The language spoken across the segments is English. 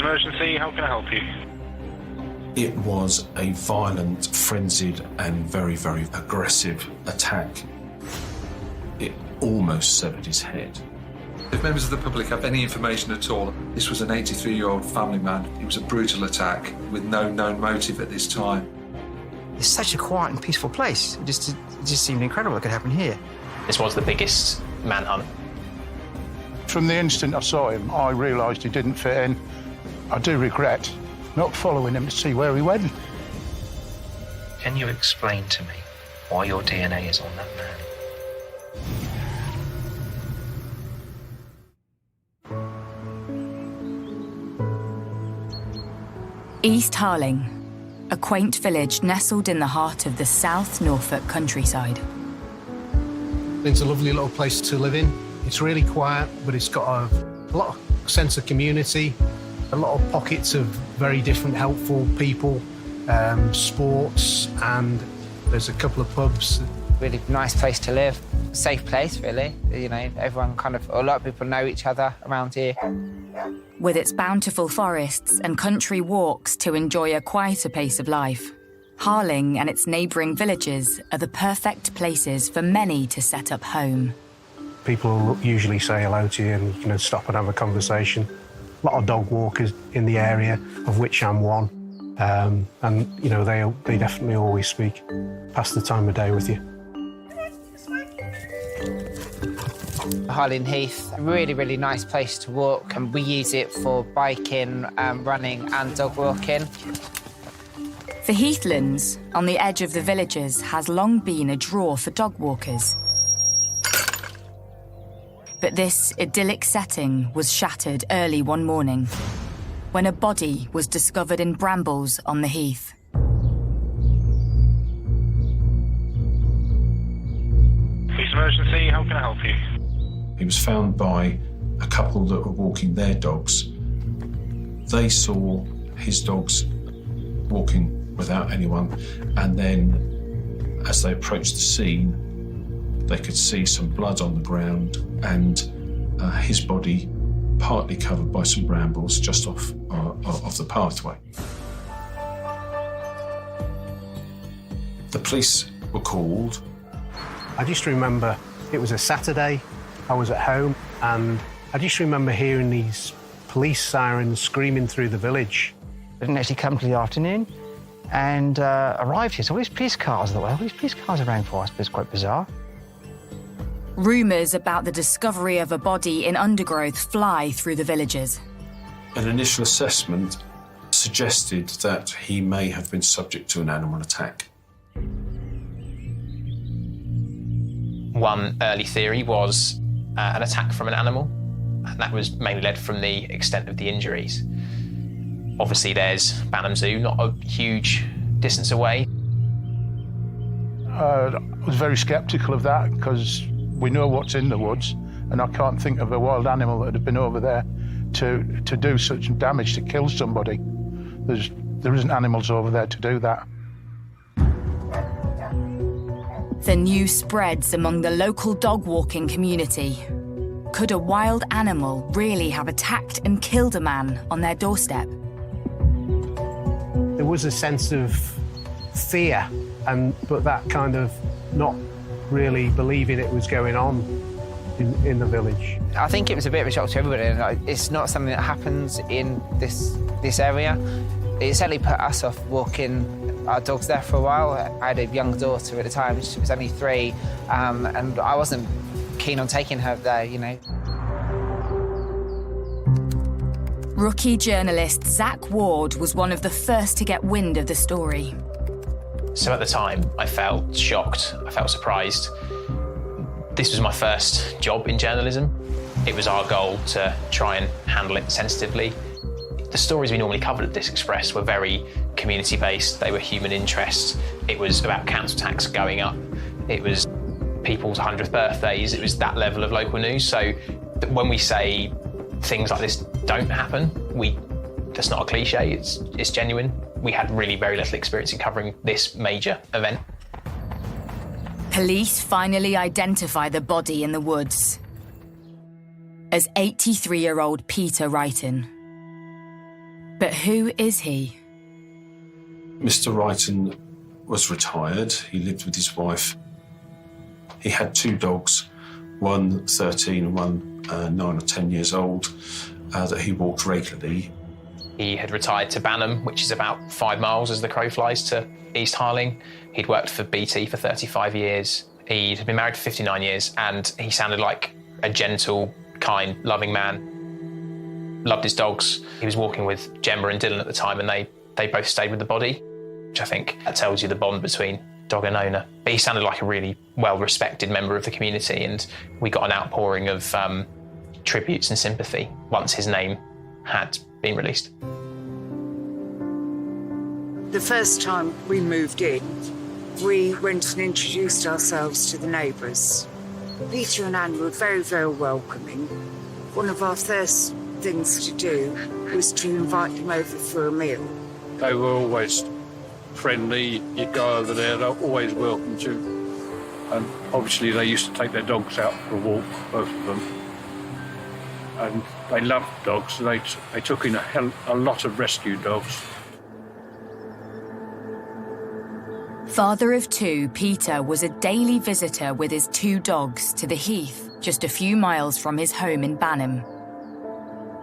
Emergency, how can I help you? It was a violent, frenzied and very, very aggressive attack. It almost severed his head. If members of the public have any information at all, this was an 83-year-old family man. It was a brutal attack with no known motive at this time. It's such a quiet and peaceful place. It just seemed incredible it could happen here. This was the biggest manhunt. From the instant I saw him, I realised he didn't fit in. I do regret not following him to see where he went. Can you explain to me why your DNA is on that man? East Harling, a quaint village nestled in the heart of the South Norfolk countryside. It's a lovely little place to live in. It's really quiet, but it's got a lot of sense of community, a lot of pockets of very different helpful people, sports, and there's a couple of pubs. Really nice place to live, safe place really. You know, everyone a lot of people know each other around here. With its bountiful forests and country walks to enjoy a quieter pace of life, Harling and its neighbouring villages are the perfect places for many to set up home. People will usually say hello to you and stop and have a conversation. A lot of dog walkers in the area, of which I'm one, and they definitely always speak, pass the time of day with you. Harling Heath, a really, really nice place to walk, and we use it for biking, running and dog walking. The heathlands on the edge of the villages has long been a draw for dog walkers. But this idyllic setting was shattered early one morning when a body was discovered in brambles on the heath. Police emergency, how can I help you? He was found by a couple that were walking their dogs. They saw his dogs walking without anyone, and then as they approached the scene, they could see some blood on the ground and his body partly covered by some brambles just off the pathway. The police were called. I just remember it was a Saturday, I was at home, and I just remember hearing these police sirens screaming through the village. I didn't actually come till the afternoon and arrived here. So all these police cars, all these police cars around for us, but it's quite bizarre. Rumours about the discovery of a body in undergrowth fly through the villages. An initial assessment suggested that he may have been subject to an animal attack. One early theory was an attack from an animal, and that was mainly led from the extent of the injuries. Obviously, there's Banham Zoo, not a huge distance away. I was very sceptical of that because we know what's in the woods, and I can't think of a wild animal that had been over there to do such damage, to kill somebody. There isn't animals over there to do that. The news spreads among the local dog walking community. Could a wild animal really have attacked and killed a man on their doorstep? There was a sense of fear, but that kind of not really believing it was going on in the village. I think it was a bit of a shock to everybody. It's not something that happens in this area. It certainly put us off walking our dogs there for a while. I had a young daughter at the time, she was only 3, and I wasn't keen on taking her there, Rookie journalist Zach Ward was one of the first to get wind of the story. So at the time, I felt shocked, I felt surprised. This was my first job in journalism. It was our goal to try and handle it sensitively. The stories we normally covered at This Express were very community-based. They were human interest. It was about council tax going up. It was people's 100th birthdays. It was that level of local news. So when we say things like this don't happen, that's not a cliche, it's genuine. We had really very little experience in covering this major event. Police finally identify the body in the woods as 83-year-old Peter Wrighton. But who is he? Mr. Wrighton was retired. He lived with his wife. He had 2 dogs, one 13 and one 9 or 10 years old, that he walked regularly. He had retired to Banham, which is about 5 miles as the crow flies to East Harling. He'd worked for BT for 35 years. He'd been married for 59 years, and he sounded like a gentle, kind, loving man. Loved his dogs. He was walking with Gemma and Dylan at the time, and they both stayed with the body, which I think that tells you the bond between dog and owner. But he sounded like a really well-respected member of the community, and we got an outpouring of tributes and sympathy once his name had been released. The first time we moved in, we went and introduced ourselves to the neighbours. Peter and Anne were very, very welcoming. One of our first things to do was to invite them over for a meal. They were always friendly. You'd go over there, they're always welcome you. And obviously they used to take their dogs out for a walk, both of them. And they loved dogs. They took in a lot of rescue dogs. Father of 2, Peter was a daily visitor with his 2 dogs to the Heath, just a few miles from his home in Banham.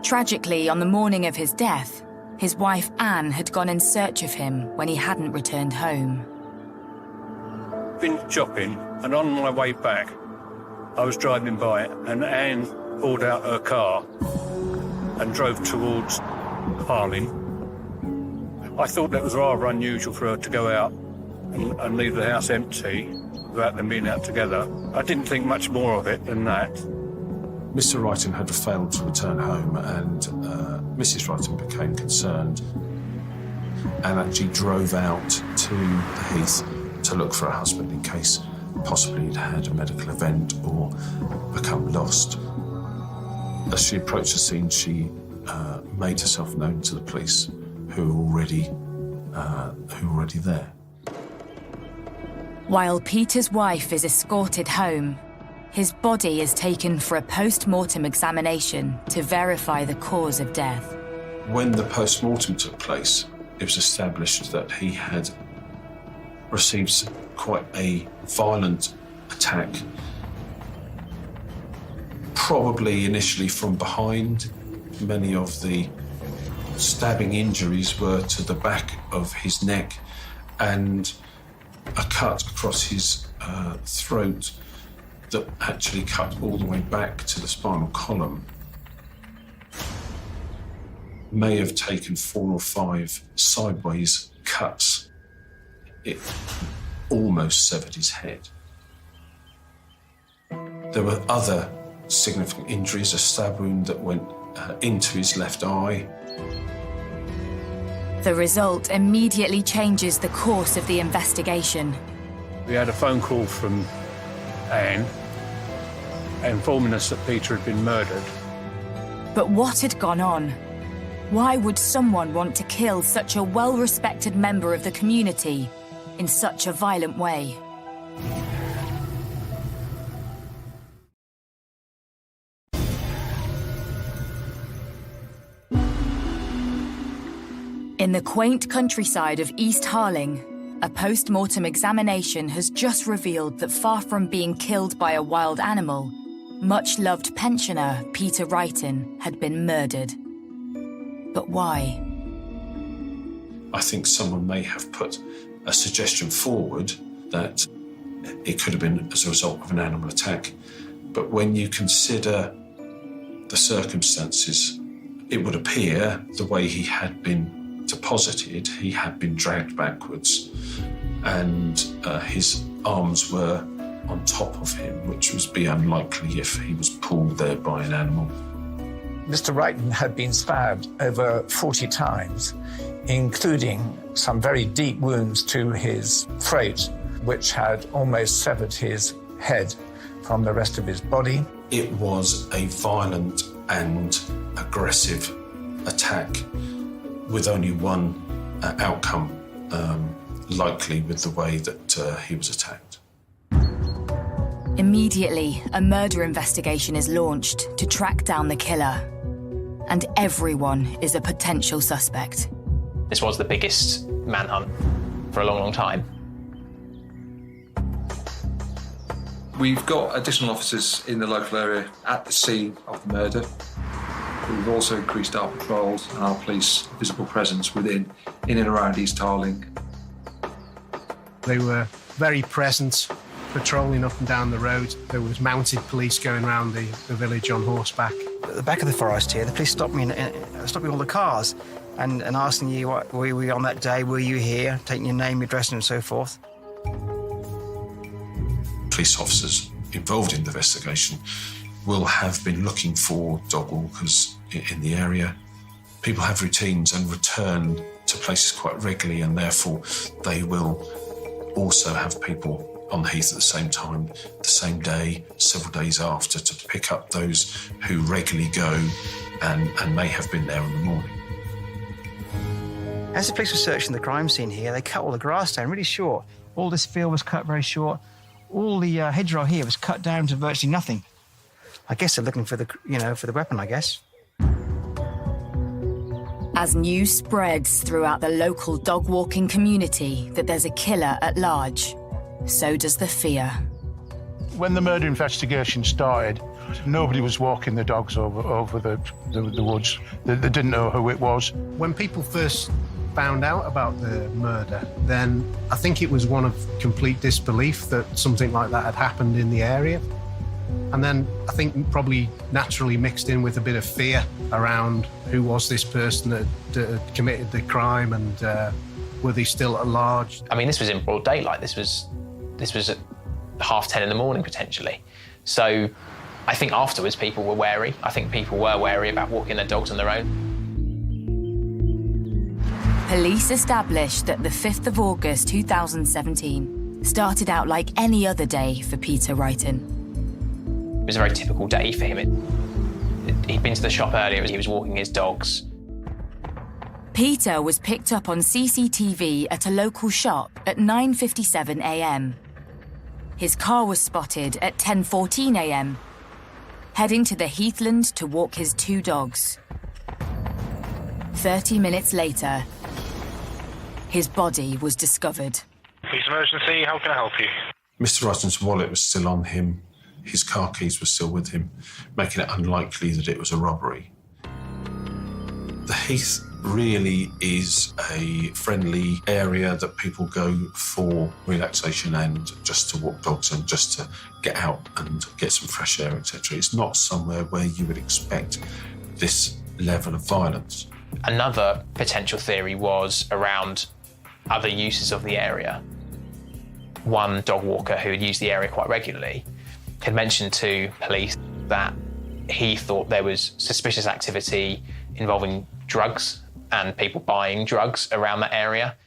Tragically, on the morning of his death, his wife Anne had gone in search of him when he hadn't returned home. Been shopping, and on my way back, I was driving by, and Anne pulled out her car and drove towards Harling. I thought that was rather unusual for her to go out and leave the house empty without them being out together. I didn't think much more of it than that. Mr. Wrighton had failed to return home, and Mrs. Wrighton became concerned and actually drove out to the Heath to look for her husband in case possibly he'd had a medical event or become lost. As she approached the scene, she made herself known to the police, who were already there. While Peter's wife is escorted home, his body is taken for a post-mortem examination to verify the cause of death. When the post-mortem took place, it was established that he had received quite a violent attack, probably initially from behind. Many of the stabbing injuries were to the back of his neck and a cut across his throat that actually cut all the way back to the spinal column. May have taken 4 or 5 sideways cuts. It almost severed his head. There were other significant injuries, a stab wound that went into his left eye. The result immediately changes the course of the investigation. We had a phone call from Anne informing us that Peter had been murdered. But what had gone on? Why would someone want to kill such a well-respected member of the community in such a violent way? In the quaint countryside of East Harling, a post-mortem examination has just revealed that far from being killed by a wild animal, much-loved pensioner Peter Wrighton had been murdered. But why? I think someone may have put a suggestion forward that it could have been as a result of an animal attack. But when you consider the circumstances, it would appear the way he had been deposited, he had been dragged backwards and his arms were on top of him, which would be unlikely if he was pulled there by an animal. Mr. Wrighton had been stabbed over 40 times, including some very deep wounds to his throat, which had almost severed his head from the rest of his body. It was a violent and aggressive attack with only one outcome likely with the way that he was attacked. Immediately, a murder investigation is launched to track down the killer. and everyone is a potential suspect. This was the biggest manhunt for a long, long time. We've got additional officers in the local area at the scene of the murder. We've also increased our patrols and our police visible presence in and around East Tarling. They were very present, patrolling up and down the road. There was mounted police going around the village on horseback. At the back of the forest here, the police stopped me all the cars and asking you, what, were you on that day, were you here, taking your name, your address and so forth. Police officers involved in the investigation will have been looking for dog walkers in the area. People have routines and return to places quite regularly, and therefore they will also have people on the heath at the same time, the same day, several days after, to pick up those who regularly go and may have been there in the morning. As the police were searching the crime scene here, they cut all the grass down really short. All this field was cut very short. All the hedgerow here was cut down to virtually nothing. I guess they're looking for the weapon, I guess. As news spreads throughout the local dog walking community that there's a killer at large, so does the fear. When the murder investigation started, nobody was walking the dogs over the woods. They didn't know who it was. When people first found out about the murder, then I think it was one of complete disbelief that something like that had happened in the area. And then I think probably naturally mixed in with a bit of fear around who was this person that had committed the crime, and were they still at large? I mean, this was in broad daylight. This was at 10:30 in the morning, potentially. So I think afterwards people were wary. I think people were wary about walking their dogs on their own. Police established that the 5th of August 2017 started out like any other day for Peter Wrighton. It was a very typical day for him. He'd been to the shop earlier, he was walking his dogs. Peter was picked up on CCTV at a local shop at 9:57 a.m. His car was spotted at 10:14 a.m, heading to the heathland to walk his 2 dogs. 30 minutes later, his body was discovered. Police emergency, how can I help you? Mr. Wrighton's wallet was still on him. His car keys were still with him, making it unlikely that it was a robbery. The heath really is a friendly area that people go for relaxation and just to walk dogs and just to get out and get some fresh air, etc. It's not somewhere where you would expect this level of violence. Another potential theory was around other uses of the area. One dog walker who had used the area quite regularly had mentioned to police that he thought there was suspicious activity involving drugs and people buying drugs around that area.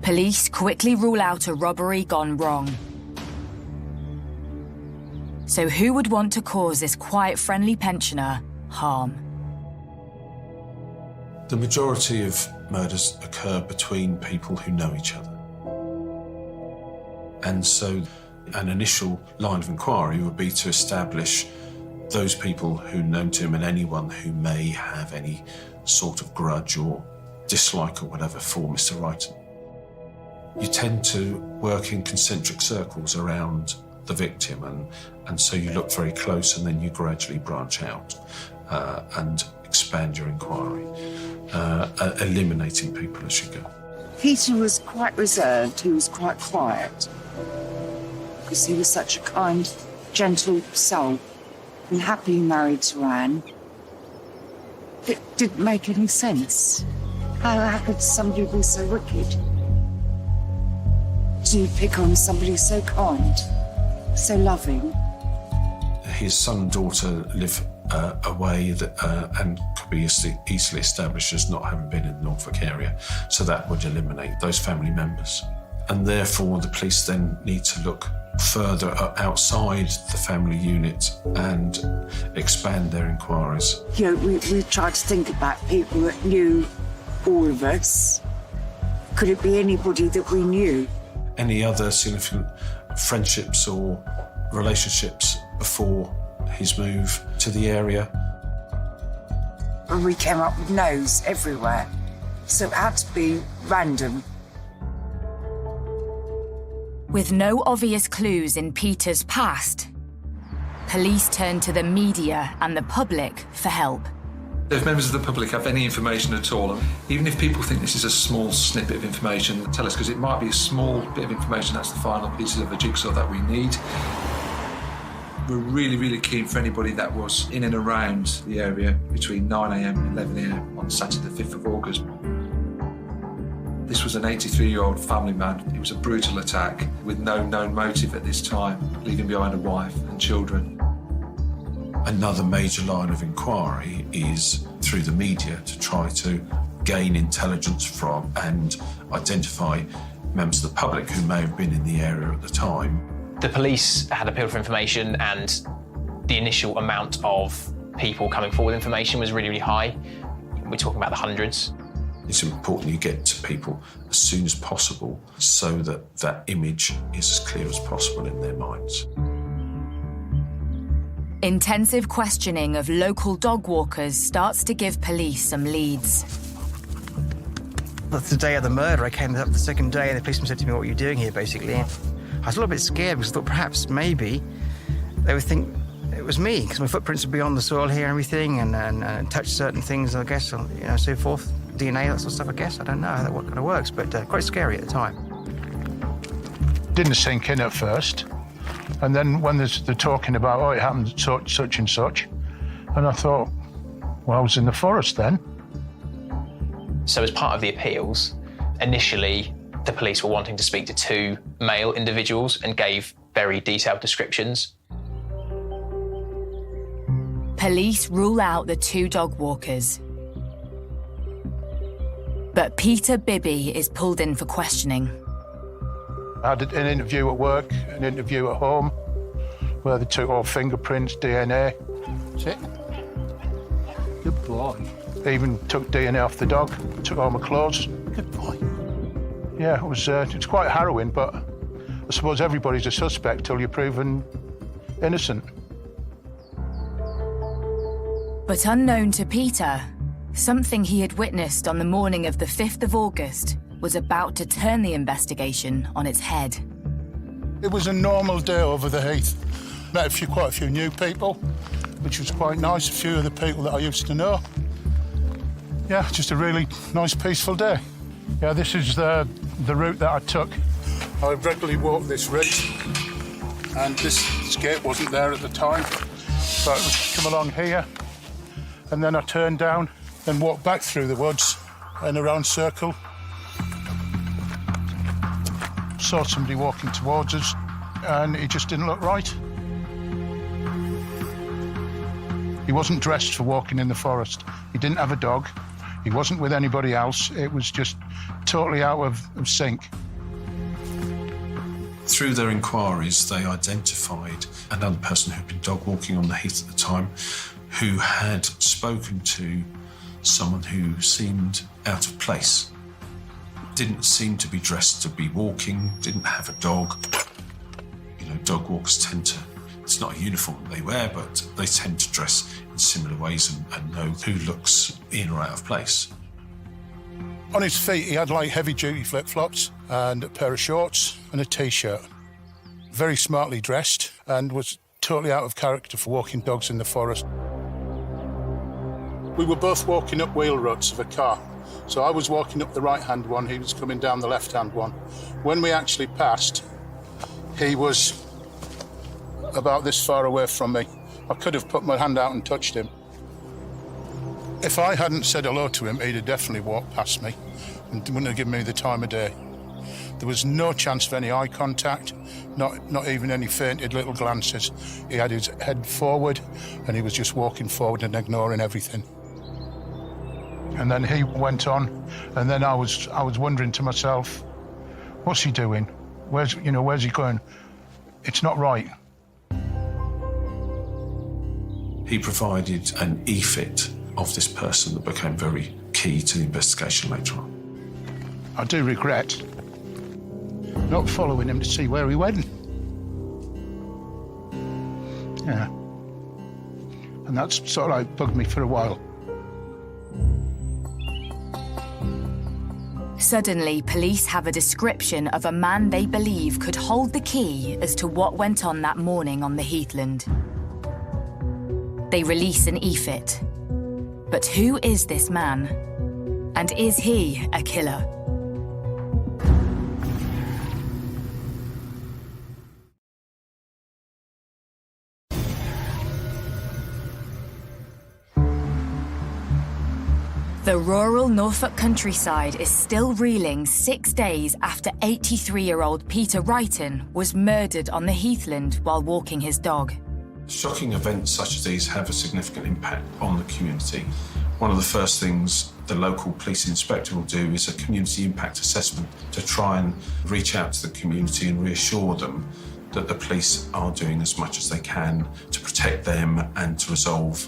Police quickly rule out a robbery gone wrong. So who would want to cause this quiet, friendly pensioner harm? The majority of murders occur between people who know each other. And so an initial line of inquiry would be to establish those people who know him and anyone who may have any sort of grudge or dislike or whatever for Mr. Wrighton. You tend to work in concentric circles around the victim, and so you look very close and then you gradually branch out and expand your inquiry, eliminating people as you go. Peter was quite reserved, he was quite quiet, because he was such a kind, gentle soul, and happily married to Anne. It didn't make any sense. How could somebody be so wicked? To pick on somebody so kind, so loving? His son and daughter live away and could be easily established as not having been in the Norfolk area, so that would eliminate those family members. And therefore the police then need to look further outside the family unit and expand their inquiries. You know, we tried to think about people that knew all of us. Could it be anybody that we knew? Any other significant friendships or relationships before his move to the area? and we came up with no's everywhere. So it had to be random. With no obvious clues in Peter's past, police turned to the media and the public for help. If members of the public have any information at all, even if people think this is a small snippet of information, tell us, because it might be a small bit of information that's the final pieces of a jigsaw that we need. We're really, really keen for anybody that was in and around the area between 9 a.m. and 11 a.m. on Saturday the 5th of August. This was an 83-year-old family man. It was a brutal attack with no known motive at this time, leaving behind a wife and children. Another major line of inquiry is through the media to try to gain intelligence from and identify members of the public who may have been in the area at the time. The police had appealed for information, and the initial amount of people coming forward with information was really, really high. We're talking about the hundreds. It's important you get to people as soon as possible so that that image is as clear as possible in their minds. Intensive questioning of local dog walkers starts to give police some leads. That's the day of the murder. I came up the second day and the policeman said to me, "What are you doing here?" basically. And I was a little bit scared because I thought perhaps maybe they would think it was me because my footprints would be on the soil here and everything and touch certain things, I guess, and so forth. DNA, that sort of stuff, I guess. I don't know how that kind of works, but quite scary at the time. Didn't sink in at first. And then when they're talking about, oh, it happened such and such, and I thought, well, I was in the forest then. So as part of the appeals, initially the police were wanting to speak to 2 male individuals and gave very detailed descriptions. Police rule out the 2 dog walkers. But Peter Bibby is pulled in for questioning. I had an interview at work, an interview at home, where they took all fingerprints, DNA. That's it. Good boy. They even took DNA off the dog, took all my clothes. Good boy. Yeah, it's quite harrowing, but I suppose everybody's a suspect till you're proven innocent. But unknown to Peter, something he had witnessed on the morning of the 5th of August was about to turn the investigation on its head. It was a normal day over the heath. Met quite a few new people, which was quite nice, a few of the people that I used to know. Yeah, just a really nice, peaceful day. Yeah, this is the route that I took. I regularly walk this route, and this gate wasn't there at the time, so I would come along here, and then I turned down, then walked back through the woods and around circle. Saw somebody walking towards us, and he just didn't look right. He wasn't dressed for walking in the forest. He didn't have a dog. He wasn't with anybody else. It was just totally out of sync. Through their inquiries, they identified another person who'd been dog walking on the heath at the time, who had spoken to someone who seemed out of place. Didn't seem to be dressed to be walking, didn't have a dog. You know, dog walkers tend to, it's not a uniform they wear, but they tend to dress in similar ways and know who looks in or out of place. On his feet, he had like heavy-duty flip-flops and a pair of shorts and a T-shirt. Very smartly dressed and was totally out of character for walking dogs in the forest. We were both walking up wheel ruts of a car. So I was walking up the right-hand one, he was coming down the left-hand one. When we actually passed, he was about this far away from me. I could have put my hand out and touched him. If I hadn't said hello to him, he'd have definitely walked past me and wouldn't have given me the time of day. There was no chance of any eye contact, not even any fainted little glances. He had his head forward and he was just walking forward and ignoring everything. And then he went on, and then I was wondering to myself, what's he doing? Where's he going? It's not right. He provided an e-fit of this person that became very key to the investigation later on. I do regret not following him to see where he went. Yeah. And that's sort of like bugged me for a while. Suddenly, police have a description of a man they believe could hold the key as to what went on that morning on the heathland. They release an EFIT. But who is this man? And is he a killer? The rural Norfolk countryside is still reeling 6 days after 83-year-old Peter Wrighton was murdered on the heathland while walking his dog. Shocking events such as these have a significant impact on the community. One of the first things the local police inspector will do is a community impact assessment to try and reach out to the community and reassure them that the police are doing as much as they can to protect them and to resolve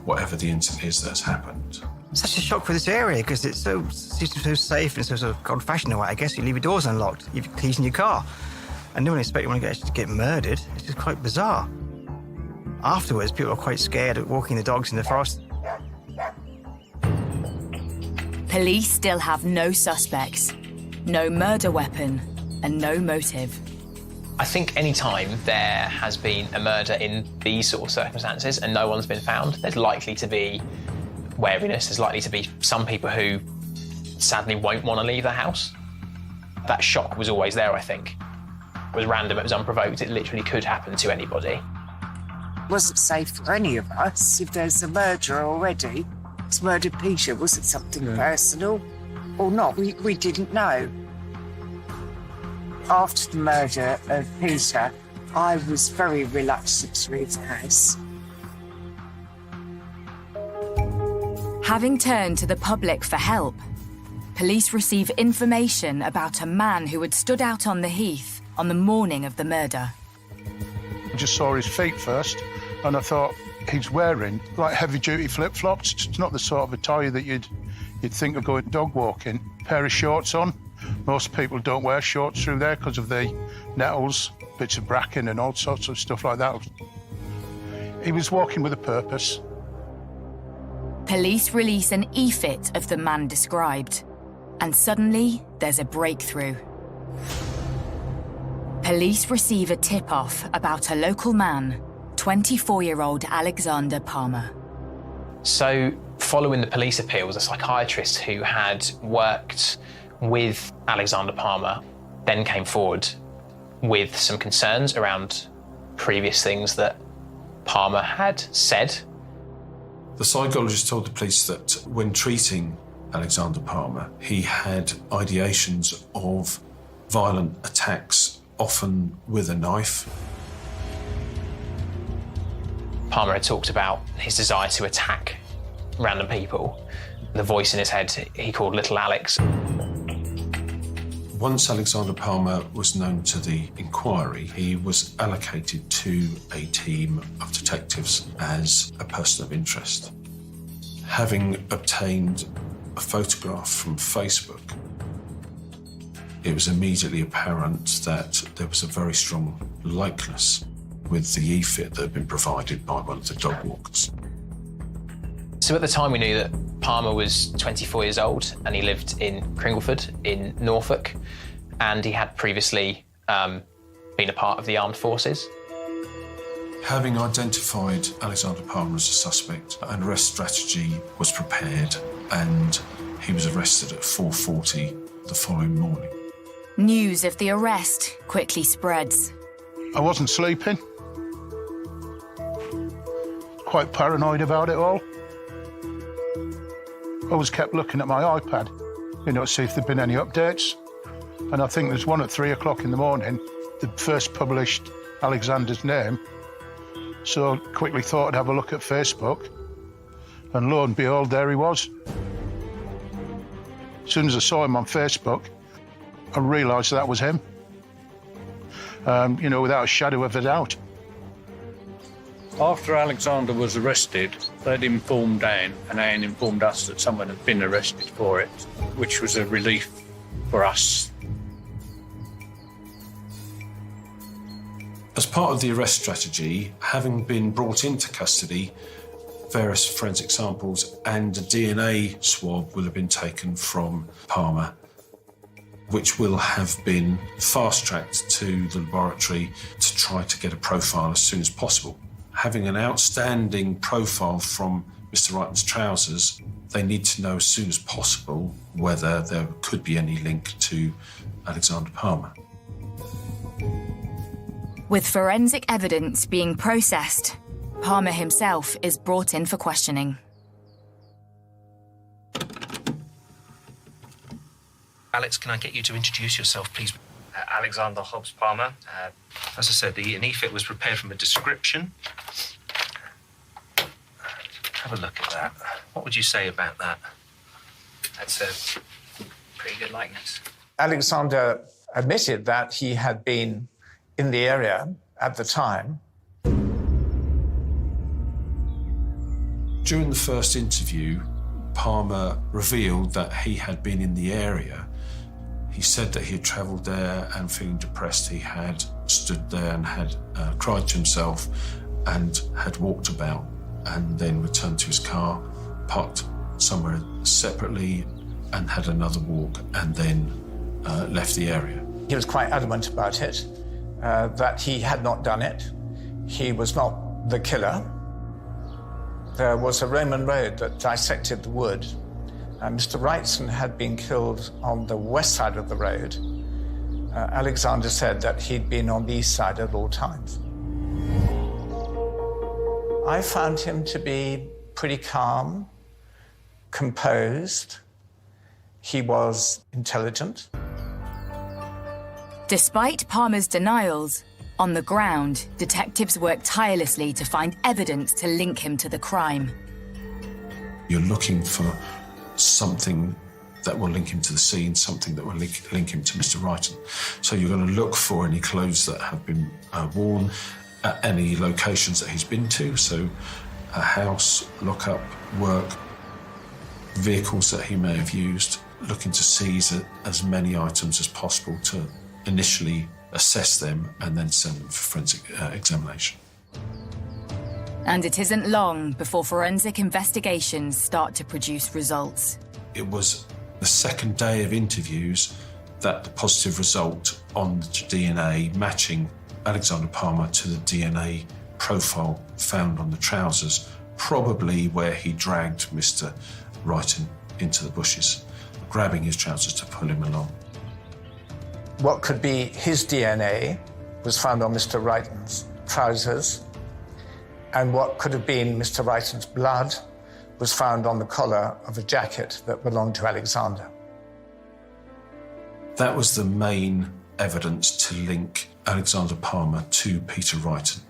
whatever the incident is that's happened. Such a shock for this area because it's so safe and so sort of old-fashioned in a way. I guess you leave your doors unlocked, you have keys in your car, and no one expects you to get murdered. It's just quite bizarre. Afterwards, people are quite scared of walking the dogs in the forest. Police still have no suspects, no murder weapon, and no motive. I think any time there has been a murder in these sort of circumstances and no one's been found, there's likely to be wariness, there's likely to be some people who sadly won't want to leave the house. That shock was always there, I think. It was random, it was unprovoked, it literally could happen to anybody. It wasn't safe for any of us. If there's a murderer already, it's murdered Peter. Was it something personal or not? We didn't know. After the murder of Peter, I was very reluctant to leave the house. Having turned to the public for help, police receive information about a man who had stood out on the heath on the morning of the murder. I just saw his feet first, and I thought he's wearing like heavy-duty flip-flops. It's not the sort of attire that you'd think of going dog walking. Pair of shorts on. Most people don't wear shorts through there because of the nettles, bits of bracken and all sorts of stuff like that. He was walking with a purpose. Police release an EFIT of the man described, and suddenly there's a breakthrough. Police receive a tip-off about a local man, 24-year-old Alexander Palmer. So, following the police appeals, a psychiatrist who had worked with Alexander Palmer then came forward with some concerns around previous things that Palmer had said. The psychologist told the police that when treating Alexander Palmer, he had ideations of violent attacks, often with a knife. Palmer had talked about his desire to attack random people. The voice in his head he called Little Alex. Once Alexander Palmer was known to the inquiry, he was allocated to a team of detectives as a person of interest. Having obtained a photograph from Facebook, it was immediately apparent that there was a very strong likeness with the EFIT that had been provided by one of the dog walkers. So at the time we knew that Palmer was 24 years old and he lived in Cringleford in Norfolk, and he had previously been a part of the armed forces. Having identified Alexander Palmer as a suspect, an arrest strategy was prepared and he was arrested at 4:40 the following morning. News of the arrest quickly spreads. I wasn't sleeping. Quite paranoid about it all. I always kept looking at my iPad, to see if there'd been any updates. And I think there's one at 3 o'clock in the morning, the first published Alexander's name. So I quickly thought I'd have a look at Facebook. And lo and behold, there he was. As soon as I saw him on Facebook, I realised that was him. Without a shadow of a doubt. After Alexander was arrested, they'd informed Anne, and Anne informed us that someone had been arrested for it, which was a relief for us. As part of the arrest strategy, having been brought into custody, various forensic samples and a DNA swab will have been taken from Palmer. which will have been fast-tracked to the laboratory to try to get a profile as soon as possible. Having an outstanding profile from Mr. Wrighton's trousers, they need to know as soon as possible whether there could be any link to Alexander Palmer. With forensic evidence being processed, Palmer himself is brought in for questioning. Alex, can I get you to introduce yourself, please? Alexander Hobbs Palmer. As I said, the NEFIT was prepared from a description. Have a look at that. What would you say about that? That's a pretty good likeness. Alexander admitted that he had been in the area at the time. During the first interview, Palmer revealed that he had been in the area. He said that he had travelled there and feeling depressed, he had stood there and had cried to himself and had walked about and then returned to his car, parked somewhere separately and had another walk and then left the area. He was quite adamant about it, that he had not done it. He was not the killer. There was a Roman road that dissected the wood. Mr. Wrighton had been killed on the west side of the road. Alexander said that he'd been on the east side at all times. I found him to be pretty calm, composed. He was intelligent. Despite Palmer's denials, on the ground, detectives worked tirelessly to find evidence to link him to the crime. You're looking for something that will link him to the scene, something that will link him to Mr. Wrighton. So you're going to look for any clothes that have been worn at any locations that he's been to, so a house, lock-up, work, vehicles that he may have used, looking to seize as many items as possible to initially assess them and then send them for forensic examination. And it isn't long before forensic investigations start to produce results. It was the second day of interviews that the positive result on the DNA matching Alexander Palmer to the DNA profile found on the trousers, probably where he dragged Mr. Wrighton into the bushes, grabbing his trousers to pull him along. What could be his DNA was found on Mr. Wrighton's trousers, and what could have been Mr. Wrighton's blood was found on the collar of a jacket that belonged to Alexander. That was the main evidence to link Alexander Palmer to Peter Wrighton,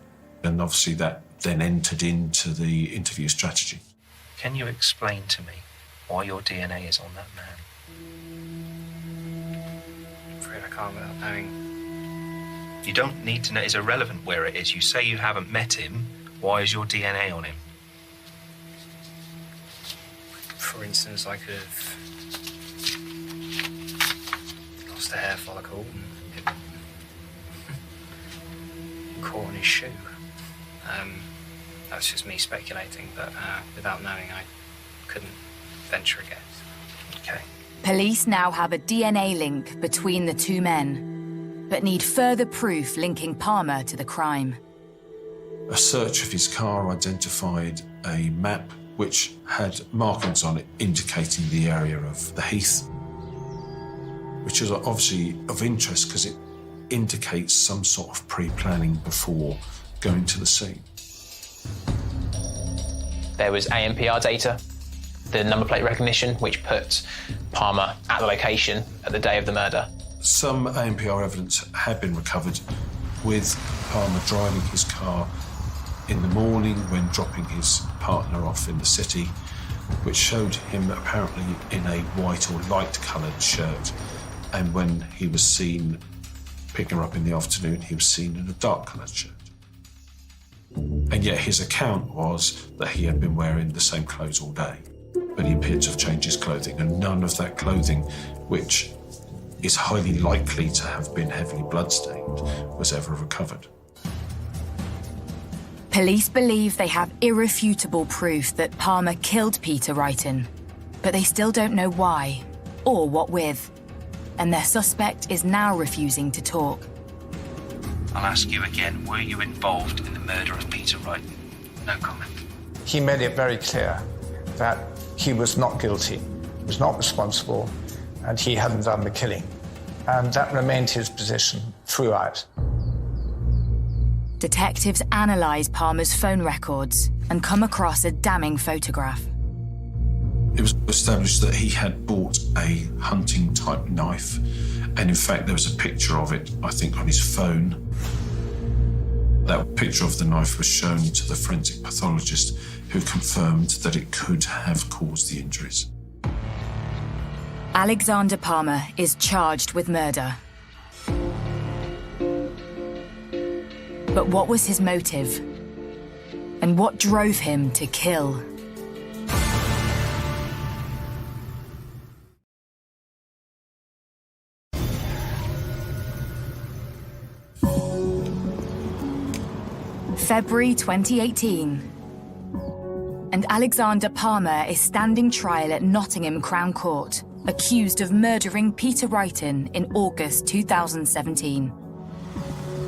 and obviously that then entered into the interview strategy. Can you explain to me why your DNA is on that man? I'm afraid I can't without knowing. You don't need to know. It's irrelevant where it is. You say you haven't met him. Why is your DNA on him? For instance, I could have lost a hair follicle and it caught on his shoe. That's just me speculating, but without knowing, I couldn't venture a guess. Okay. Police now have a DNA link between the two men, but need further proof linking Palmer to the crime. A search of his car identified a map which had markings on it indicating the area of the heath, which is obviously of interest because it indicates some sort of pre-planning before going to the scene. There was ANPR data, the number plate recognition, which put Palmer at the location at the day of the murder. Some ANPR evidence had been recovered with Palmer driving his car in the morning when dropping his partner off in the city, which showed him apparently in a white or light-coloured shirt, and when he was seen picking her up in the afternoon, he was seen in a dark-coloured shirt. And yet his account was that he had been wearing the same clothes all day, but he appeared to have changed his clothing, and none of that clothing, which is highly likely to have been heavily bloodstained, was ever recovered. Police believe they have irrefutable proof that Palmer killed Peter Wrighton, but they still don't know why or what with. and their suspect is now refusing to talk. I'll ask you again, were you involved in the murder of Peter Wright? No comment. He made it very clear that he was not guilty, was not responsible, and he hadn't done the killing. And that remained his position throughout. Detectives analyse Palmer's phone records and come across a damning photograph. It was established that he had bought a hunting-type knife, and in fact there was a picture of it, I think, on his phone. That picture of the knife was shown to the forensic pathologist, who confirmed that it could have caused the injuries. Alexander Palmer is charged with murder. But what was his motive? And what drove him to kill? February 2018. And Alexander Palmer is standing trial at Nottingham Crown Court, accused of murdering Peter Wrighton in August 2017.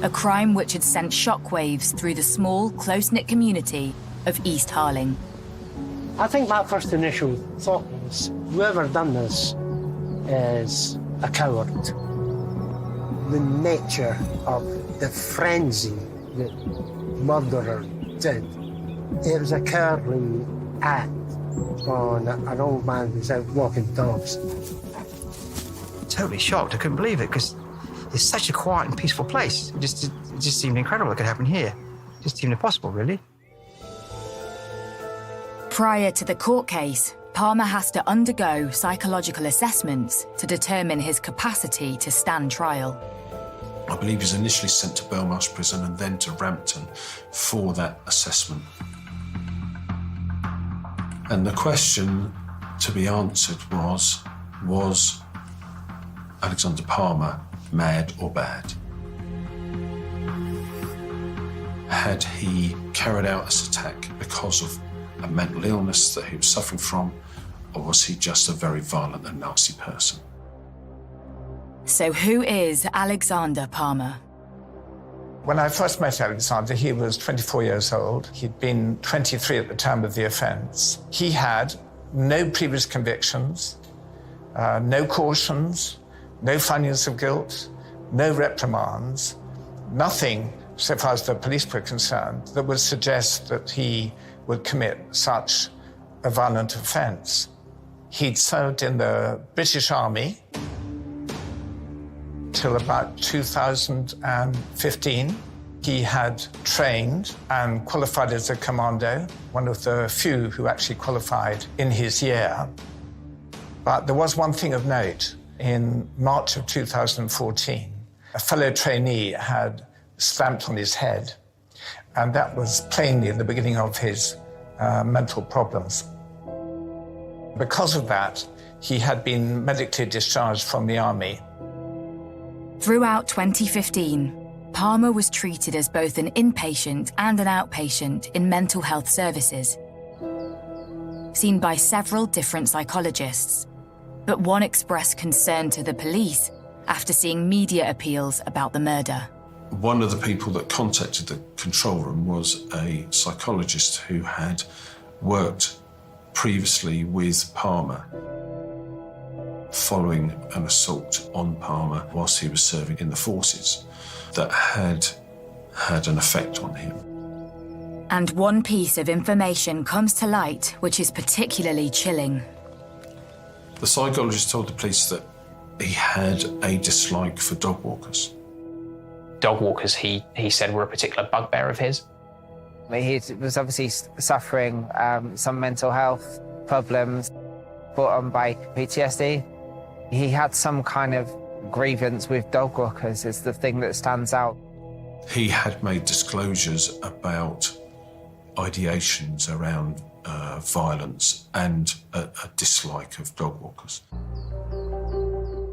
A crime which had sent shockwaves through the small, close-knit community of East Harling. I think my first initial thought was, whoever done this is a coward. The nature of the frenzy that murderer did, it was a cowardly act on an old man who's out walking dogs. Totally shocked. I couldn't believe it, because it's such a quiet and peaceful place. It just seemed incredible it could happen here. It just seemed impossible, really. Prior to the court case, Palmer has to undergo psychological assessments to determine his capacity to stand trial. I believe he was initially sent to Belmarsh Prison and then to Rampton for that assessment. And the question to be answered was Alexander Palmer mad or bad? Had he carried out this attack because of a mental illness that he was suffering from, or was he just a very violent and nasty person? So who is Alexander Palmer? When I first met Alexander, he was 24 years old. He'd been 23 at the time of the offence. He had no previous convictions, no cautions, no findings of guilt, no reprimands, nothing, so far as the police were concerned, that would suggest that he would commit such a violent offence. He'd served in the British Army till about 2015. He had trained and qualified as a commando, one of the few who actually qualified in his year. But there was one thing of note. In March of 2014, a fellow trainee had stamped on his head, and that was plainly the beginning of his mental problems. Because of that, he had been medically discharged from the army. Throughout 2015, Palmer was treated as both an inpatient and an outpatient in mental health services, seen by several different psychologists. But one expressed concern to the police after seeing media appeals about the murder. One of the people that contacted the control room was a psychologist who had worked previously with Palmer following an assault on Palmer whilst he was serving in the forces that had had an effect on him. And one piece of information comes to light which is particularly chilling. The psychologist told the police that he had a dislike for dog walkers. Dog walkers, he said, were a particular bugbear of his. He was obviously suffering some mental health problems brought on by PTSD. He had some kind of grievance with dog walkers is the thing that stands out. He had made disclosures about ideations around violence and a dislike of dog walkers.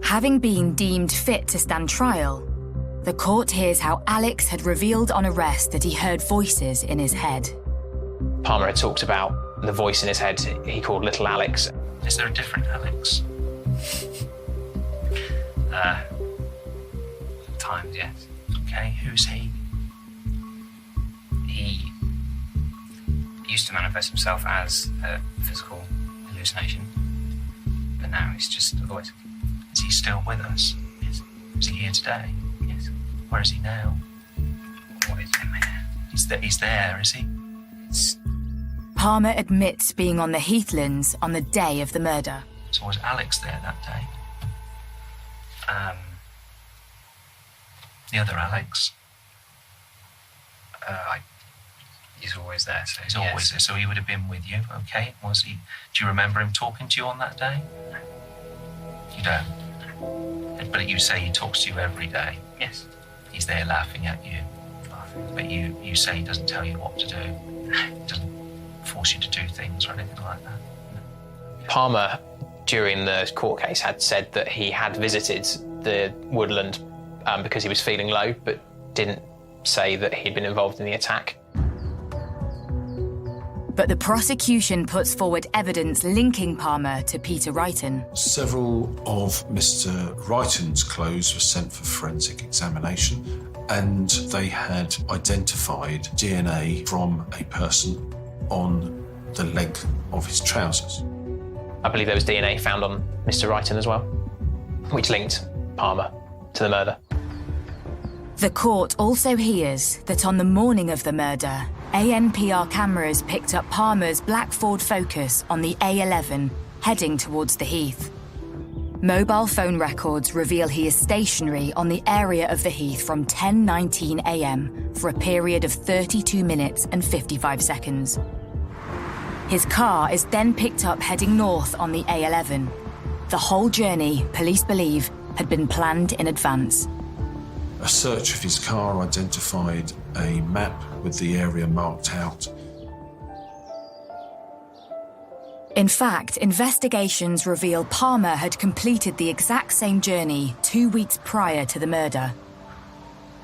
Having been deemed fit to stand trial, the court hears how Alex had revealed on arrest that he heard voices in his head. Palmer had talked about the voice in his head he called Little Alex. Is there a different Alex? Times, yes. Okay, who's he? He used to manifest himself as a physical hallucination, but now he's just a voice. Is he still with us? Yes. Is he here today? Yes. Where is he now? What is him here? He's there, is he? Palmer admits being on the Heathlands on the day of the murder. So was Alex there that day? The other Alex? He's always there, so He's always there, so he would have been with you, okay? Was he? Do you remember him talking to you on that day? You don't? But you say he talks to you every day? Yes. He's there laughing at you? But you say he doesn't tell you what to do? He doesn't force you to do things or anything like that? Palmer, during the court case, had said that he had visited the woodland because he was feeling low, but didn't say that he'd been involved in the attack. But the prosecution puts forward evidence linking Palmer to Peter Wrighton. Several of Mr. Wrighton's clothes were sent for forensic examination, and they had identified DNA from a person on the leg of his trousers. I believe there was DNA found on Mr. Wrighton as well, which linked Palmer to the murder. The court also hears that on the morning of the murder, ANPR cameras picked up Palmer's black Ford Focus on the A11 heading towards the Heath. Mobile phone records reveal he is stationary on the area of the Heath from 10:19 a.m. for a period of 32 minutes and 55 seconds. His car is then picked up heading north on the A11. The whole journey, police believe, had been planned in advance. A search of his car identified a map with the area marked out. In fact, investigations reveal Palmer had completed the exact same journey 2 weeks prior to the murder.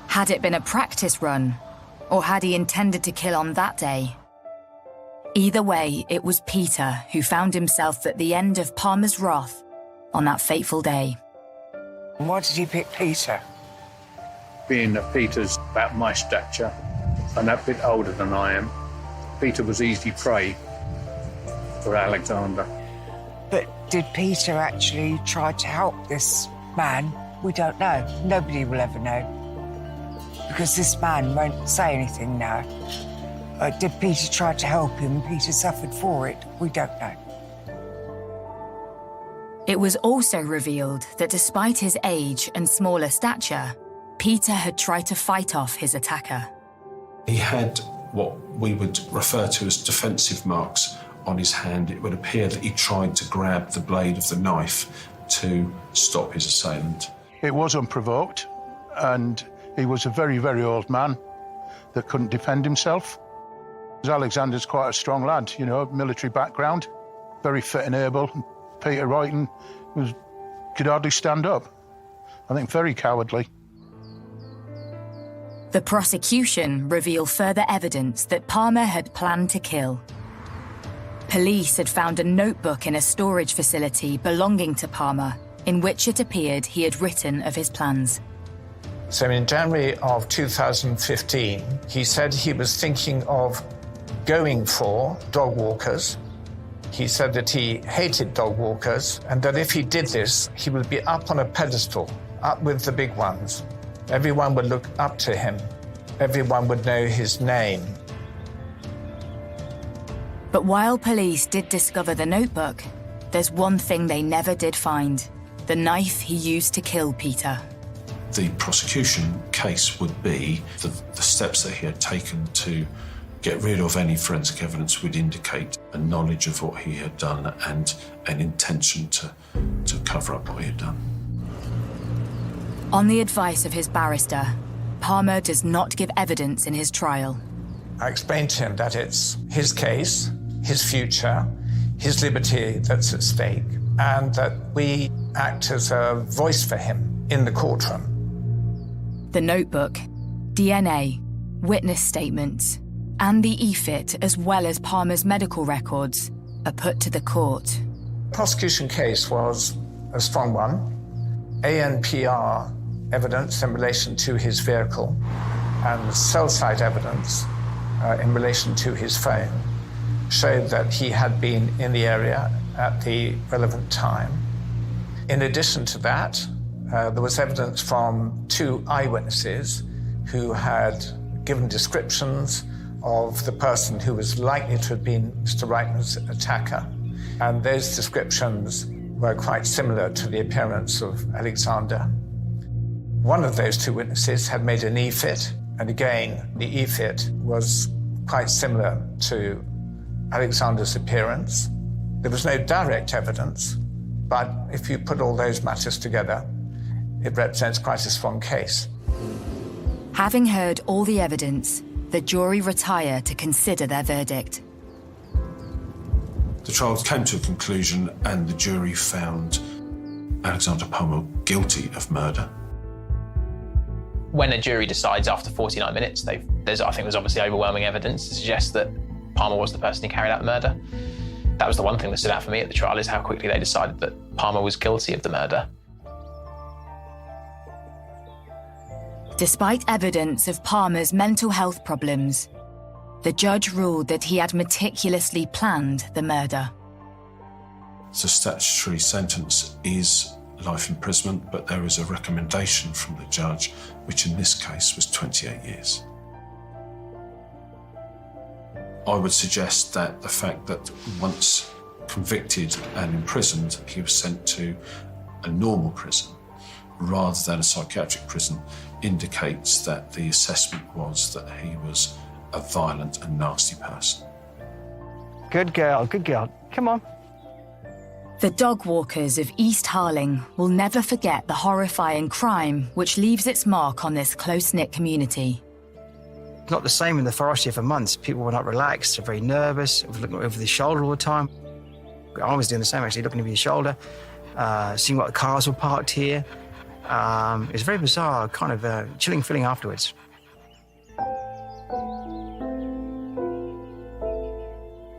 Had it been a practice run, or had he intended to kill on that day? Either way, it was Peter who found himself at the end of Palmer's wrath on that fateful day. Why did you pick Peter? Being that Peter's about my stature and that bit older than I am, Peter was easy prey for Alexander. But did Peter actually try to help this man? We don't know. Nobody will ever know. Because this man won't say anything now. Did Peter try to help him and Peter suffered for it? We don't know. It was also revealed that despite his age and smaller stature, Peter had tried to fight off his attacker. He had what we would refer to as defensive marks on his hand. It would appear that he tried to grab the blade of the knife to stop his assailant. It was unprovoked, and he was a very, very old man that couldn't defend himself. Alexander's quite a strong lad, you know, military background, very fit and able. Peter Wrighton could hardly stand up. I think very cowardly. The prosecution reveal further evidence that Palmer had planned to kill. Police had found a notebook in a storage facility belonging to Palmer, in which it appeared he had written of his plans. So in January of 2015, he said he was thinking of going for dog walkers. He said that he hated dog walkers and that if he did this, he would be up on a pedestal, up with the big ones. Everyone would look up to him. Everyone would know his name. But while police did discover the notebook, there's one thing they never did find: the knife he used to kill Peter. The prosecution case would be the steps that he had taken to get rid of any forensic evidence would indicate a knowledge of what he had done and an intention to cover up what he had done. On the advice of his barrister, Palmer does not give evidence in his trial. I explained to him that it's his case, his future, his liberty that's at stake, and that we act as a voice for him in the courtroom. The notebook, DNA, witness statements, and the EFIT, as well as Palmer's medical records, are put to the court. The prosecution case was a strong one. ANPR evidence in relation to his vehicle and cell site evidence in relation to his phone showed that he had been in the area at the relevant time. In addition to that, there was evidence from 2 eyewitnesses who had given descriptions of the person who was likely to have been Mr. Reitman's attacker. And those descriptions were quite similar to the appearance of Alexander. One of those 2 witnesses had made an E-fit, and again, the E-fit was quite similar to Alexander's appearance. There was no direct evidence, but if you put all those matters together, it represents quite a strong case. Having heard all the evidence, the jury retire to consider their verdict. The trial came to a conclusion and the jury found Alexander Palmer guilty of murder. When a jury decides after 49 minutes, I think there's obviously overwhelming evidence to suggest that Palmer was the person who carried out the murder. That was the one thing that stood out for me at the trial, is how quickly they decided that Palmer was guilty of the murder. Despite evidence of Palmer's mental health problems, the judge ruled that he had meticulously planned the murder. The statutory sentence is life imprisonment, but there is a recommendation from the judge, which in this case was 28 years. I would suggest that the fact that once convicted and imprisoned, he was sent to a normal prison rather than a psychiatric prison indicates that the assessment was that he was a violent and nasty person. Good girl, good girl. Come on. The dog walkers of East Harling will never forget the horrifying crime which leaves its mark on this close-knit community. Not the same in the forest here for months. People were not relaxed, very nervous, looking over the shoulder all the time. I was doing the same, actually, looking over your shoulder, seeing what cars were parked here. It was very bizarre, kind of chilling feeling afterwards.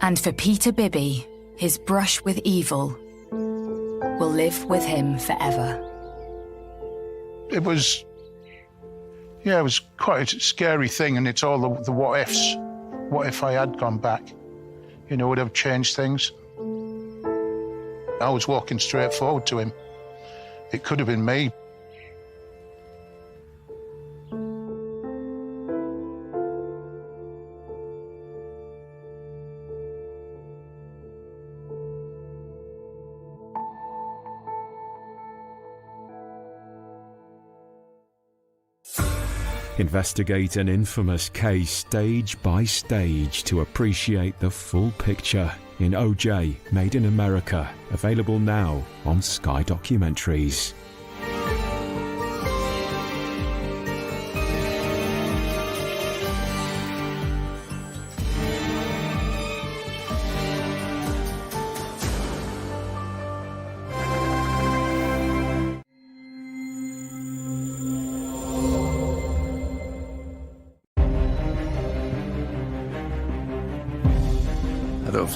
And for Peter Bibby, his brush with evil will live with him forever. It was quite a scary thing, and it's all the what ifs. What if I had gone back? You know, would have changed things. I was walking straight forward to him. It could have been me. Investigate an infamous case stage by stage to appreciate the full picture in OJ Made in America, available now on Sky Documentaries.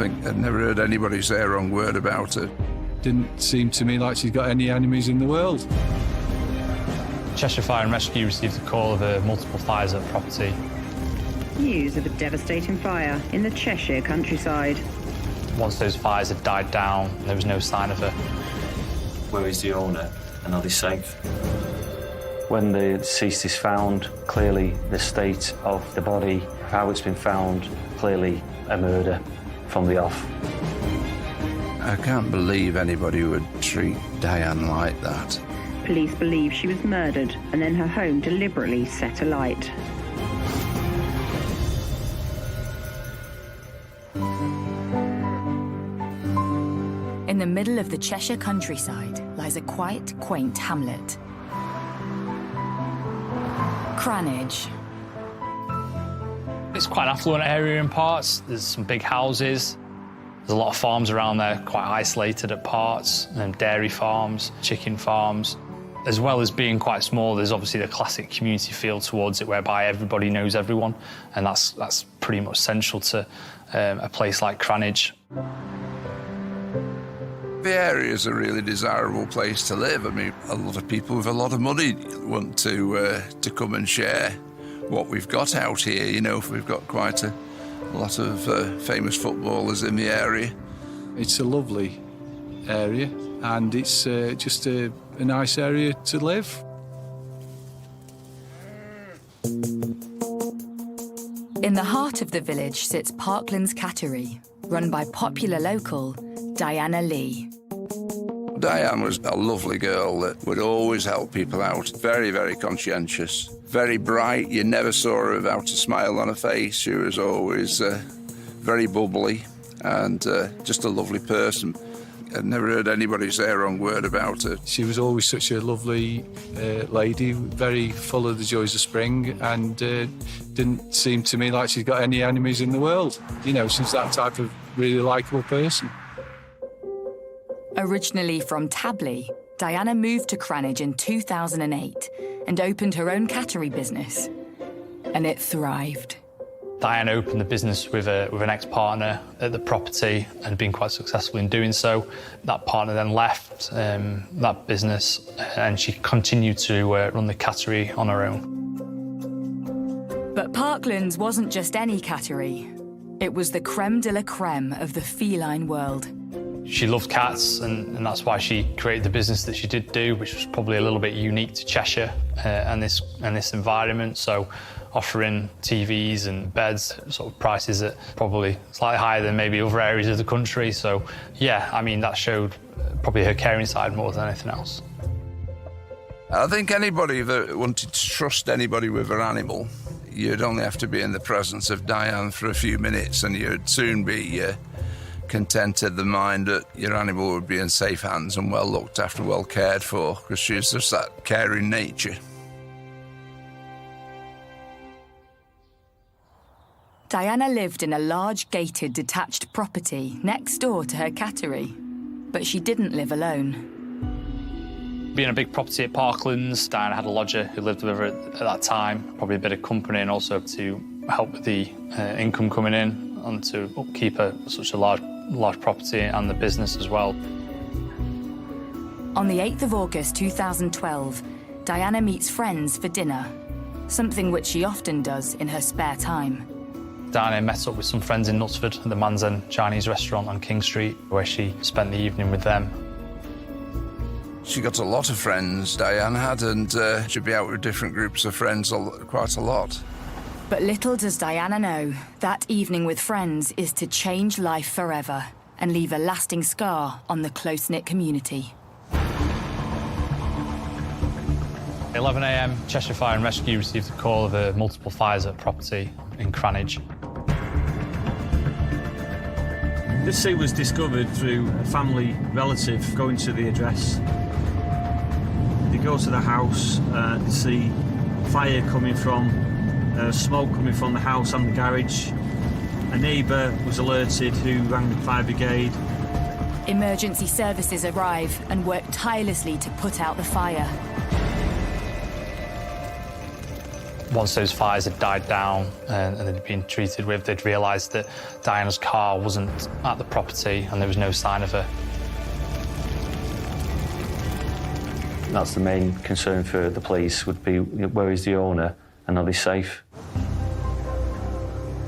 I'd never heard anybody say a wrong word about her. Didn't seem to me like she's got any enemies in the world. Cheshire Fire and Rescue received a call of multiple fires at the property. News of a devastating fire in the Cheshire countryside. Once those fires had died down, there was no sign of her. Where is the owner, and are they safe? When the deceased is found, clearly the state of the body, how it's been found, clearly a murder from the off. I can't believe anybody would treat Diane like that. Police believe she was murdered and then her home deliberately set alight. In the middle of the Cheshire countryside lies a quiet, quaint hamlet. Cranage. It's quite an affluent area in parts. There's some big houses. There's a lot of farms around there, quite isolated at parts, and dairy farms, chicken farms. As well as being quite small, there's obviously the classic community feel towards it, whereby everybody knows everyone, and that's pretty much central to a place like Cranage. The area is a really desirable place to live. I mean, a lot of people with a lot of money want to come and share what we've got out here. You know, we've got quite a lot of famous footballers in the area. It's a lovely area, and it's just a nice area to live. In the heart of the village sits Parklands Cattery, run by popular local Diana Lee. Diane was a lovely girl that would always help people out. Very, very conscientious, very bright. You never saw her without a smile on her face. She was always very bubbly and just a lovely person. I'd never heard anybody say a wrong word about her. She was always such a lovely lady, very full of the joys of spring, and didn't seem to me like she's got any enemies in the world. You know, she's that type of really likeable person. Originally from Tabley, Diana moved to Cranage in 2008 and opened her own cattery business. And it thrived. Diane opened the business with an ex-partner at the property and been quite successful in doing so. That partner then left that business and she continued to run the cattery on her own. But Parklands wasn't just any cattery. It was the creme de la creme of the feline world. She loved cats, and that's why she created the business that she did do, which was probably a little bit unique to Cheshire and this environment. So, offering TVs and beds, sort of prices at probably slightly higher than maybe other areas of the country. So, yeah, I mean, that showed probably her caring side more than anything else. I think anybody that wanted to trust anybody with an animal, you'd only have to be in the presence of Diane for a few minutes, and you'd soon be contented the mind that your animal would be in safe hands and well looked after, well cared for, because she's just that caring nature. Diana lived in a large gated detached property next door to her cattery, but she didn't live alone. Being a big property at Parklands, Diana had a lodger who lived with her at that time, probably a bit of company and also to help with the income coming in and to upkeep such a large property and the business as well. On the 8th of August 2012, Diana meets friends for dinner, something which she often does in her spare time. Diana met up with some friends in Knutsford at the Manzan Chinese restaurant on King Street, where she spent the evening with them. She got a lot of friends, Diane had, and she'd be out with different groups of friends quite a lot. But little does Diana know, that evening with friends is to change life forever and leave a lasting scar on the close-knit community. 11 a.m, Cheshire Fire and Rescue received a call of multiple fires at a property in Cranage. This scene was discovered through a family relative going to the address. They go to the house, they see fire coming from, smoke coming from the house and the garage. A neighbour was alerted who rang the fire brigade. Emergency services arrive and work tirelessly to put out the fire. Once those fires had died down and they'd been treated with, they'd realised that Diana's car wasn't at the property and there was no sign of her. That's the main concern for the police, would be where is the owner and are they safe?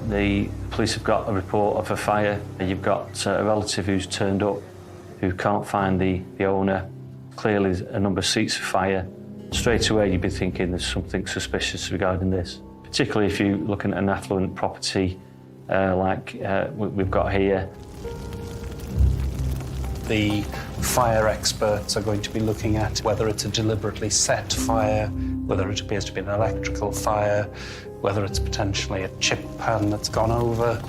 The police have got a report of a fire. You've got a relative who's turned up who can't find the owner. Clearly there's a number of seats of fire. Straight away you'd be thinking there's something suspicious regarding this, particularly if you're looking at an affluent property like we've got here. The fire experts are going to be looking at whether it's a deliberately set fire, whether it appears to be an electrical fire, whether it's potentially a chip pan that's gone over,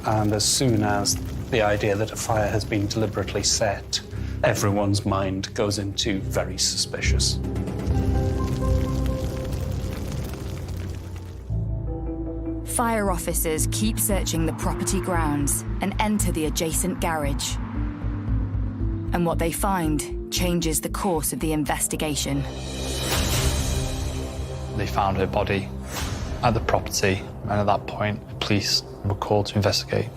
and as soon as the idea that a fire has been deliberately set, everyone's mind goes into very suspicious. Fire officers keep searching the property grounds and enter the adjacent garage. And what they find changes the course of the investigation. They found her body at the property, and at that point, police were called to investigate.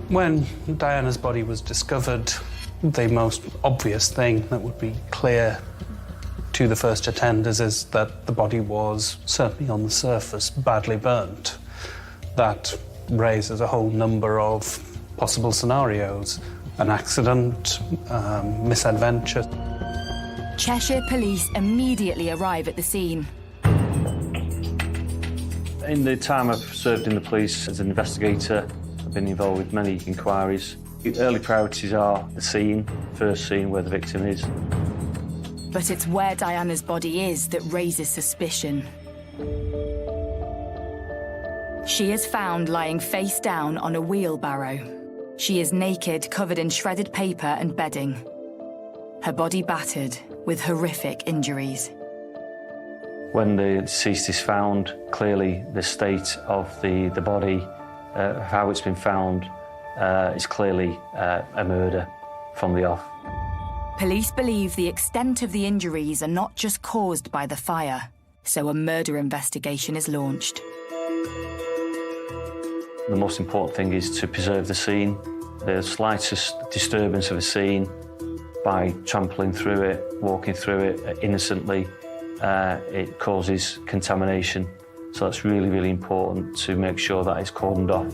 When Diana's body was discovered, the most obvious thing that would be clear to the first attenders is that the body was, certainly on the surface, badly burnt. That raises a whole number of possible scenarios. An accident, misadventure. Cheshire police immediately arrive at the scene. In the time I've served in the police as an investigator, I've been involved with many inquiries. The early priorities are the scene, first scene where the victim is. But it's where Diana's body is that raises suspicion. She is found lying face down on a wheelbarrow. She is naked, covered in shredded paper and bedding. Her body battered with horrific injuries. When the deceased is found, clearly the state of the body, how it's been found, is clearly a murder from the off. Police believe the extent of the injuries are not just caused by the fire, so a murder investigation is launched. The most important thing is to preserve the scene. The slightest disturbance of a scene, by trampling through it, walking through it innocently, it causes contamination. So that's really, really important to make sure that it's cordoned off.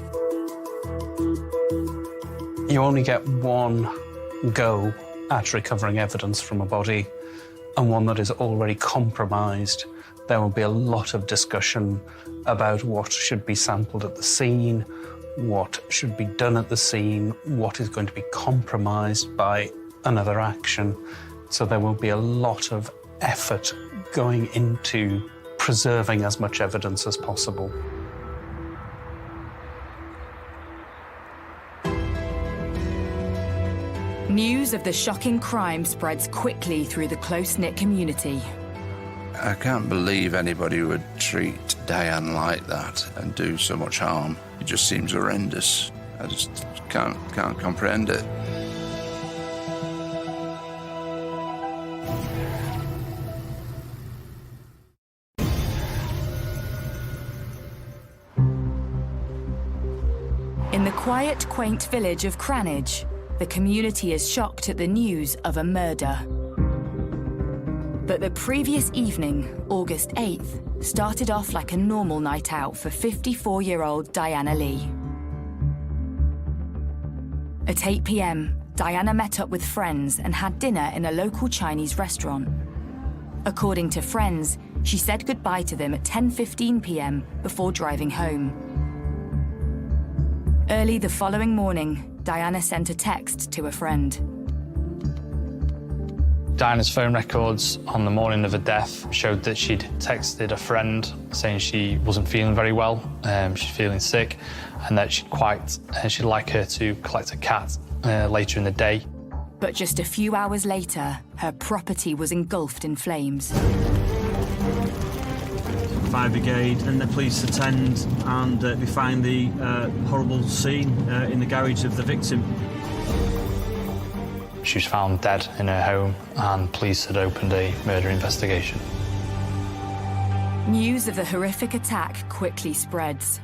You only get one go at recovering evidence from a body, and one that is already compromised. There will be a lot of discussion about what should be sampled at the scene, what should be done at the scene, what is going to be compromised by another action. So there will be a lot of effort going into preserving as much evidence as possible. News of the shocking crime spreads quickly through the close-knit community. I can't believe anybody would treat Diane like that and do so much harm. It just seems horrendous. I just can't comprehend it. In the quiet, quaint village of Cranage, the community is shocked at the news of a murder. But the previous evening, August 8th, started off like a normal night out for 54-year-old Diana Lee. At 8 p.m, Diana met up with friends and had dinner in a local Chinese restaurant. According to friends, she said goodbye to them at 10:15 p.m. before driving home. Early the following morning, Diana sent a text to a friend. Diana's phone records on the morning of her death showed that she'd texted a friend saying she wasn't feeling very well, she's feeling sick, and that she'd like her to collect a cat later in the day. But just a few hours later, her property was engulfed in flames. Fire brigade and the police attend, and they find the horrible scene in the garage of the victim. She was found dead in her home, and police had opened a murder investigation. News of the horrific attack quickly spreads.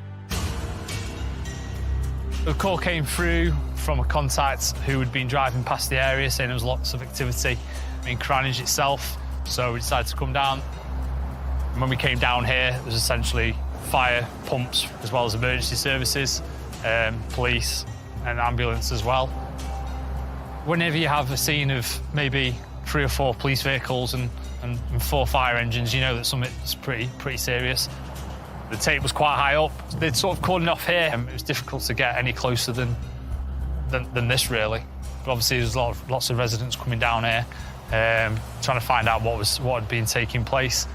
The call came through from a contact who had been driving past the area, saying there was lots of activity in Cranage itself, so we decided to come down. And when we came down here, there was essentially fire, pumps, as well as emergency services, police and ambulance as well. Whenever you have a scene of maybe 3 or 4 police vehicles and 4 fire engines, you know that something's pretty serious. The tape was quite high up. They'd sort of cordoned off here. It was difficult to get any closer than this, really. But obviously, there's lots of residents coming down here, trying to find out what had been taking place.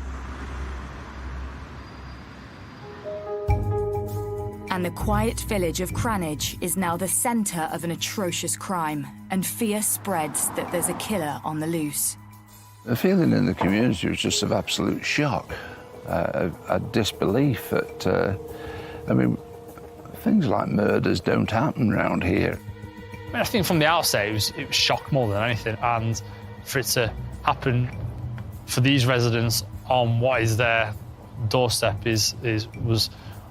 And the quiet village of Cranage is now the centre of an atrocious crime, and fear spreads that there's a killer on the loose. The feeling in the community was just of absolute shock, a disbelief that, things like murders don't happen around here. I think from the outset, it was shock more than anything, and for it to happen for these residents on what is their doorstep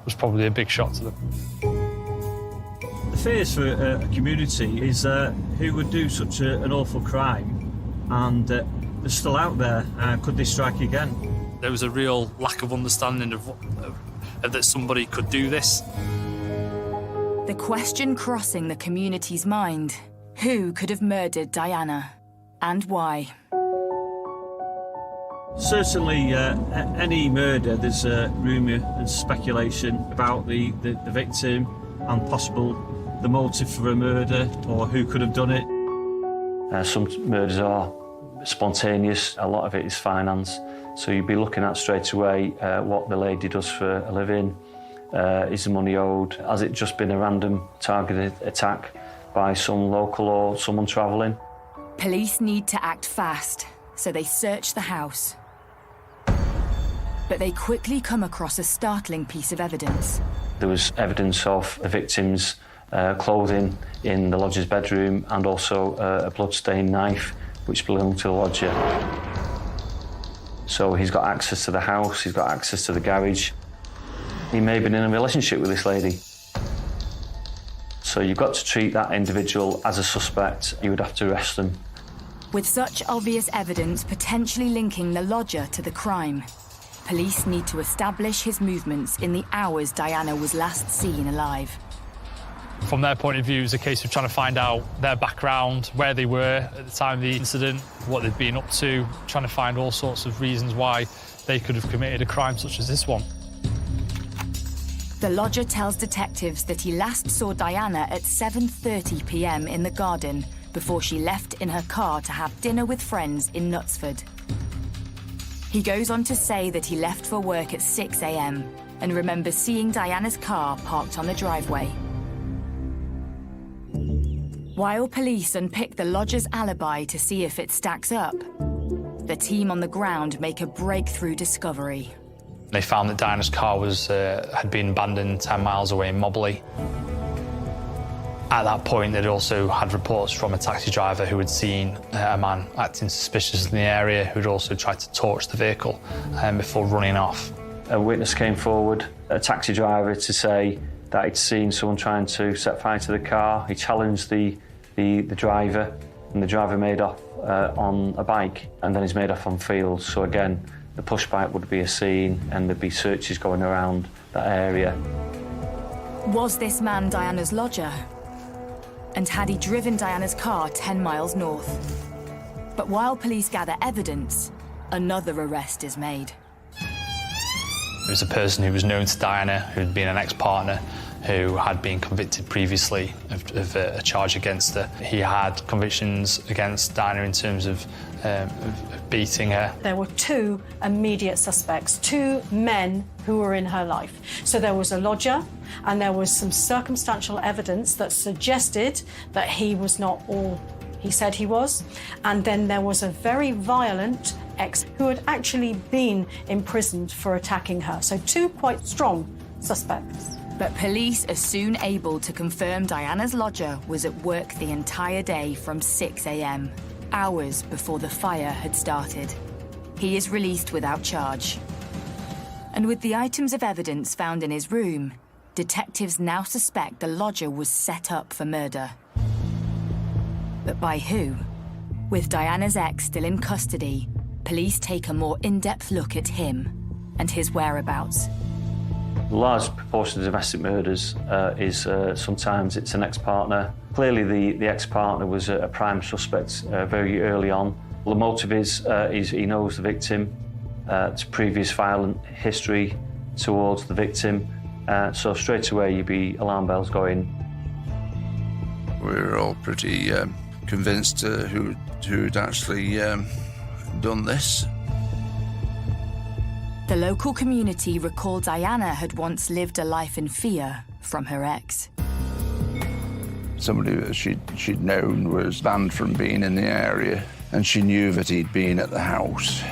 was probably a big shock to them. The fears for a community is who would do such an awful crime and they're still out there. Could they strike again? There was a real lack of understanding of that somebody could do this. The question crossing the community's mind: who could have murdered Diana, and why? Certainly, any murder, there's rumour and speculation about the victim and possible the motive for a murder or who could have done it. Some murders are spontaneous, a lot of it is finance. So you'd be looking at straight away what the lady does for a living, is the money owed, has it just been a random targeted attack by some local or someone travelling? Police need to act fast, so they search the house. But they quickly come across a startling piece of evidence. There was evidence of the victim's clothing in the lodger's bedroom and also a blood-stained knife which belonged to the lodger. So he's got access to the house, he's got access to the garage. He may have been in a relationship with this lady. So you've got to treat that individual as a suspect. You would have to arrest them. With such obvious evidence potentially linking the lodger to the crime, police need to establish his movements in the hours Diana was last seen alive. From their point of view, it's a case of trying to find out their background, where they were at the time of the incident, what they'd been up to, trying to find all sorts of reasons why they could have committed a crime such as this one. The lodger tells detectives that he last saw Diana at 7:30 p.m. in the garden before she left in her car to have dinner with friends in Knutsford. He goes on to say that he left for work at 6 a.m. and remembers seeing Diana's car parked on the driveway. While police unpick the lodger's alibi to see if it stacks up, the team on the ground make a breakthrough discovery. They found that Diana's car had been abandoned 10 miles away in Mobley. At that point, they'd also had reports from a taxi driver who had seen a man acting suspicious in the area, who'd also tried to torch the vehicle before running off. A witness came forward, a taxi driver, to say that he'd seen someone trying to set fire to the car. He challenged the driver, and the driver made off on a bike, and then he's made off on fields. So again, the push bike would be a scene, and there'd be searches going around that area. Was this man Diana's lodger? And had he driven Diana's car 10 miles north? But while police gather evidence, another arrest is made. It was a person who was known to Diana, who had been an ex-partner, who had been convicted previously of a charge against her. He had convictions against Diana in terms of beating her. There were two immediate suspects, two men who were in her life. So there was a lodger, and there was some circumstantial evidence that suggested that he was not all he said he was. And then there was a very violent ex who had actually been imprisoned for attacking her. So two quite strong suspects. But police are soon able to confirm Diana's lodger was at work the entire day from 6 a.m, hours before the fire had started. He is released without charge. And with the items of evidence found in his room, detectives now suspect the lodger was set up for murder. But by who? With Diana's ex still in custody, police take a more in-depth look at him and his whereabouts. A large proportion of domestic murders is sometimes it's an ex-partner. Clearly the ex-partner was a prime suspect very early on. The motive is he knows the victim, to previous violent history towards the victim, so straight away you'd be alarm bells going. We're all pretty convinced who'd actually done this. The local community recall Diana had once lived a life in fear from her ex. Somebody that she'd known was banned from being in the area, and she knew that he'd been at the house.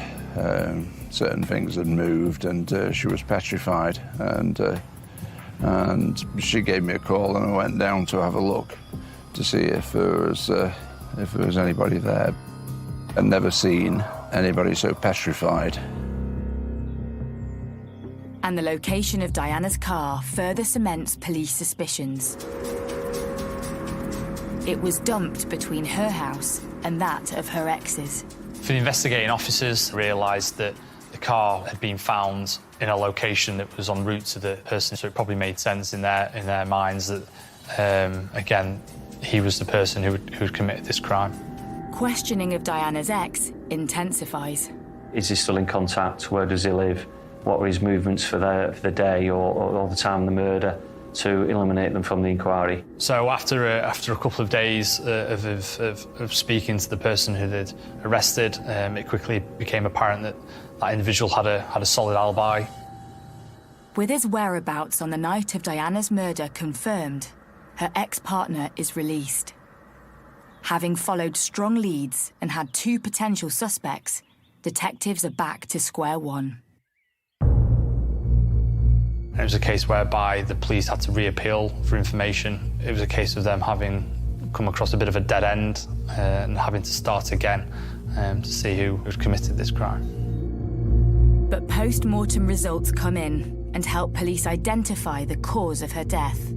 Certain things had moved, and she was petrified. And she gave me a call, and I went down to have a look to see if there was anybody there. I'd never seen anybody so petrified. And the location of Diana's car further cements police suspicions. It was dumped between her house and that of her ex's. For the investigating officers, realised that the car had been found in a location that was en route to the person, so it probably made sense in their minds that, again, he was the person who had committed this crime. Questioning of Diana's ex intensifies. Is he still in contact? Where does he live? What were his movements for the day or the time of the murder, to eliminate them from the inquiry? So after a couple of days of speaking to the person who they'd arrested, it quickly became apparent that that individual had a solid alibi. With his whereabouts on the night of Diana's murder confirmed, her ex-partner is released. Having followed strong leads and had 2 potential suspects, detectives are back to square one. It was a case whereby the police had to reappeal for information. It was a case of them having come across a bit of a dead end and having to start again to see who had committed this crime. But post-mortem results come in and help police identify the cause of her death.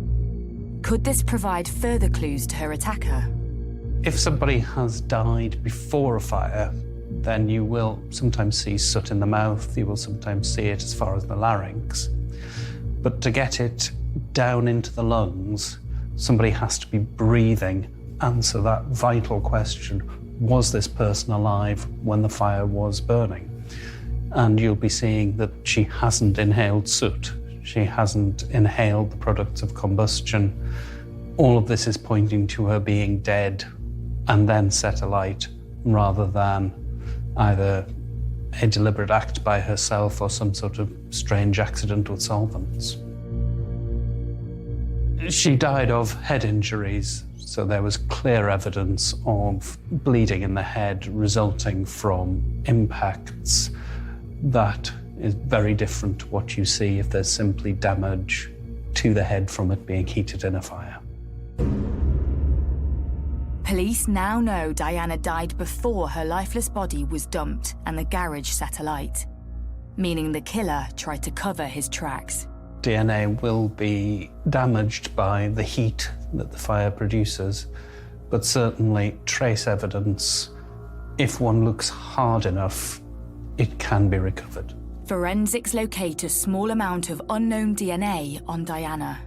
Could this provide further clues to her attacker? If somebody has died before a fire, then you will sometimes see soot in the mouth, you will sometimes see it as far as the larynx. But to get it down into the lungs, somebody has to be breathing, answer that vital question, was this person alive when the fire was burning? And you'll be seeing that she hasn't inhaled soot, she hasn't inhaled the products of combustion. All of this is pointing to her being dead and then set alight, rather than either a deliberate act by herself or some sort of strange accident with solvents. She died of head injuries, so there was clear evidence of bleeding in the head resulting from impacts. That is very different to what you see if there's simply damage to the head from it being heated in a fire. Police now know Diana died before her lifeless body was dumped and the garage set alight, meaning the killer tried to cover his tracks. DNA will be damaged by the heat that the fire produces, but certainly trace evidence, if one looks hard enough, it can be recovered. Forensics locate a small amount of unknown DNA on Diana.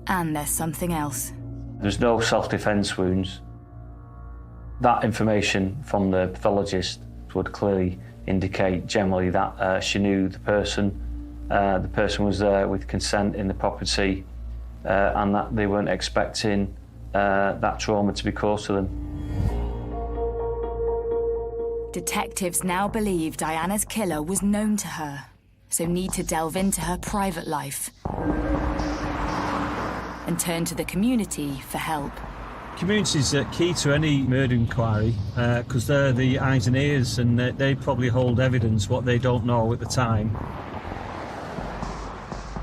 And there's something else. There's no self-defense wounds. That information from the pathologist would clearly indicate generally that she knew the person was there with consent in the property, and that they weren't expecting that trauma to be caused to them. Detectives now believe Diana's killer was known to her, so need to delve into her private life and turn to the community for help. Community is key to any murder inquiry because they're the eyes and ears, and they probably hold evidence what they don't know at the time.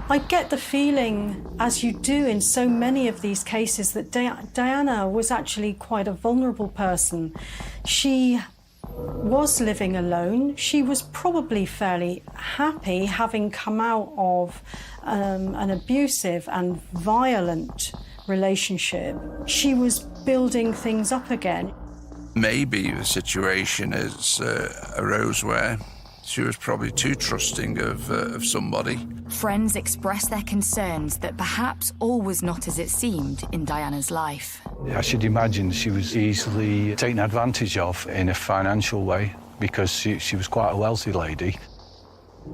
I get the feeling, as you do in so many of these cases, that Diana was actually quite a vulnerable person. She was living alone. She was probably fairly happy, having come out of an abusive and violent relationship. She was building things up again. Maybe the situation has arose where she was probably too trusting of somebody. Friends express their concerns that perhaps all was not as it seemed in Diana's life. I should imagine she was easily taken advantage of in a financial way because she was quite a wealthy lady.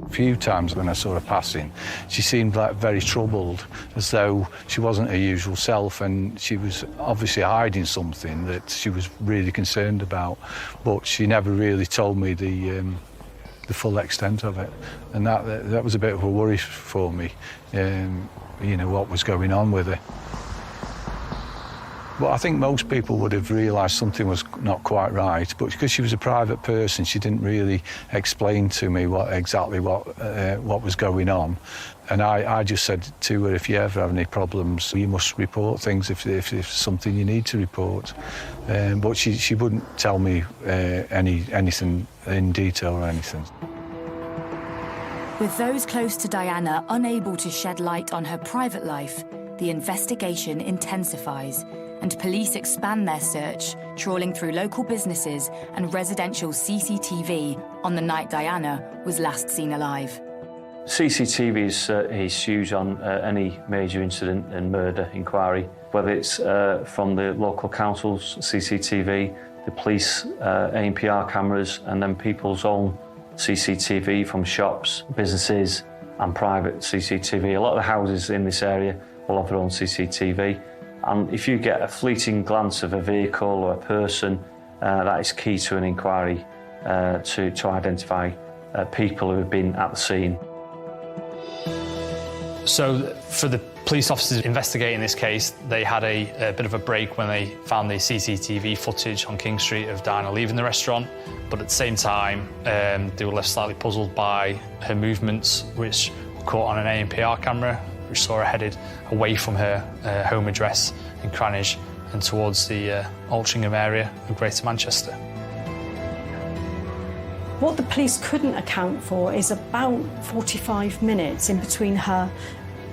A few times when I saw her passing, she seemed like very troubled, as though she wasn't her usual self, and she was obviously hiding something that she was really concerned about, but she never really told me the full extent of it, and that was a bit of a worry for me, you know, what was going on with her. But I think most people would have realised something was not quite right, but because she was a private person, she didn't really explain to me exactly what was going on. And I just said to her, if you ever have any problems, you must report things if there's something you need to report. But she wouldn't tell me anything in detail or anything. With those close to Diana unable to shed light on her private life, the investigation intensifies and police expand their search, trawling through local businesses and residential CCTV on the night Diana was last seen alive. CCTV is huge on any major incident and murder inquiry, whether it's from the local council's CCTV, the police ANPR cameras, and then people's own CCTV from shops, businesses and private CCTV. A lot of the houses in this area will have their own CCTV. And if you get a fleeting glance of a vehicle or a person, that is key to an inquiry to identify people who have been at the scene. So for the police officers investigating this case, they had a bit of a break when they found the CCTV footage on King Street of Diana leaving the restaurant. But at the same time, they were left slightly puzzled by her movements, which were caught on an ANPR camera, which saw her headed away from her home address in Cranage and towards the Altrincham area of Greater Manchester. What the police couldn't account for is about 45 minutes in between her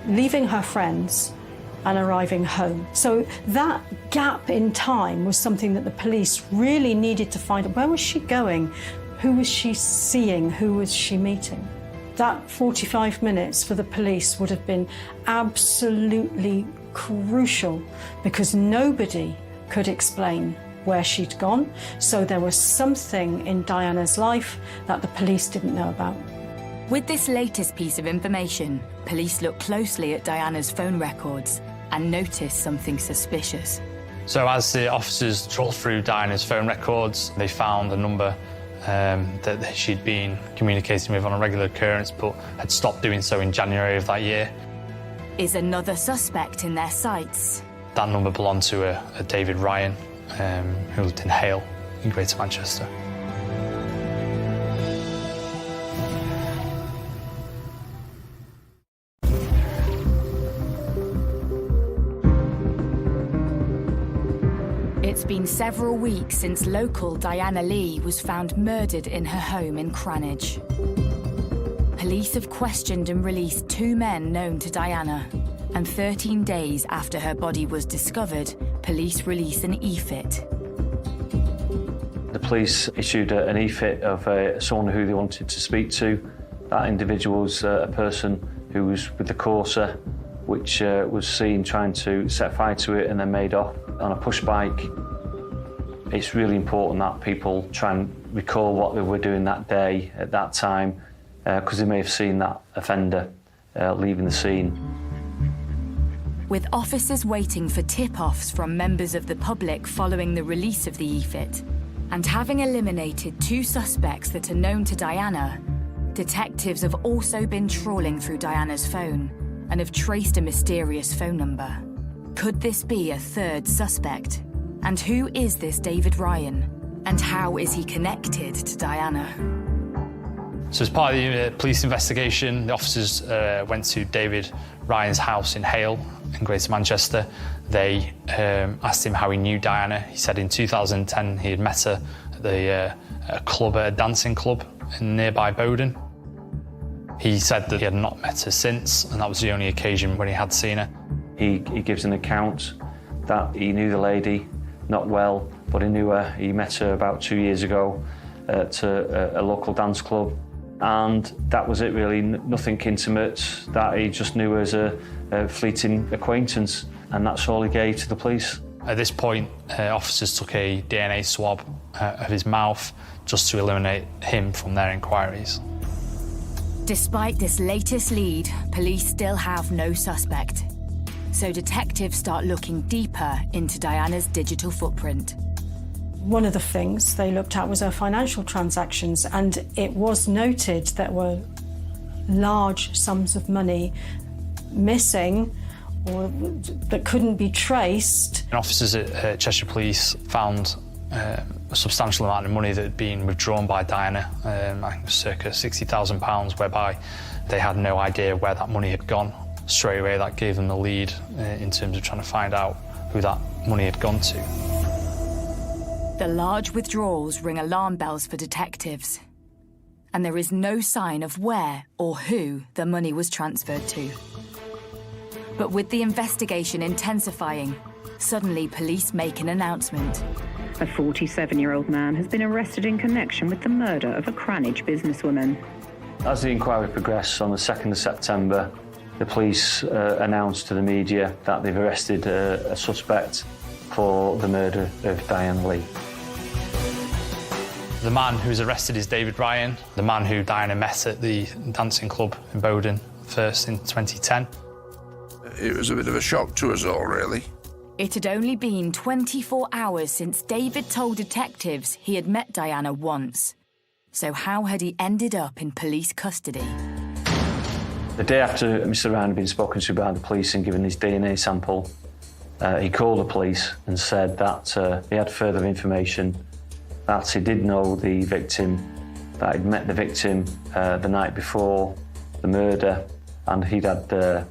leaving her friends and arriving home. So that gap in time was something that the police really needed to find out. Where was she going? Who was she seeing? Who was she meeting? That 45 minutes for the police would have been absolutely crucial because nobody could explain where she'd gone. So there was something in Diana's life that the police didn't know about. With this latest piece of information, police looked closely at Diana's phone records and noticed something suspicious. So as the officers trawled through Diana's phone records, they found a number that she'd been communicating with on a regular occurrence but had stopped doing so in January of that year. Is another suspect in their sights? That number belonged to a David Ryan, who lived in Hale in Greater Manchester. It's been several weeks since local Diana Lee was found murdered in her home in Cranage. Police have questioned and released 2 men known to Diana, and 13 days after her body was discovered, police release an e-fit. The police issued an e-fit of someone who they wanted to speak to. That individual was a person who was with the Corsa, which was seen trying to set fire to it and then made off on a push bike. It's really important that people try and recall what they were doing that day at that time, because they may have seen that offender leaving the scene. With officers waiting for tip-offs from members of the public following the release of the e-fit, and having eliminated 2 suspects that are known to Diana, detectives have also been trawling through Diana's phone and have traced a mysterious phone number. Could this be a 3rd suspect? And who is this David Ryan? And how is he connected to Diana? So as part of the police investigation, the officers went to David Ryan's house in Hale in Greater Manchester. They asked him how he knew Diana. He said in 2010 he had met her at a dancing club in nearby Bowden. He said that he had not met her since, and that was the only occasion when he had seen her. He gives an account that he knew the lady, not well, but he knew her. He met her about 2 years ago at a local dance club, and that was it really, nothing intimate, that he just knew her as a fleeting acquaintance, and that's all he gave to the police. At this point, officers took a DNA swab of his mouth just to eliminate him from their inquiries. Despite this latest lead, police still have no suspect. So detectives start looking deeper into Diana's digital footprint. One of the things they looked at was her financial transactions, and it was noted there were large sums of money missing or that couldn't be traced. And officers at Cheshire Police found a substantial amount of money that had been withdrawn by Diana, I think circa £60,000, whereby they had no idea where that money had gone. Straight away, that gave them the lead in terms of trying to find out who that money had gone to. The large withdrawals ring alarm bells for detectives, and there is no sign of where or who the money was transferred to. But with the investigation intensifying, Suddenly, police make an announcement. A 47-year-old man has been arrested in connection with the murder of a Cranage businesswoman. As the inquiry progressed on the 2nd of September, the police announced to the media that they've arrested a suspect for the murder of Diana Lee. The man who's arrested is David Ryan, the man who Diana met at the dancing club in Bowden first in 2010. It was a bit of a shock to us all, really. It had only been 24 hours since David told detectives he had met Diana once. So how had he ended up in police custody? The day after Mr. Ryan had been spoken to by the police and given his DNA sample, he called the police and said that he had further information, that he did know the victim, that he'd met the victim the night before the murder, and he'd had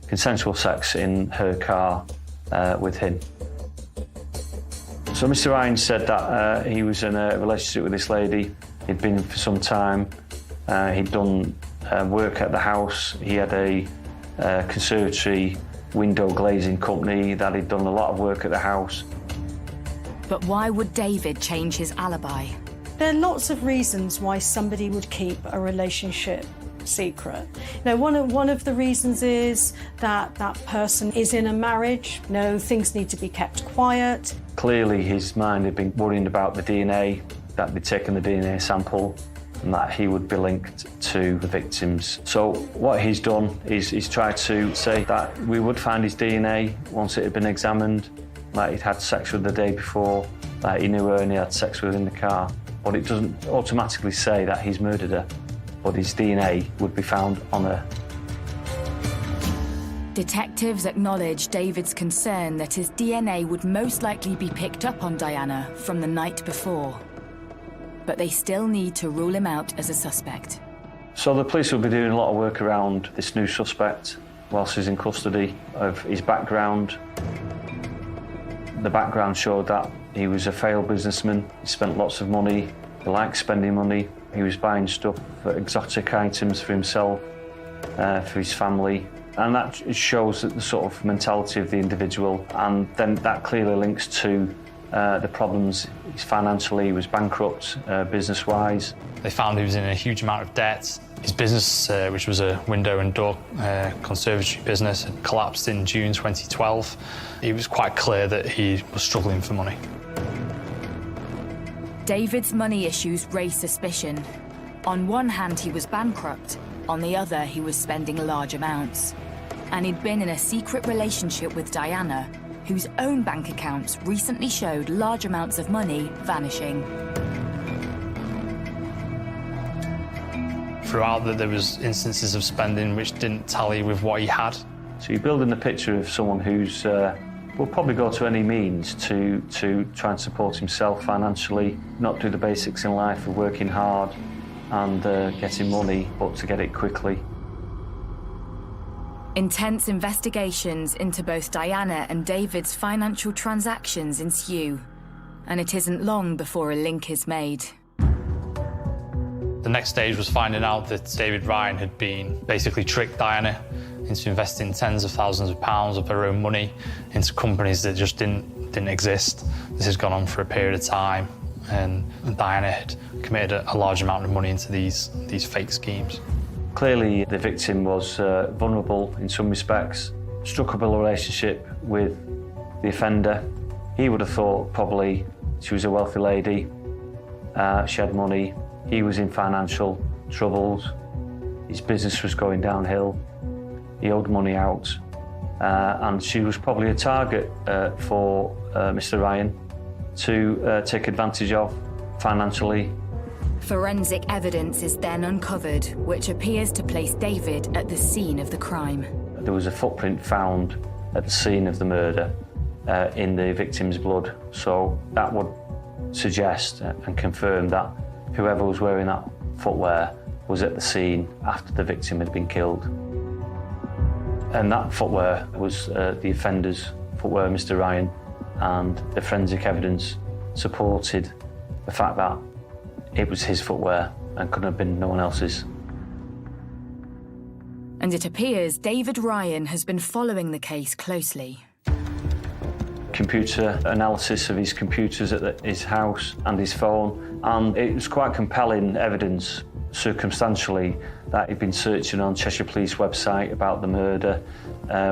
consensual sex in her car with him. So Mr. Ryan said that he was in a relationship with this lady. He'd been for some time. He'd done work at the house. He had a conservatory window glazing company that he'd done a lot of work at the house. But why would David change his alibi? There are lots of reasons why somebody would keep a relationship secret. One of the reasons is that that person is in a marriage. Things need to be kept quiet. Clearly his mind had been worrying about the DNA, that they'd taken the DNA sample and that he would be linked to the victims. So what he's done is he's tried to say that we would find his DNA once it had been examined, that he'd had sex with the day before, that he knew her and he had sex with her in the car. But it doesn't automatically say that he's murdered her. But his DNA would be found on her. Detectives acknowledge David's concern that his DNA would most likely be picked up on Diana from the night before. But they still need to rule him out as a suspect. So the police will be doing a lot of work around this new suspect whilst he's in custody, of his background. The background showed that he was a failed businessman. He spent lots of money. He liked spending money. He was buying stuff, exotic items for himself, for his family. And that shows the sort of mentality of the individual. And then that clearly links to the problems. Financially, he was bankrupt, business-wise. They found he was in a huge amount of debt. His business, which was a window and door conservatory business, had collapsed in June 2012. It was quite clear that he was struggling for money. David's money issues raised suspicion. On one hand, he was bankrupt. On the other, he was spending large amounts. And he'd been in a secret relationship with Diana, whose own bank accounts recently showed large amounts of money vanishing. Throughout that, there was instances of spending which didn't tally with what he had. So you're building a picture of someone who's will probably go to any means to try and support himself financially, not do the basics in life of working hard and getting money, but to get it quickly. Intense investigations into both Diana and David's financial transactions ensue, and it isn't long before a link is made. The next stage was finding out that David Ryan had been basically tricked Diana into investing tens of thousands of pounds of her own money into companies that just didn't exist. This has gone on for a period of time, and Diana had committed a large amount of money into these fake schemes. Clearly, the victim was vulnerable in some respects, struck up a relationship with the offender. He would have thought probably she was a wealthy lady, she had money, he was in financial troubles, his business was going downhill, he owed money out, and she was probably a target for Mr. Ryan to take advantage of financially. Forensic evidence is then uncovered, which appears to place David at the scene of the crime. There was a footprint found at the scene of the murder in the victim's blood, so that would suggest and confirm that whoever was wearing that footwear was at the scene after the victim had been killed. And that footwear was the offender's footwear, Mr. Ryan, and the forensic evidence supported the fact that it was his footwear and couldn't have been no one else's. And it appears David Ryan has been following the case closely. computer analysis of his computers at his house and his phone, and it was quite compelling evidence, circumstantially, that he'd been searching on Cheshire Police website about the murder,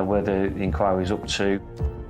where the inquiry was up to.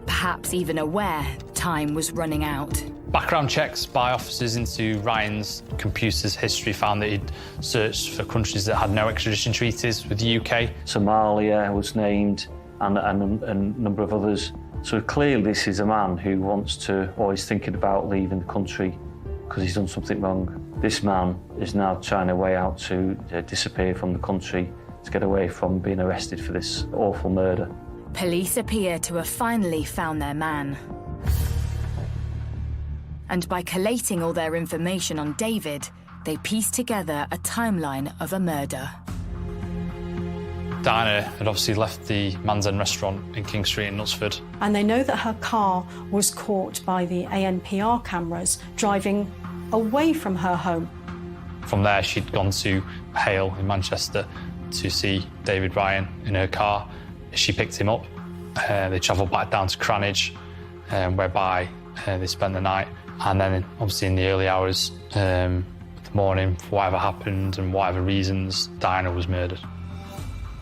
Perhaps even aware time was running out. Background checks by officers into Ryan's computer's history found that he'd searched for countries that had no extradition treaties with the UK. Somalia was named, and a number of others. So clearly this is a man who wants to, or is thinking about leaving the country because he's done something wrong. This man is now trying a way out to disappear from the country, to get away from being arrested for this awful murder. Police appear to have finally found their man. And by collating all their information on David, they piece together a timeline of a murder. Diana had obviously left the Man's End restaurant in King Street in Knutsford. And they know that her car was caught by the ANPR cameras driving away from her home. From there, she'd gone to Hale in Manchester to see David Ryan in her car. She picked him up. They travelled back down to Cranage, whereby they spent the night. And then, obviously, in the early hours of the morning, for whatever happened and whatever reasons, Diana was murdered.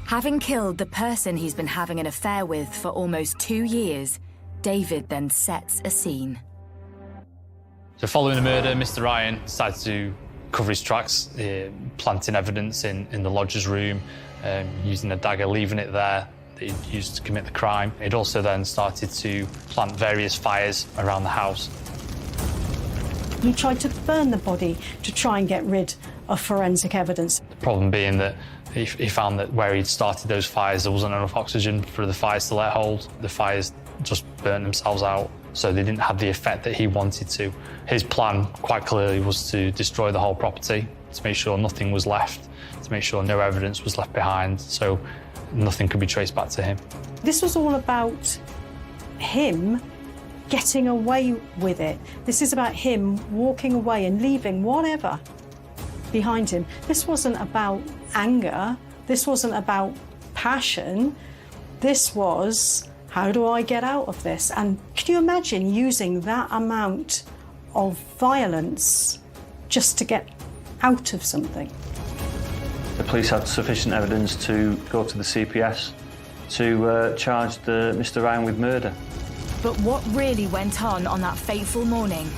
Having killed the person he's been having an affair with for almost 2 years, David then sets a scene. So following the murder, Mr. Ryan decided to cover his tracks, planting evidence in the lodger's room, using a dagger, leaving it there that he'd used to commit the crime. He'd also then started to plant various fires around the house. He tried to burn the body to try and get rid of forensic evidence. The problem being that he found that where he'd started those fires, there wasn't enough oxygen for the fires to let hold. The fires just burnt themselves out, so they didn't have the effect that he wanted to. His plan, quite clearly, was to destroy the whole property, to make sure nothing was left, to make sure no evidence was left behind, so nothing could be traced back to him. This was all about him getting away with it. This is about him walking away and leaving whatever behind him. This wasn't about anger. This wasn't about passion. This was, how do I get out of this? And can you imagine using that amount of violence just to get out of something? The police had sufficient evidence to go to the CPS to charge Mr. Ryan with murder. But what really went on that fateful morning?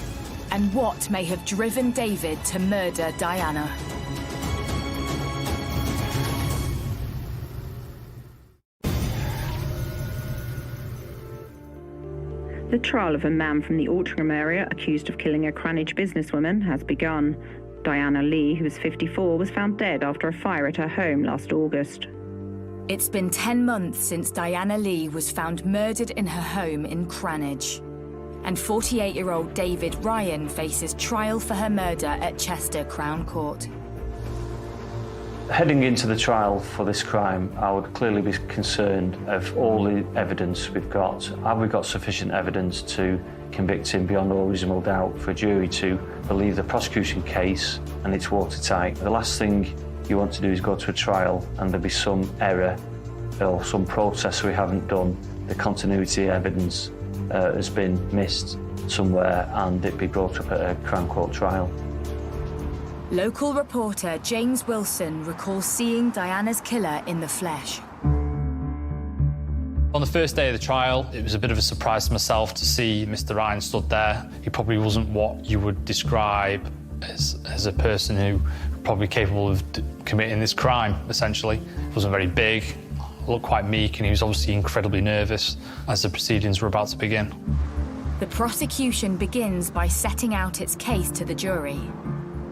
And what may have driven David to murder Diana? The trial of a man from the Altrincham area accused of killing a Cranage businesswoman has begun. Diana Lee, who was 54, was found dead after a fire at her home last August. It's been 10 months since Diana Lee was found murdered in her home in Cranage. And 48-year-old David Ryan faces trial for her murder at Chester Crown Court. Heading into the trial for this crime, I would clearly be concerned of all the evidence we've got. Have we got sufficient evidence to convict him beyond all reasonable doubt for a jury to believe the prosecution case and it's watertight? The last thing you want to do is go to a trial and there'll be some error or some process we haven't done. The continuity evidence has been missed somewhere and it be brought up at a Crown Court trial. Local reporter James Wilson recalls seeing Diana's killer in the flesh. On the first day of the trial, it was a bit of a surprise to myself to see Mr. Ryan stood there. He probably wasn't what you would describe as a person who probably capable of committing this crime, essentially. He wasn't very big, looked quite meek, and he was obviously incredibly nervous as the proceedings were about to begin. The prosecution begins by setting out its case to the jury.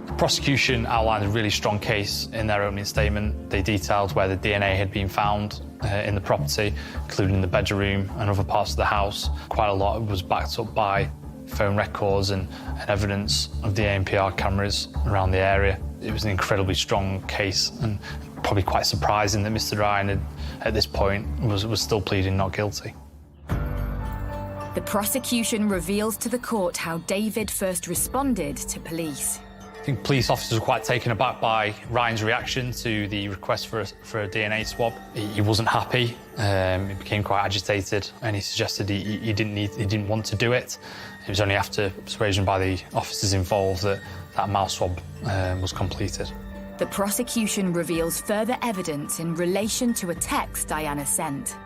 The prosecution outlined a really strong case in their opening statement. They detailed where the DNA had been found in the property, including the bedroom and other parts of the house. Quite a lot was backed up by phone records and evidence of the ANPR cameras around the area. It was an incredibly strong case and probably quite surprising that Mr. Ryan at this point was still pleading not guilty. The prosecution reveals to the court how David first responded to police. I think police officers were quite taken aback by Ryan's reaction to the request for a DNA swab. He wasn't happy. He became quite agitated, and he suggested he didn't want to do it. It was only after persuasion by the officers involved that mouth swab was completed. The prosecution reveals further evidence in relation to a text Diana sent.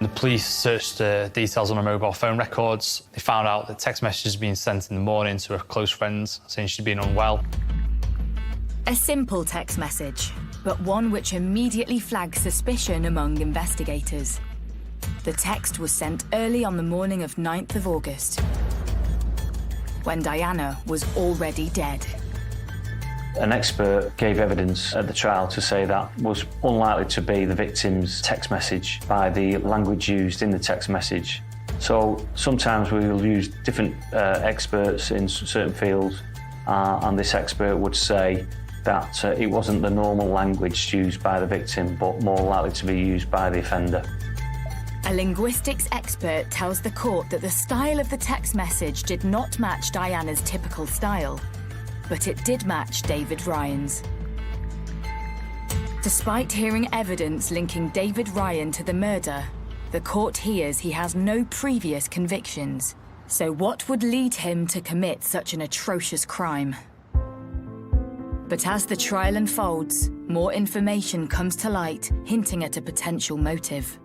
The police searched details on her mobile phone records. They found out that text messages had been sent in the morning to her close friends, saying she'd been unwell. A simple text message, but one which immediately flags suspicion among investigators. The text was sent early on the morning of 9th of August, when Diana was already dead. An expert gave evidence at the trial to say that was unlikely to be the victim's text message by the language used in the text message. So sometimes we will use different experts in certain fields, and this expert would say that it wasn't the normal language used by the victim, but more likely to be used by the offender. A linguistics expert tells the court that the style of the text message did not match Diana's typical style, but it did match David Ryan's. Despite hearing evidence linking David Ryan to the murder, the court hears he has no previous convictions. So what would lead him to commit such an atrocious crime? But as the trial unfolds, more information comes to light, hinting at a potential motive.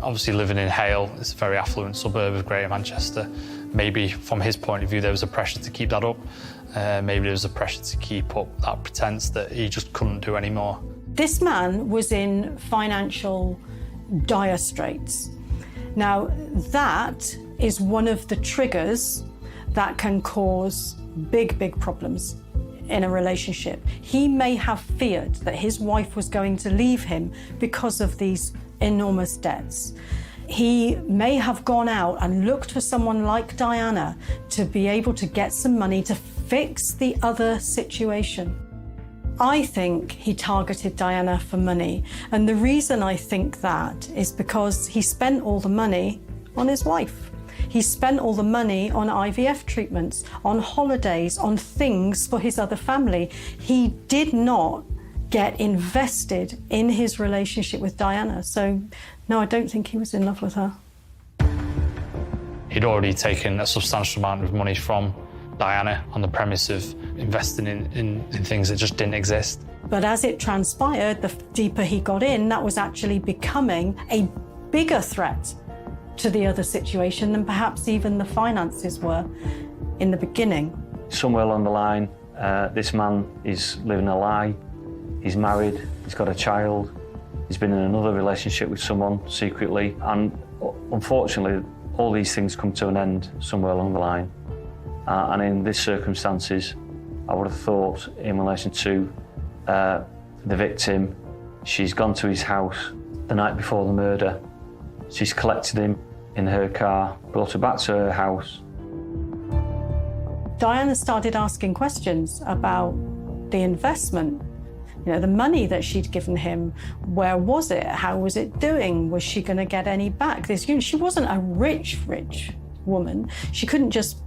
Obviously, living in Hale, it's a very affluent suburb of Greater Manchester. Maybe from his point of view, there was a pressure to keep that up. Maybe there was a pressure to keep up that pretense that he just couldn't do anymore. This man was in financial dire straits. Now, that is one of the triggers that can cause big problems in a relationship. He may have feared that his wife was going to leave him because of these enormous debts. He may have gone out and looked for someone like Diana to be able to get some money to fix the other situation. I think he targeted Diana for money, and the reason I think that is because he spent all the money on his wife. He spent all the money on IVF treatments, on holidays, on things for his other family. He did not get invested in his relationship with Diana. So, no, I don't think he was in love with her. He'd already taken a substantial amount of money from Diana on the premise of investing in things that just didn't exist. But as it transpired, the deeper he got in, that was actually becoming a bigger threat to the other situation than perhaps even the finances were in the beginning. Somewhere along the line, this man is living a lie. He's married, he's got a child, he's been in another relationship with someone secretly, and unfortunately, all these things come to an end somewhere along the line. And in these circumstances, I would have thought in relation to the victim, she's gone to his house the night before the murder. She's collected him in her car, brought him back to her house. Diana started asking questions about the investment. You know, the money that she'd given him, where was it? How was it doing? Was she going to get any back? She wasn't a rich woman. She couldn't just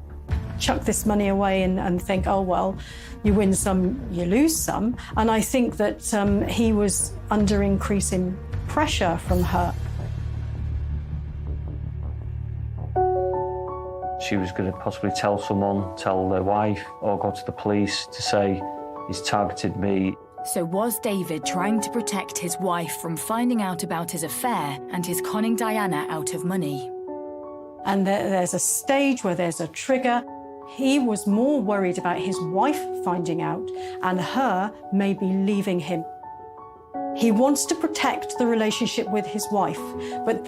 chuck this money away and think, oh, well, you win some, you lose some. And I think that he was under increasing pressure from her. She was going to possibly tell someone, tell their wife, or go to the police to say, he's targeted me. So was David trying to protect his wife from finding out about his affair and his conning Diana out of money? And there's a stage where there's a trigger. He was more worried about his wife finding out and her maybe leaving him. He wants to protect the relationship with his wife, but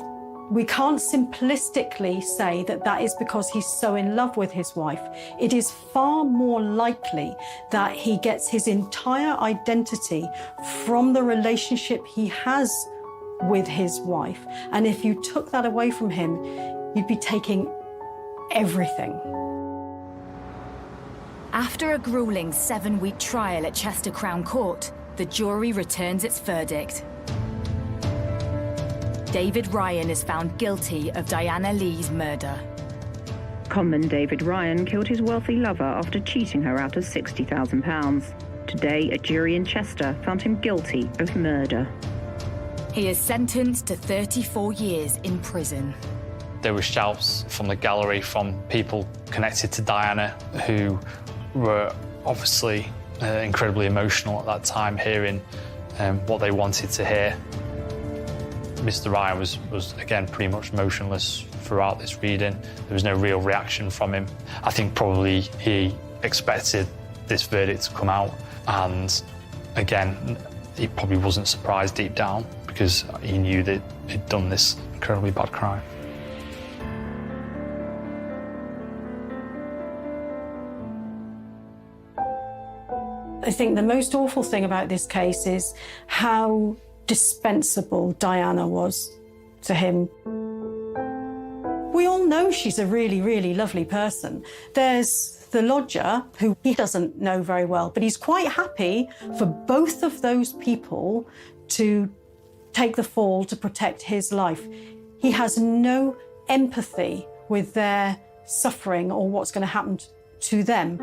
we can't simplistically say that that is because he's so in love with his wife. It is far more likely that he gets his entire identity from the relationship he has with his wife. And if you took that away from him, you'd be taking everything. After a grueling 7-week trial at Chester Crown Court, the jury returns its verdict. David Ryan is found guilty of Diana Lee's murder. Conman David Ryan killed his wealthy lover after cheating her out of £60,000. Today, a jury in Chester found him guilty of murder. He is sentenced to 34 years in prison. There were shouts from the gallery from people connected to Diana who were obviously incredibly emotional at that time, hearing what they wanted to hear. Mr. Ryan was again pretty much motionless throughout this reading. There was no real reaction from him. I think probably he expected this verdict to come out, and again, he probably wasn't surprised deep down because he knew that he'd done this incredibly bad crime. I think the most awful thing about this case is how dispensable Diana was to him. We all know she's a really, really lovely person. There's the lodger, who he doesn't know very well, but he's quite happy for both of those people to take the fall to protect his life. He has no empathy with their suffering or what's going to happen to them.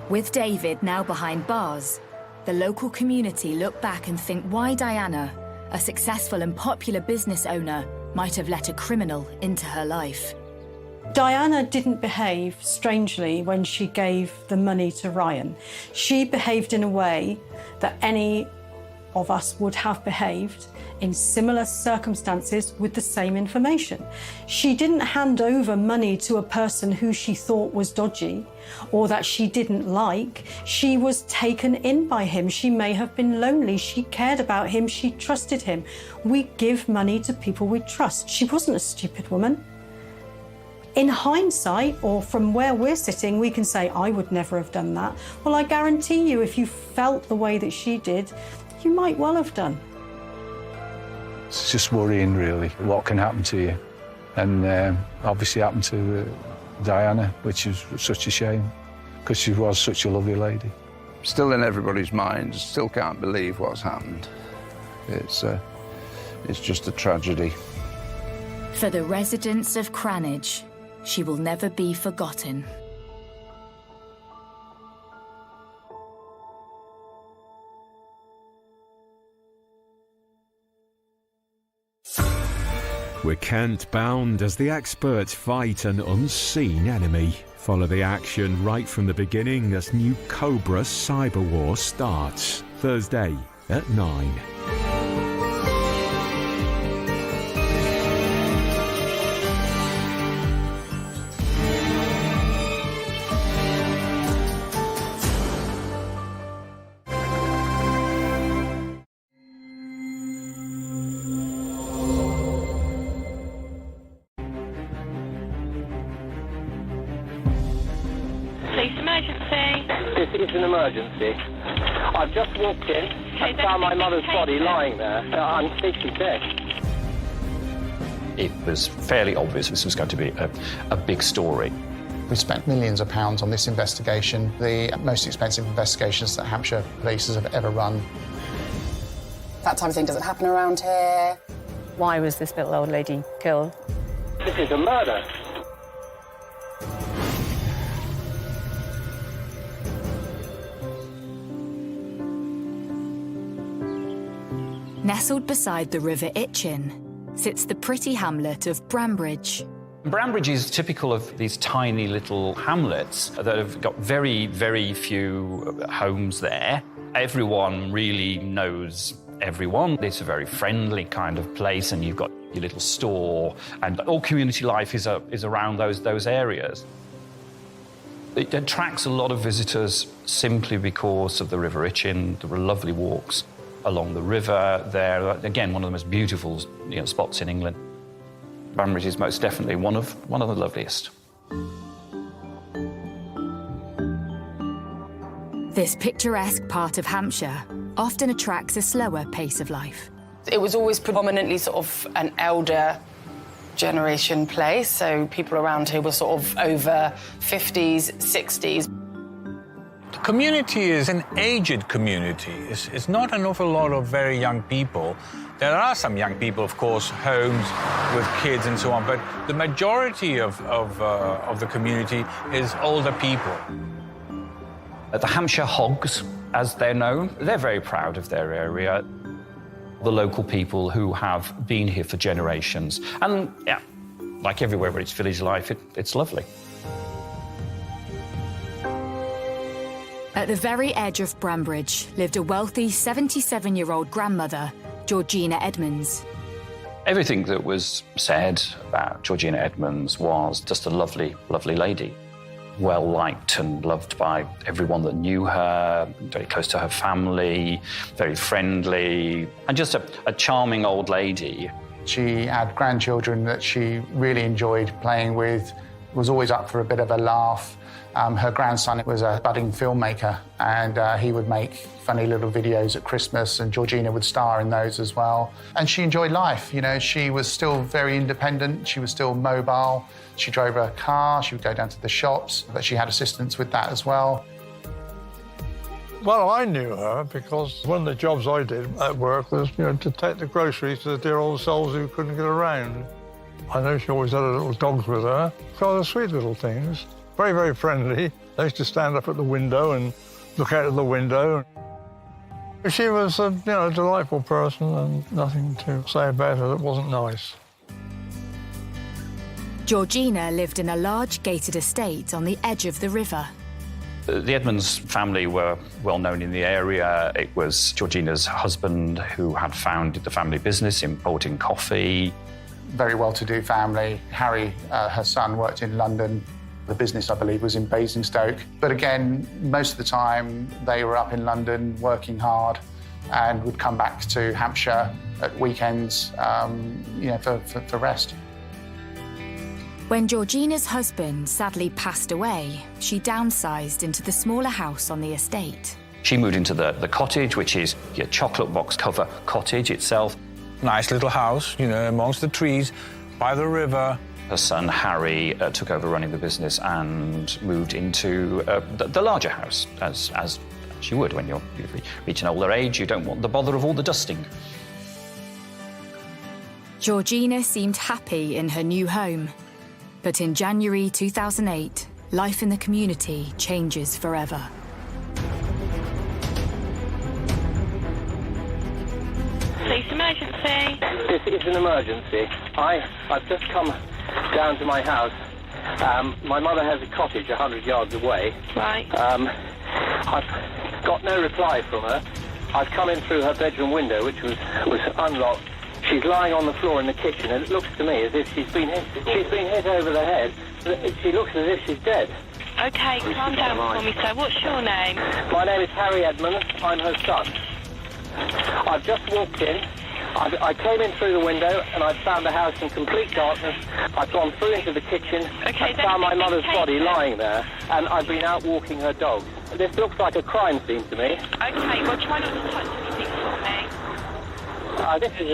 With David now behind bars, the local community look back and think why Diana, a successful and popular business owner, might have let a criminal into her life. Diana didn't behave strangely when she gave the money to Ryan. She behaved in a way that any of us would have behaved in similar circumstances with the same information. She didn't hand over money to a person who she thought was dodgy or that she didn't like. She was taken in by him. She may have been lonely. She cared about him. She trusted him. We give money to people we trust. She wasn't a stupid woman. In hindsight, or from where we're sitting, we can say, I would never have done that. Well, I guarantee you, if you felt the way that she did, you might well have done. It's just worrying, really, what can happen to you. And obviously happened to Diana, which is such a shame, because she was such a lovely lady. Still in everybody's minds, still can't believe what's happened. It's just a tragedy. For the residents of Cranage, she will never be forgotten. We're Kent-bound as the experts fight an unseen enemy. Follow the action right from the beginning as new Cobra Cyber War starts. Thursday at 9. It's an emergency. I've just walked in and found my mother's body lying there. I'm completely dead. It was fairly obvious this was going to be a big story. We spent millions of pounds on this investigation, the most expensive investigations that Hampshire police have ever run. That type of thing doesn't happen around here. Why was this little old lady killed? This is a murder. Nestled beside the River Itchen sits the pretty hamlet of Brambridge. Brambridge is typical of these tiny little hamlets that have got very, very few homes there. Everyone really knows everyone. It's a very friendly kind of place, and you've got your little store, and all community life is around those areas. It attracts a lot of visitors simply because of the River Itchen. There were lovely walks along the river there. Again, one of the most beautiful spots in England. Brambridge is most definitely one of the loveliest. This picturesque part of Hampshire often attracts a slower pace of life. It was always predominantly sort of an elder generation place, so people around here were sort of over 50s, 60s. community is an aged community. It's not an awful lot of very young people. There are some young people, of course, homes with kids and so on, but the majority of the community is older people. The Hampshire Hogs, as they're known, they're very proud of their area. The local people who have been here for generations. And, yeah, like everywhere where it's village life, it's lovely. At the very edge of Brambridge lived a wealthy 77-year-old grandmother, Georgina Edmonds. Everything that was said about Georgina Edmonds was just a lovely, lovely lady. Well-liked and loved by everyone that knew her, very close to her family, very friendly, and just a charming old lady. She had grandchildren that she really enjoyed playing with, was always up for a bit of a laugh. Her grandson was a budding filmmaker, and he would make funny little videos at Christmas, and Georgina would star in those as well. And she enjoyed life. You know, she was still very independent. She was still mobile. She drove her car. She would go down to the shops, but she had assistance with that as well. Well, I knew her because one of the jobs I did at work was, to take the groceries to the dear old souls who couldn't get around. I know she always had her little dogs with her. Rather sweet little things. Very, very friendly. They used to stand up at the window and look out of the window. She was a, delightful person, and nothing to say about her that wasn't nice. Georgina lived in a large gated estate on the edge of the river. The Edmonds family were well known in the area. It was Georgina's husband who had founded the family business importing coffee. Very well-to-do family. Harry, her son, worked in London. The business, I believe, was in Basingstoke. But again, most of the time, they were up in London working hard and would come back to Hampshire at weekends, for rest. When Georgina's husband sadly passed away, she downsized into the smaller house on the estate. She moved into the cottage, which is your chocolate box cover cottage itself. Nice little house, amongst the trees, by the river. Her son, Harry, took over running the business and moved into the larger house, as you would when you reach an older age. You don't want the bother of all the dusting. Georgina seemed happy in her new home. But in January 2008, life in the community changes forever. Police emergency. This is an emergency. I've just come down to my house. My mother has a cottage 100 yards away. Right. I've got no reply from her. I've come in through her bedroom window, which was unlocked. She's lying on the floor in the kitchen, and it looks to me as if she's been hit over the head. She looks as if she's dead. Okay, calm down for me, sir. What's your name? My name is Harry Edmonds. I'm her son. I've just walked in. I came in through the window, and I found the house in complete darkness. I've gone through into the kitchen and found my mother's body lying there, and I've been out walking her dogs. This looks like a crime scene to me. Okay, well, try not to touch anything for me.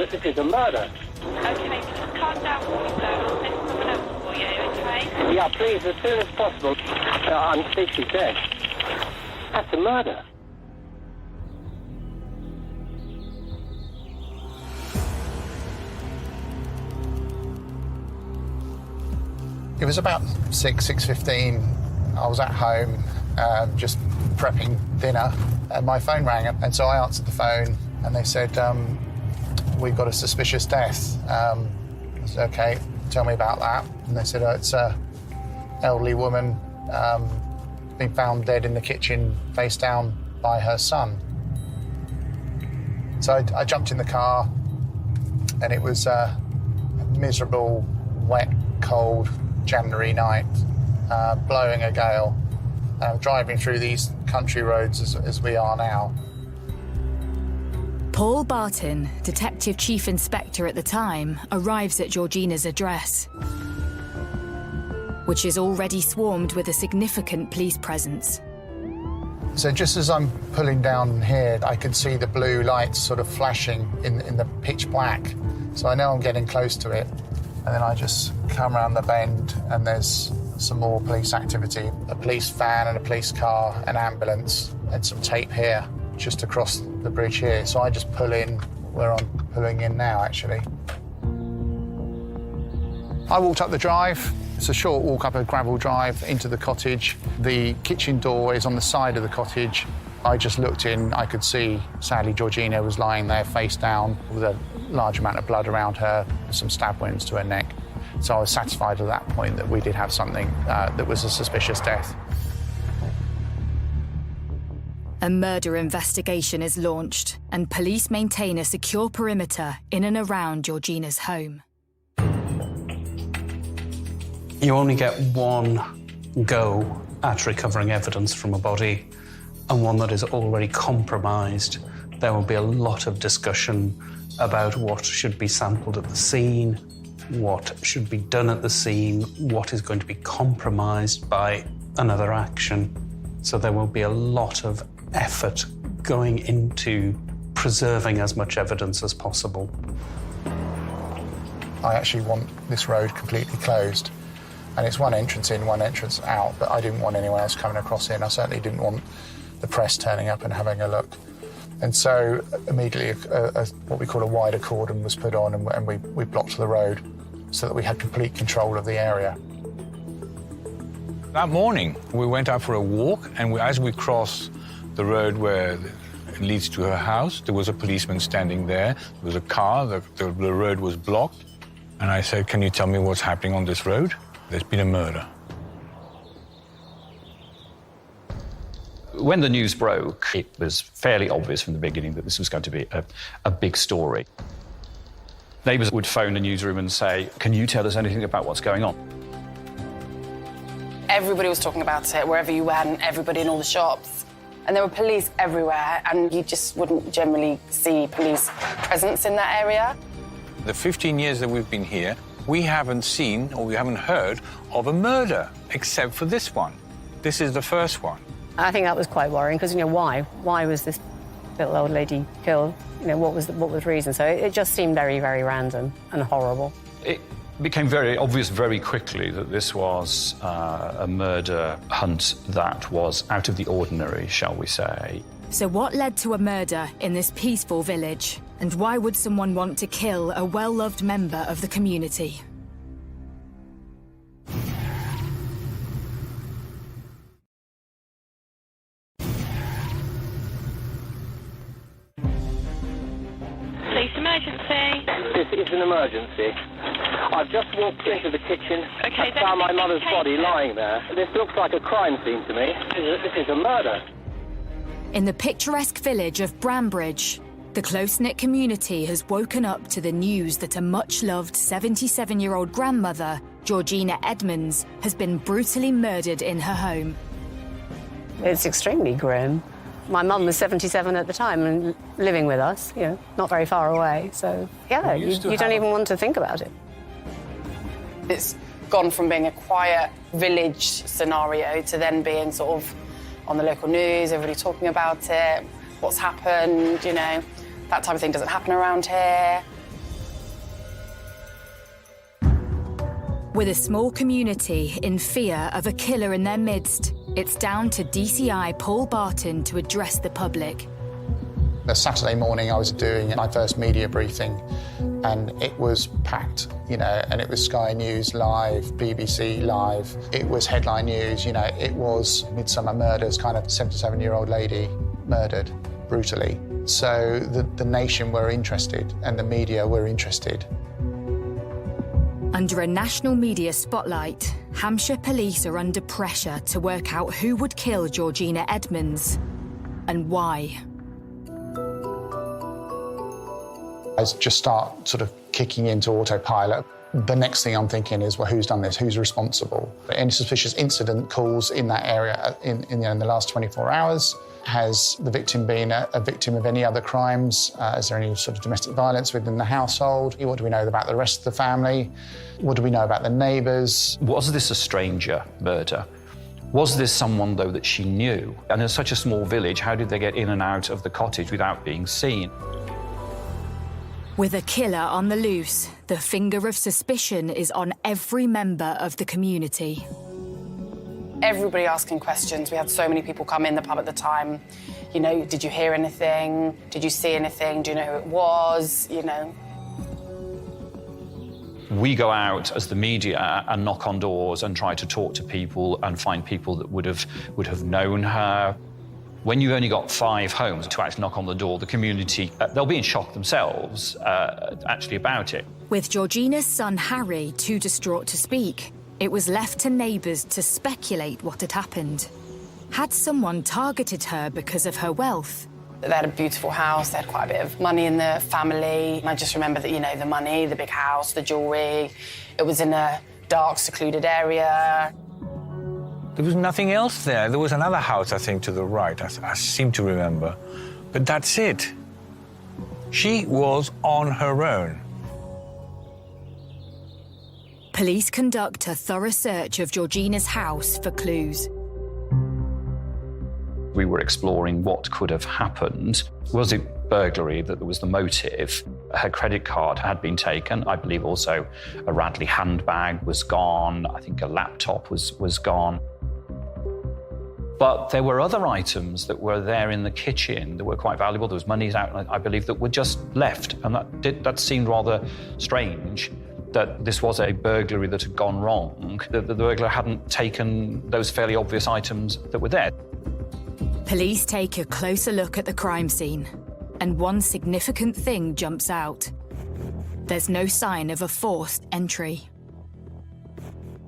This is a murder. Okay, just calm down for me, sir. I'll send someone else for you, okay? Yeah, please, as soon as possible. I'm afraid she's dead. That's a murder. It was about 6:15. I was at home, just prepping dinner, and my phone rang, and so I answered the phone, and they said, we've got a suspicious death. I said, okay, tell me about that. And they said, it's an elderly woman been found dead in the kitchen, face down by her son. So I jumped in the car, and it was a miserable, wet, cold January night, blowing a gale, driving through these country roads as we are now. Paul Barton, Detective Chief Inspector at the time, arrives at Georgina's address, which is already swarmed with a significant police presence. So just as I'm pulling down here, I could see the blue lights sort of flashing in the pitch black. So I know I'm getting close to it. And then I just come around the bend, and there's some more police activity. A police van and a police car, an ambulance, and some tape here, just across the bridge here. So I just pull in where I'm pulling in now, actually. I walked up the drive. It's a short walk up a gravel drive into the cottage. The kitchen door is on the side of the cottage. I just looked in, I could see, sadly, Georgina was lying there face down with a large amount of blood around her, some stab wounds to her neck. So I was satisfied at that point that we did have something that was a suspicious death. A murder investigation is launched, and police maintain a secure perimeter in and around Georgina's home. You only get one go at recovering evidence from a body, and one that is already compromised. There will be a lot of discussion about what should be sampled at the scene, what should be done at the scene, what is going to be compromised by another action. So there will be a lot of effort going into preserving as much evidence as possible. I actually want this road completely closed. And it's one entrance in, one entrance out, but I didn't want anyone else coming across in. I certainly didn't want the press turning up and having a look. And so immediately what we call a wider cordon was put on, and we blocked the road so that we had complete control of the area. That morning, we went out for a walk, and as we crossed the road where it leads to her house, there was a policeman standing there. There was a car, the road was blocked. And I said, "Can you tell me what's happening on this road?" There's been a murder. When the news broke, it was fairly obvious from the beginning that this was going to be a big story. Neighbours would phone the newsroom and say, "Can you tell us anything about what's going on?" Everybody was talking about it, wherever you went, everybody in all the shops. And there were police everywhere, and you just wouldn't generally see police presence in that area. The 15 years that we've been here, we haven't seen or we haven't heard of a murder, except for this one. This is the first one. I think that was quite worrying, because, why? Why was this little old lady killed? What was the reason? So it just seemed very, very random and horrible. It became very obvious very quickly that this was a murder hunt that was out of the ordinary, shall we say. So what led to a murder in this peaceful village? And why would someone want to kill a well-loved member of the community? Police emergency. This is an emergency. I've just walked into the kitchen Okay, and found my mother's body lying there. This looks like a crime scene to me. This is a murder. In the picturesque village of Brambridge, the close-knit community has woken up to the news that a much-loved 77-year-old grandmother, Georgina Edmonds, has been brutally murdered in her home. It's extremely grim. My mum was 77 at the time and living with us, not very far away. So, yeah, you don't even want to think about it. It's gone from being a quiet village scenario to then being sort of on the local news, everybody talking about it, what's happened, that type of thing doesn't happen around here. With a small community in fear of a killer in their midst, it's down to DCI Paul Barton to address the public. A Saturday morning I was doing my first media briefing, and it was packed, and it was Sky News Live, BBC Live, it was headline news, it was Midsummer Murders, kind of 77-year-old lady murdered brutally. So the nation were interested and the media were interested. Under a national media spotlight, Hampshire police are under pressure to work out who would kill Georgina Edmonds and why. I just start sort of kicking into autopilot. The next thing I'm thinking is, well, who's done this? Who's responsible? Any suspicious incident calls in that area in the last 24 hours? Has the victim been a victim of any other crimes? Is there any sort of domestic violence within the household? What do we know about the rest of the family? What do we know about the neighbours? Was this a stranger murder? Was this someone, though, that she knew? And in such a small village, how did they get in and out of the cottage without being seen? With a killer on the loose, the finger of suspicion is on every member of the community. Everybody asking questions. We had so many people come in the pub at the time. You know, did you hear anything? Did you see anything? Do you know who it was? You know. We go out as the media and knock on doors and try to talk to people and find people that would have known her. When you've only got 5 homes to actually knock on the door, the community, they'll be in shock themselves, actually, about it. With Georgina's son, Harry, too distraught to speak, it was left to neighbours to speculate what had happened. Had someone targeted her because of her wealth? They had a beautiful house, they had quite a bit of money in the family. And I just remember that, you know, the money, the big house, the jewellery. It was in a dark, secluded area. There was nothing else there. There was another house, I think, to the right, I seem to remember. But that's it. She was on her own. Police conduct a thorough search of Georgina's house for clues. We were exploring what could have happened. Was it burglary that was the motive? Her credit card had been taken. I believe also a Radley handbag was gone. I think a laptop was gone. But there were other items that were there in the kitchen that were quite valuable. There was monies out, I believe, that were just left. And that seemed rather strange, that this was a burglary that had gone wrong, that the burglar hadn't taken those fairly obvious items that were there. Police take a closer look at the crime scene, and one significant thing jumps out. There's no sign of a forced entry.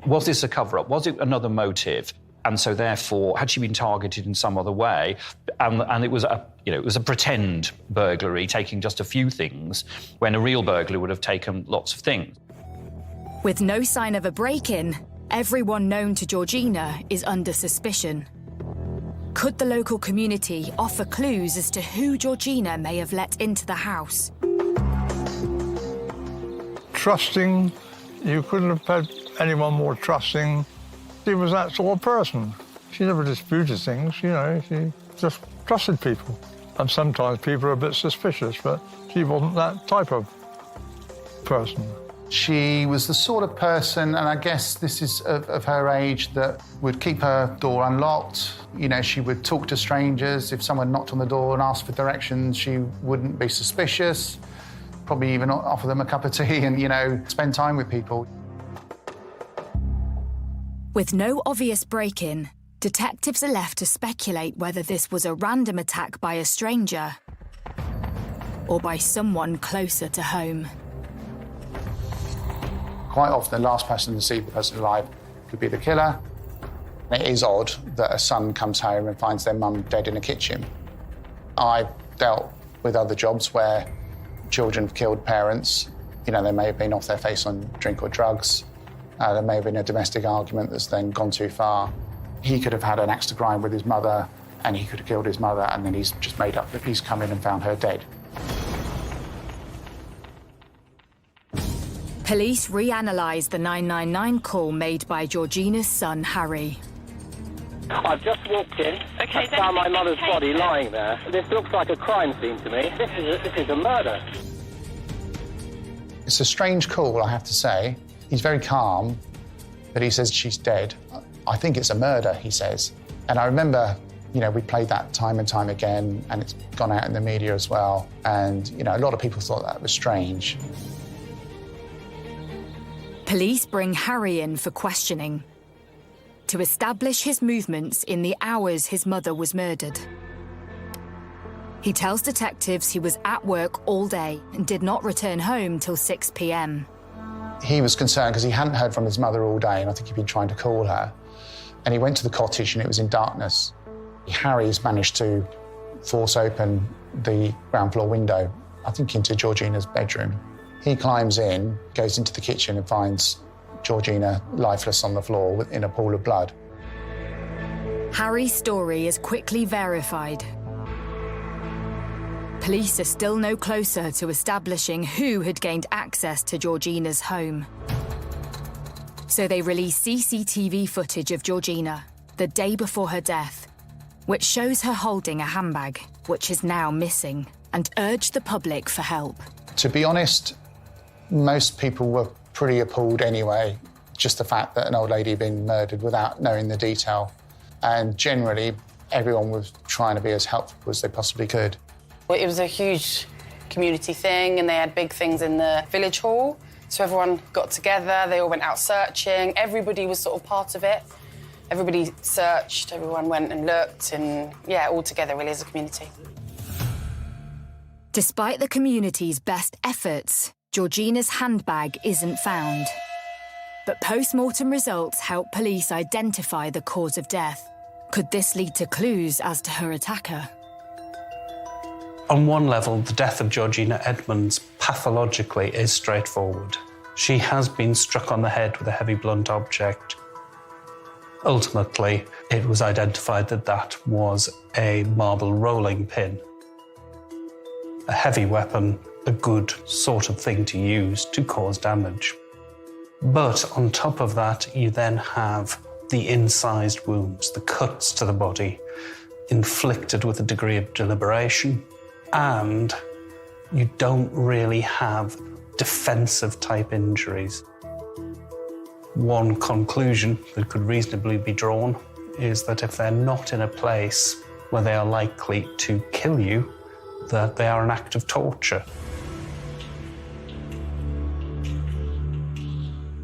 Was this a cover-up? Was it another motive? And so, therefore, had she been targeted in some other way, and it was a pretend burglary, taking just a few things, when a real burglar would have taken lots of things. With no sign of a break-in, everyone known to Georgina is under suspicion. Could the local community offer clues as to who Georgina may have let into the house? Trusting. You couldn't have had anyone more trusting. She was that sort of person. She never disputed things, you know, she just trusted people. And sometimes people are a bit suspicious, but she wasn't that type of person. She was the sort of person, and I guess this is of her age, that would keep her door unlocked. You know, she would talk to strangers. If someone knocked on the door and asked for directions, she wouldn't be suspicious. Probably even offer them a cup of tea and, you know, spend time with people. With no obvious break-in, detectives are left to speculate whether this was a random attack by a stranger or by someone closer to home. Quite often, the last person to see the person alive could be the killer. It is odd that a son comes home and finds their mum dead in a kitchen. I've dealt with other jobs where children have killed parents. You know, they may have been off their face on drink or drugs. There may have been a domestic argument that's then gone too far. He could have had an axe to grind with his mother, and he could have killed his mother, and then he's just made up that he's come in and found her dead. Police reanalyse the 999 call made by Georgina's son, Harry. I've just walked in and found my mother's body lying there. This looks like a crime scene to me. This is a murder. It's a strange call, I have to say. He's very calm, but he says she's dead. I think it's a murder, he says. And I remember, you know, we played that time and time again, and it's gone out in the media as well. And, you know, a lot of people thought that was strange. Police bring Harry in for questioning to establish his movements in the hours his mother was murdered. He tells detectives he was at work all day and did not return home till 6 p.m. He was concerned because he hadn't heard from his mother all day, and I think he'd been trying to call her. And he went to the cottage and it was in darkness. Harry's managed to force open the ground floor window, I think into Georgina's bedroom. He climbs in, goes into the kitchen and finds Georgina lifeless on the floor in a pool of blood. Harry's story is quickly verified. Police are still no closer to establishing who had gained access to Georgina's home. So they release CCTV footage of Georgina the day before her death, which shows her holding a handbag, which is now missing, and urge the public for help. To be honest, most people were pretty appalled anyway. just the fact that an old lady had been murdered without knowing the detail. And generally, everyone was trying to be as helpful as they possibly could. It was a huge community thing, and they had big things in the village hall. So everyone got together, they all went out searching. Everybody was sort of part of it. Everybody searched, everyone went and looked, and yeah, all together really as a community. Despite the community's best efforts, Georgina's handbag isn't found. But post-mortem results help police identify the cause of death. Could this lead to clues as to her attacker? On one level, the death of Georgina Edmonds pathologically is straightforward. She has been struck on the head with a heavy blunt object. Ultimately, it was identified that that was a marble rolling pin. A heavy weapon, a good sort of thing to use to cause damage. But on top of that, you then have the incised wounds, the cuts to the body, inflicted with a degree of deliberation. And you don't really have defensive type injuries. One conclusion that could reasonably be drawn is that if they're not in a place where they are likely to kill you, that they are an act of torture.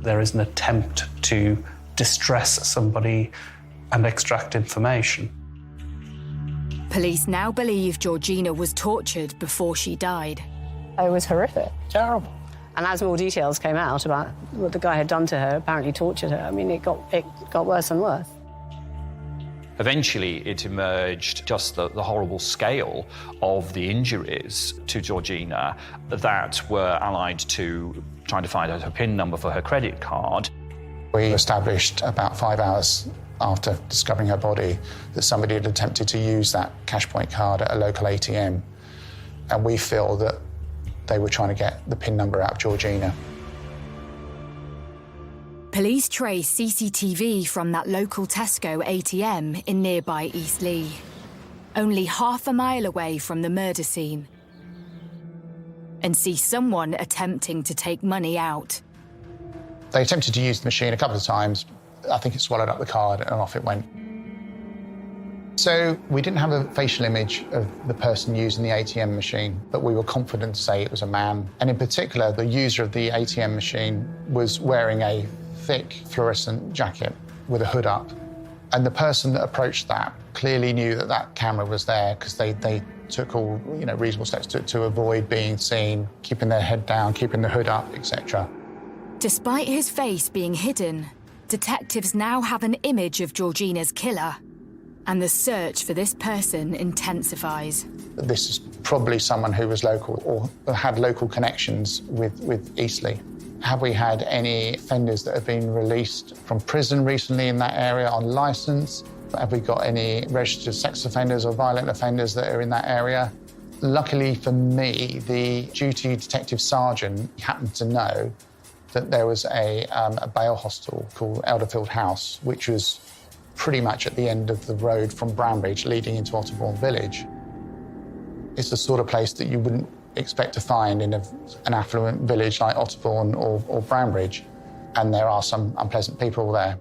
There is an attempt to distress somebody and extract information. Police now believe Georgina was tortured before she died. It was horrific. Terrible. And as more details came out about what the guy had done to her, apparently tortured her, I mean, it got worse and worse. Eventually, it emerged just the horrible scale of the injuries to Georgina that were allied to trying to find out her PIN number for her credit card. We established about 5 hours after discovering her body that somebody had attempted to use that cash point card at a local ATM. And we feel that they were trying to get the PIN number out of Georgina. Police trace CCTV from that local Tesco ATM in nearby Eastleigh, only half a mile away from the murder scene, and see someone attempting to take money out. They attempted to use the machine a couple of times. I think it swallowed up the card and off it went. So we didn't have a facial image of the person using the ATM machine, but we were confident to say it was a man. And in particular, the user of the ATM machine was wearing a thick fluorescent jacket with a hood up. And the person that approached that clearly knew that that camera was there because they took all reasonable steps to avoid being seen, keeping their head down, keeping the hood up, etc. Despite his face being hidden, detectives now have an image of Georgina's killer, and the search for this person intensifies. This is probably someone who was local or had local connections with Eastleigh. Have we had any offenders that have been released from prison recently in that area on licence? Have we got any registered sex offenders or violent offenders that are in that area? Luckily for me, the duty detective sergeant happened to know that there was a bail hostel called Elderfield House, which was pretty much at the end of the road from Brambridge leading into Otterbourne Village. It's the sort of place that you wouldn't expect to find in an affluent village like Otterbourne or Brambridge, and there are some unpleasant people there.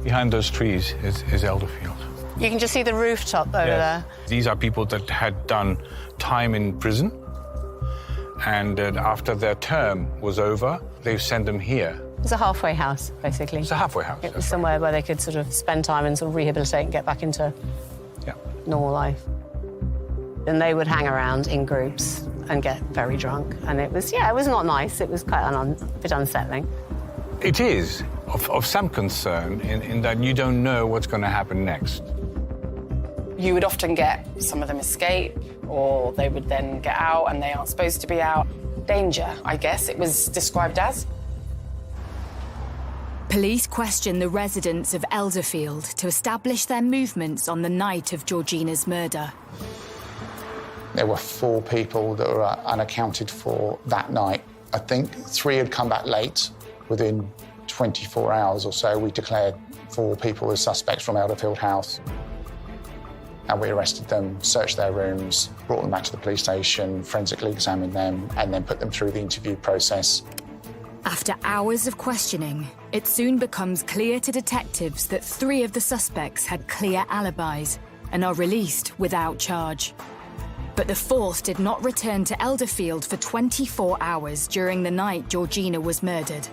Behind those trees is Elderfield. You can just see the rooftop over there. These are people that had done time in prison, and after their term was over, they've sent them here. It's a halfway house, basically. It's a halfway house. It was somewhere where they could sort of spend time and sort of rehabilitate and get back into normal life. And they would hang around in groups and get very drunk. And it was not nice. It was quite a bit unsettling. It is of some concern in that you don't know what's going to happen next. You would often get some of them escape, or they would then get out and they aren't supposed to be out. Danger, I guess it was described as. Police question the residents of Elderfield to establish their movements on the night of Georgina's murder. There were 4 people that were unaccounted for that night. I think 3 had come back late. Within 24 hours or so, we declared 4 people as suspects from Elderfield House. And we arrested them, searched their rooms, brought them back to the police station, forensically examined them, and then put them through the interview process. After hours of questioning, it soon becomes clear to detectives that 3 of the suspects had clear alibis and are released without charge. But the 4th did not return to Elderfield for 24 hours during the night Georgina was murdered.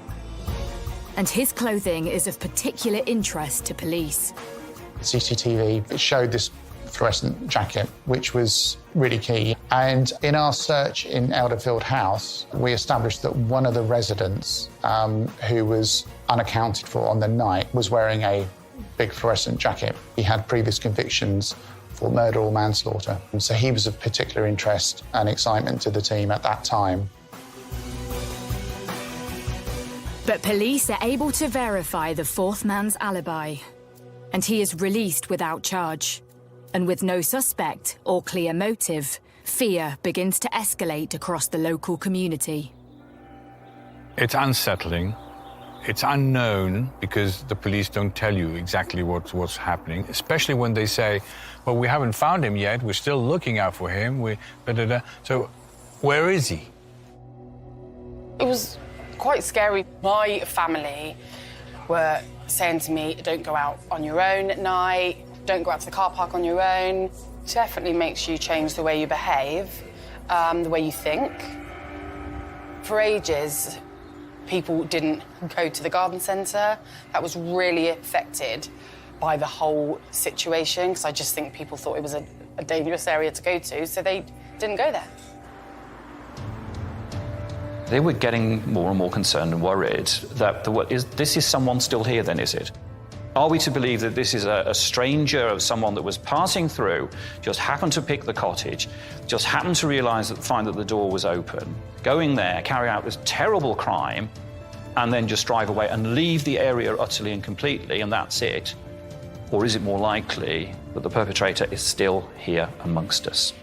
And his clothing is of particular interest to police. CCTV showed this fluorescent jacket, which was really key. And in our search in Elderfield House, we established that one of the residents who was unaccounted for on the night was wearing a big fluorescent jacket. He had previous convictions for murder or manslaughter. And so he was of particular interest and excitement to the team at that time. But police are able to verify the 4th man's alibi, and he is released without charge. And with no suspect or clear motive, fear begins to escalate across the local community. It's unsettling. It's unknown because the police don't tell you exactly what's happening, especially when they say, well, we haven't found him yet, we're still looking out for him, So where is he? It was quite scary. My family were saying to me, don't go out on your own at night, don't go out to the car park on your own. Definitely makes you change the way you behave, the way you think. For ages, people didn't go to the garden centre. That was really affected by the whole situation, because I just think people thought it was a dangerous area to go to, so they didn't go there. They were getting more and more concerned and worried that this is someone still here then, is it? Are we to believe that this is a stranger or someone that was passing through, just happened to pick the cottage, just happened to find that the door was open, going there, carry out this terrible crime, and then just drive away and leave the area utterly and completely, and that's it? Or is it more likely that the perpetrator is still here amongst us?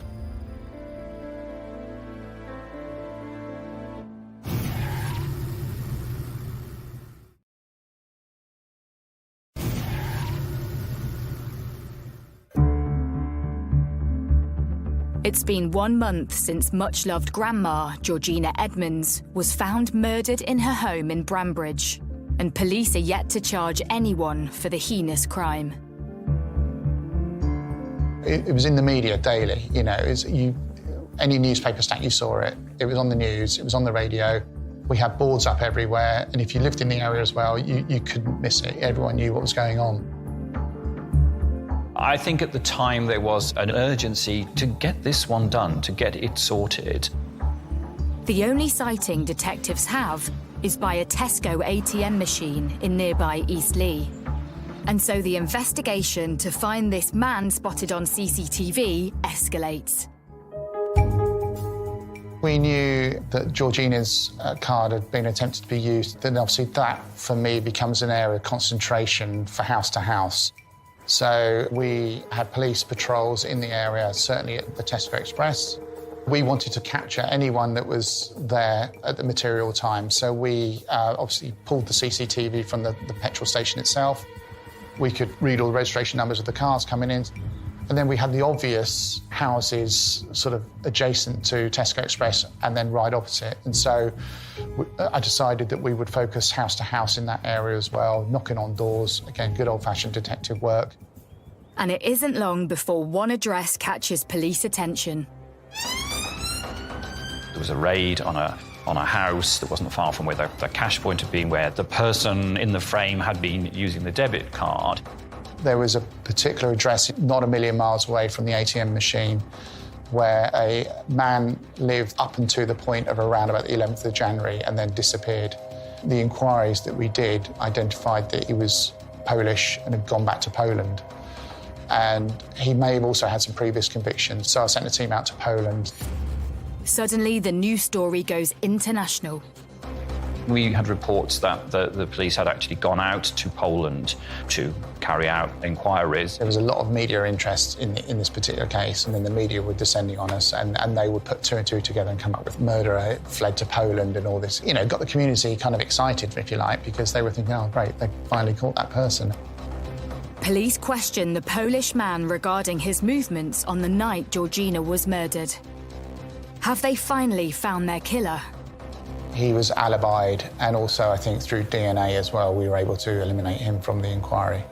It's been 1 month since much-loved grandma, Georgina Edmonds, was found murdered in her home in Brambridge, and police are yet to charge anyone for the heinous crime. It was in the media daily, you know, any newspaper stat you saw it was on the news, it was on the radio. We had boards up everywhere, and if you lived in the area as well, you couldn't miss it. Everyone knew what was going on. I think at the time there was an urgency to get this one done, to get it sorted. The only sighting detectives have is by a Tesco ATM machine in nearby Eastleigh. And so the investigation to find this man spotted on CCTV escalates. We knew that Georgina's card had been attempted to be used. Then obviously that, for me, becomes an area of concentration for house to house. So we had police patrols in the area, certainly at the Tesco Express. We wanted to capture anyone that was there at the material time. So we obviously pulled the CCTV from the petrol station itself. We could read all the registration numbers of the cars coming in. And then we had the obvious houses sort of adjacent to Tesco Express and then right opposite. And so I decided that we would focus house to house in that area as well, knocking on doors. Again, good old-fashioned detective work. And it isn't long before one address catches police attention. There was a raid on a house that wasn't far from where the cash point had been, where the person in the frame had been using the debit card. There was a particular address not a million miles away from the ATM machine where a man lived up until the point of around about the 11th of January and then disappeared. The inquiries that we did identified that he was Polish and had gone back to Poland. And he may have also had some previous convictions, so I sent a team out to Poland. Suddenly, the news story goes international. We had reports that the police had actually gone out to Poland to carry out inquiries. There was a lot of media interest in this particular case, and then the media were descending on us, and they would put 2 and 2 together and come up with murderer fled to Poland and all this. You know, got the community kind of excited, if you like, because they were thinking, oh, great, they finally caught that person. Police question the Polish man regarding his movements on the night Georgina was murdered. Have they finally found their killer? He was alibied, and also I think through DNA as well, we were able to eliminate him from the inquiry.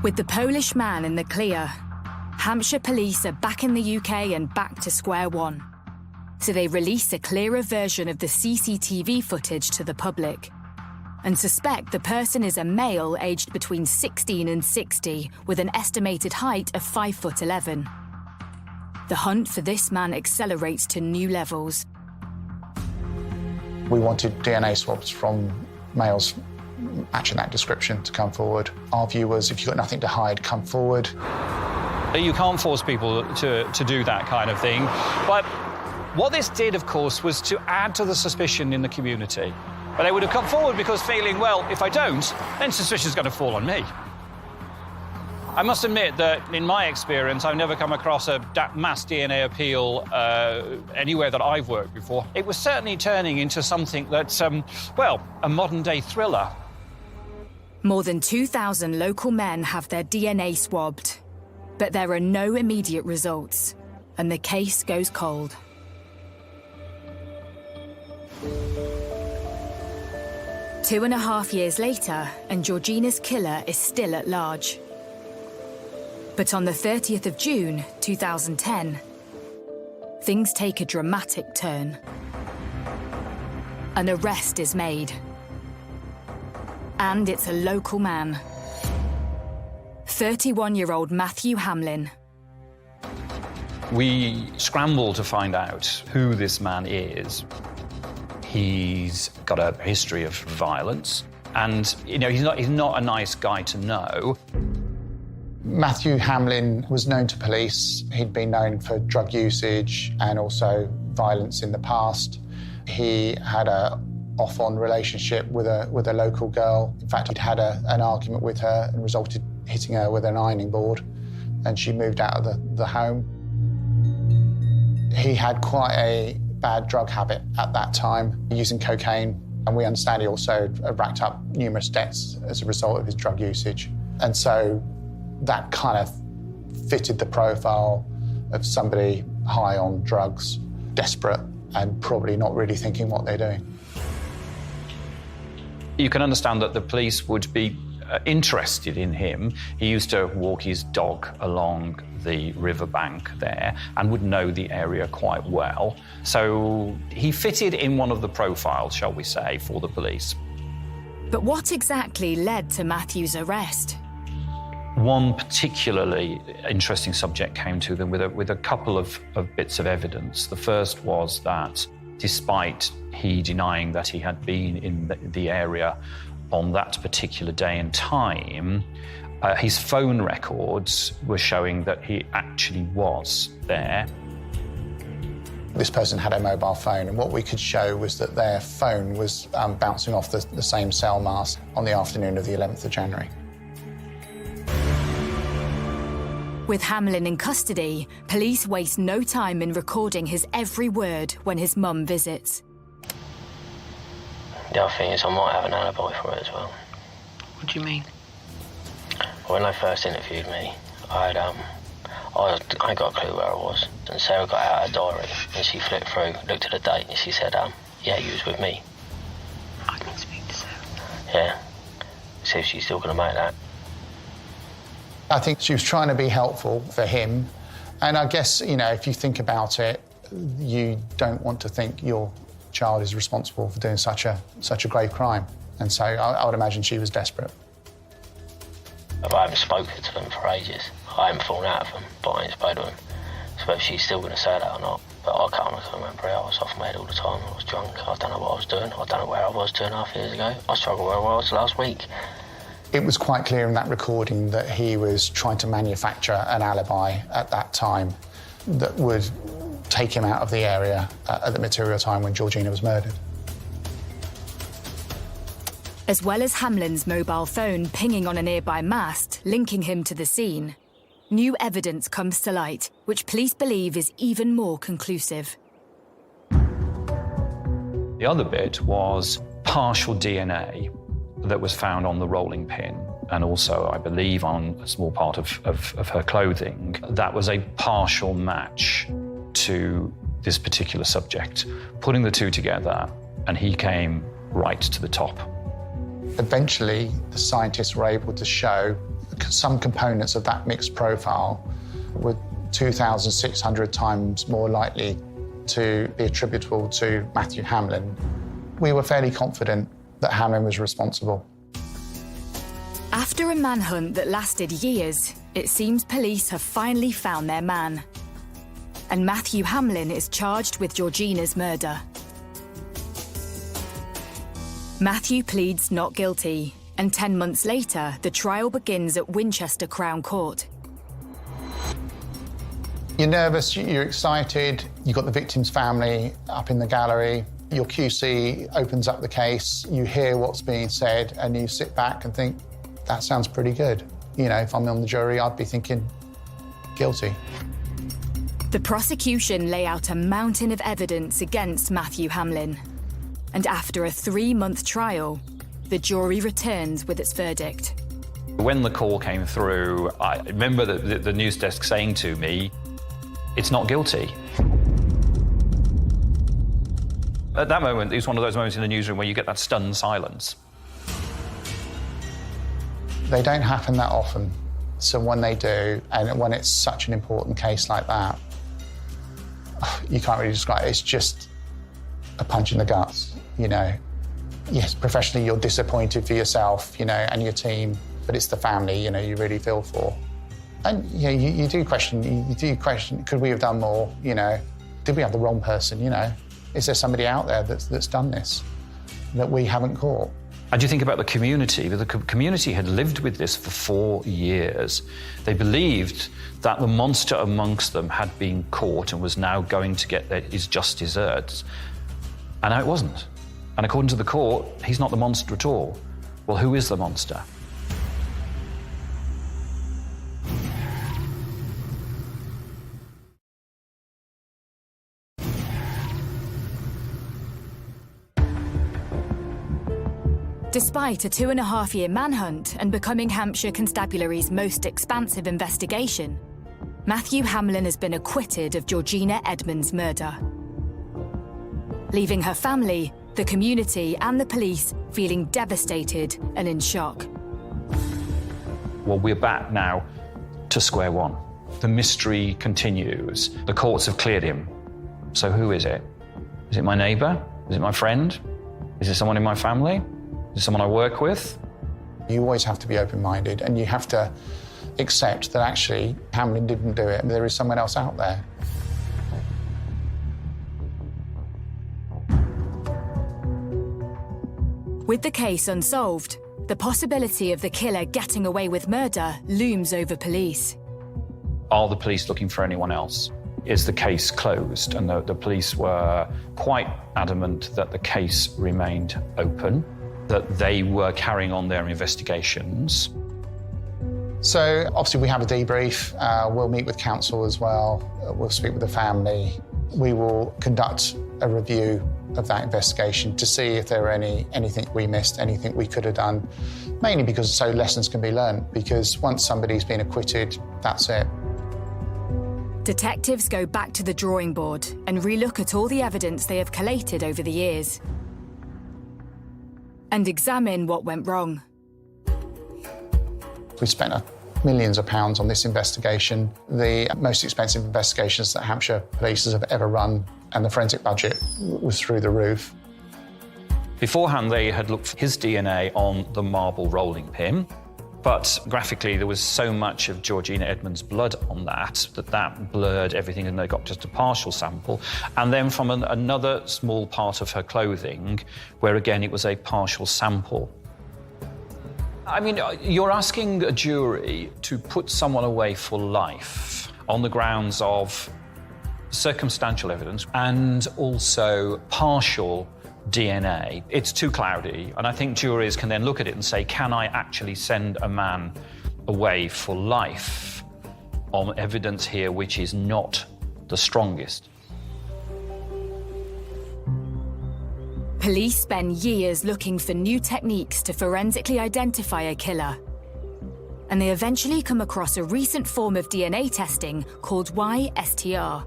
With the Polish man in the clear, Hampshire police are back in the UK and back to square one. So they release a clearer version of the CCTV footage to the public and suspect the person is a male aged between 16 and 60 with an estimated height of 5'11". The hunt for this man accelerates to new levels. We wanted DNA swabs from males matching that description to come forward. Our view was, if you've got nothing to hide, come forward. You can't force people to do that kind of thing. But what this did, of course, was to add to the suspicion in the community. But they would have come forward because feeling, well, if I don't, then suspicion's going to fall on me. I must admit that, in my experience, I've never come across a mass DNA appeal anywhere that I've worked before. It was certainly turning into something that's, well, a modern-day thriller. More than 2,000 local men have their DNA swabbed, but there are no immediate results, and the case goes cold. Two and a half years later, and Georgina's killer is still at large. But on the 30th of June, 2010, things take a dramatic turn. An arrest is made. And it's a local man. 31-year-old Matthew Hamlin. We scramble to find out who this man is. He's got a history of violence, and you know he's not a nice guy to know. Matthew Hamlin was known to police. He'd been known for drug usage and also violence in the past. He had a off-on relationship with a local girl. In fact, he'd had an argument with her and resulted hitting her with an ironing board, and she moved out of the home. He had quite a bad drug habit at that time, using cocaine, and we understand he also racked up numerous debts as a result of his drug usage. And so that kind of fitted the profile of somebody high on drugs, desperate, and probably not really thinking what they're doing. You can understand that the police would be interested in him. He used to walk his dog along the riverbank there and would know the area quite well. So he fitted in one of the profiles, shall we say, for the police. But what exactly led to Matthew's arrest? One particularly interesting subject came to them with a couple of bits of evidence. The first was that despite he denying that he had been in the area on that particular day and time, his phone records were showing that he actually was there. This person had a mobile phone, and what we could show was that their phone was bouncing off the same cell mast on the afternoon of the 11th of January. With Hamlin in custody, police waste no time in recording his every word when his mum visits. The other thing is I might have an alibi for it as well. What do you mean? When they first interviewed me, I ain't got a clue where I was. And Sarah got out her diary and she flipped through, looked at the date, and she said, yeah, you was with me. I can speak to Sarah. Yeah. See if she's still going to make that. I think she was trying to be helpful for him. And I guess, you know, if you think about it, you don't want to think your child is responsible for doing such a grave crime. And so I would imagine she was desperate. I haven't spoken to them for ages. I haven't fallen out of them, but I ain't spoken to them. So whether she's still going to say that or not, but I can't remember it. I was off my head all the time. I was drunk. I don't know what I was doing. I don't know where I was 2.5 years ago. I struggled where I was last week. It was quite clear in that recording that he was trying to manufacture an alibi at that time that would take him out of the area at the material time when Georgina was murdered. As well as Hamlin's mobile phone pinging on a nearby mast, linking him to the scene, new evidence comes to light, which police believe is even more conclusive. The other bit was partial DNA that was found on the rolling pin, and also, I believe, on a small part of her clothing. That was a partial match to this particular subject, putting the two together, and he came right to the top. Eventually, the scientists were able to show some components of that mixed profile were 2,600 times more likely to be attributable to Matthew Hamlin. We were fairly confident that Hamlin was responsible. After a manhunt that lasted years, it seems police have finally found their man. And Matthew Hamlin is charged with Georgina's murder. Matthew pleads not guilty, and 10 months later, the trial begins at Winchester Crown Court. You're nervous, you're excited, you've got the victim's family up in the gallery, your QC opens up the case, you hear what's being said, and you sit back and think, that sounds pretty good. You know, if I'm on the jury, I'd be thinking, guilty. The prosecution lay out a mountain of evidence against Matthew Hamlin. And after a 3-month trial, the jury returns with its verdict. When the call came through, I remember the news desk saying to me, "It's not guilty." At that moment, it was one of those moments in the newsroom where you get that stunned silence. They don't happen that often. So when they do, and when it's such an important case like that, you can't really describe it. It's just a punch in the guts, you know. Yes, professionally, you're disappointed for yourself, you know, and your team, but it's the family, you know, you really feel for. And, you know, you do question, could we have done more, you know? Did we have the wrong person, you know? Is there somebody out there that's done this that we haven't caught? And do you think about the community? The community had lived with this for 4 years. They believed that the monster amongst them had been caught and was now going to get his just desserts. And now it wasn't. And according to the court, he's not the monster at all. Well, who is the monster? Despite a 2.5-year manhunt and becoming Hampshire Constabulary's most expansive investigation, Matthew Hamlin has been acquitted of Georgina Edmonds' murder, leaving her family, the community and the police feeling devastated and in shock. Well, we're back now to square one. The mystery continues. The courts have cleared him. So who is it? Is it my neighbour? Is it my friend? Is it someone in my family? Is it someone I work with? You always have to be open-minded, and you have to accept that actually Hamlin didn't do it and there is someone else out there. With the case unsolved, the possibility of the killer getting away with murder looms over police. Are the police looking for anyone else? Is the case closed? And the police were quite adamant that the case remained open, that they were carrying on their investigations. So obviously we have a debrief. We'll meet with counsel as well. We'll speak with the family. We will conduct a review of that investigation to see if there were anything we missed, anything we could have done, mainly because so lessons can be learned, because once somebody's been acquitted, that's it. Detectives go back to the drawing board and relook at all the evidence they have collated over the years and examine what went wrong. We spent millions of pounds on this investigation, the most expensive investigations that Hampshire police have ever run, and the forensic budget was through the roof. Beforehand, they had looked for his DNA on the marble rolling pin, but graphically there was so much of Georgina Edmonds' blood on that blurred everything, and they got just a partial sample. And then from another small part of her clothing, where again it was a partial sample. I mean, you're asking a jury to put someone away for life on the grounds of circumstantial evidence and also partial DNA. It's too cloudy, and I think juries can then look at it and say, can I actually send a man away for life on evidence here which is not the strongest? Police spend years looking for new techniques to forensically identify a killer. And they eventually come across a recent form of DNA testing called YSTR.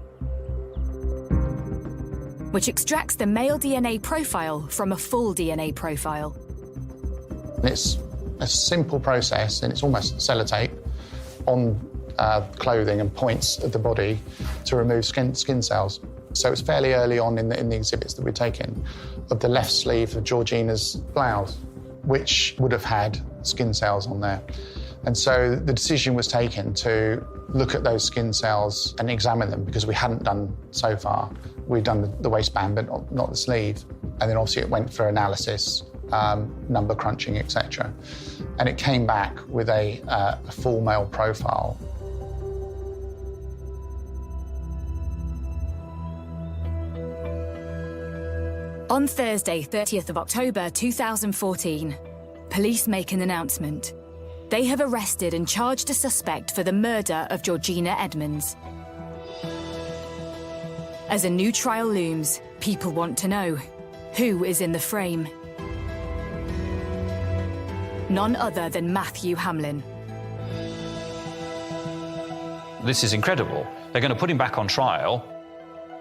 which extracts the male DNA profile from a full DNA profile. It's a simple process, and it's almost sellotape on clothing and points of the body to remove skin cells. So it's fairly early on in the exhibits that we've taken of the left sleeve of Georgina's blouse, which would have had skin cells on there. And so the decision was taken to look at those skin cells and examine them, because we hadn't done so far. We'd done the waistband, but not the sleeve. And then obviously it went for analysis, number crunching, etc. And it came back with a full male profile. On Thursday, 30th of October 2014, police make an announcement. They have arrested and charged a suspect for the murder of Georgina Edmonds. As a new trial looms, people want to know, who is in the frame? None other than Matthew Hamlin. This is incredible. They're going to put him back on trial.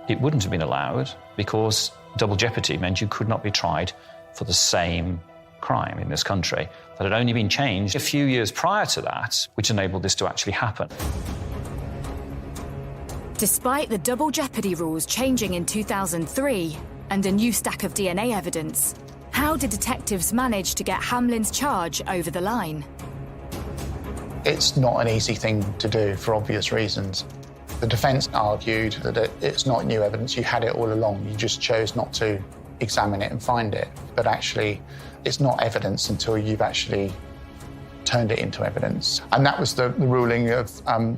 It wouldn't have been allowed because double jeopardy meant you could not be tried for the same crime in this country that had only been changed a few years prior to that, which enabled this to actually happen. Despite the double jeopardy rules changing in 2003 and a new stack of DNA evidence, how did detectives manage to get Hamlin's charge over the line? It's not an easy thing to do for obvious reasons. The defence argued that it's not new evidence, you had it all along, you just chose not to examine it and find it. But actually, it's not evidence until you've actually turned it into evidence. And that was the ruling of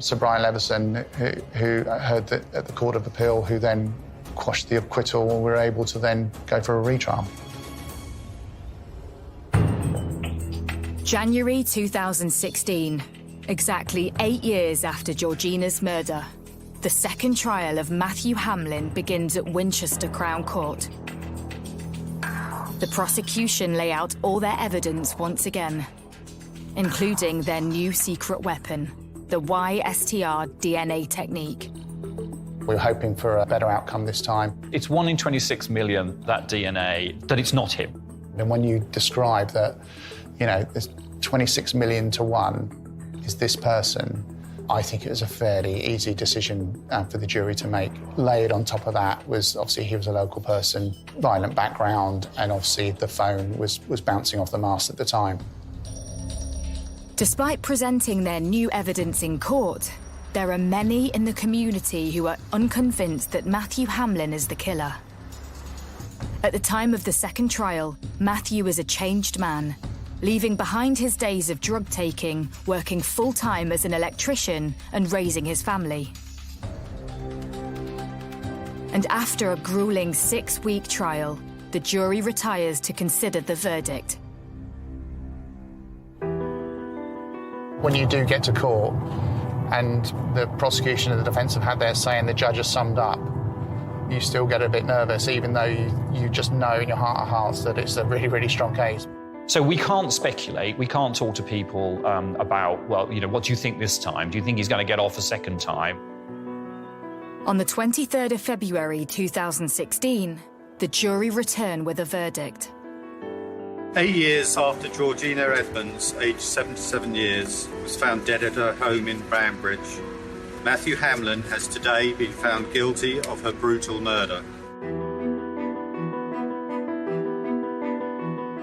Sir Brian Levison, who heard at the Court of Appeal, who then quashed the acquittal, and we were able to then go for a retrial. January 2016, exactly 8 years after Georgina's murder, the second trial of Matthew Hamlin begins at Winchester Crown Court. The prosecution lay out all their evidence once again, including their new secret weapon, the YSTR DNA technique. We were hoping for a better outcome this time. It's 1 in 26 million, that DNA, that it's not him. And when you describe that, you know, there's 26 million to 1 is this person, I think it was a fairly easy decision for the jury to make. Layered on top of that was, obviously, he was a local person, violent background, and obviously the phone was bouncing off the mast at the time. Despite presenting their new evidence in court, there are many in the community who are unconvinced that Matthew Hamlin is the killer. At the time of the second trial, Matthew is a changed man, leaving behind his days of drug-taking, working full-time as an electrician and raising his family. And after a grueling 6-week trial, the jury retires to consider the verdict. When you do get to court and the prosecution and the defence have had their say and the judge has summed up, you still get a bit nervous, even though you just know in your heart of hearts that it's a really, really strong case. So we can't speculate, we can't talk to people about, well, you know, what do you think this time? Do you think he's going to get off a second time? On the 23rd of February 2016, the jury return with a verdict. 8 years after Georgina Edmonds, aged 77 years, was found dead at her home in Banbridge, Matthew Hamlin has today been found guilty of her brutal murder.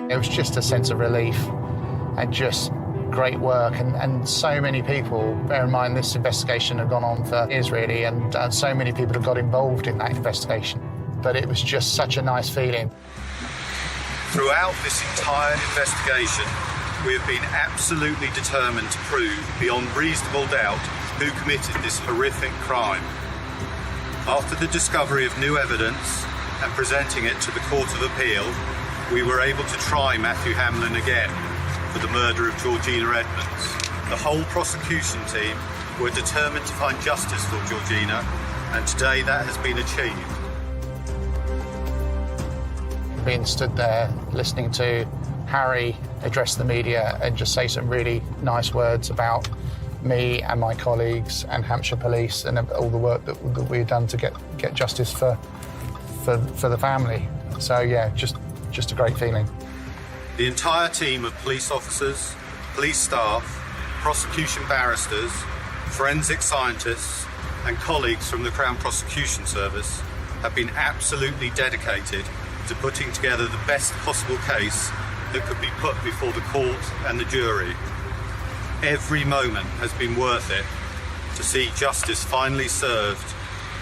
It was just a sense of relief and just great work, and so many people, bear in mind this investigation had gone on for years really, and so many people have got involved in that investigation. But it was just such a nice feeling. Throughout this entire investigation, we have been absolutely determined to prove beyond reasonable doubt who committed this horrific crime. After the discovery of new evidence and presenting it to the Court of Appeal, we were able to try Matthew Hamlin again for the murder of Georgina Edmonds. The whole prosecution team were determined to find justice for Georgina, and today that has been achieved. Being stood there, listening to Harry address the media and just say some really nice words about me and my colleagues and Hampshire Police and all the work that we've done to get justice for for the family. So yeah, just a great feeling. The entire team of police officers, police staff, prosecution barristers, forensic scientists and colleagues from the Crown Prosecution Service have been absolutely dedicated to putting together the best possible case that could be put before the court and the jury. Every moment has been worth it to see justice finally served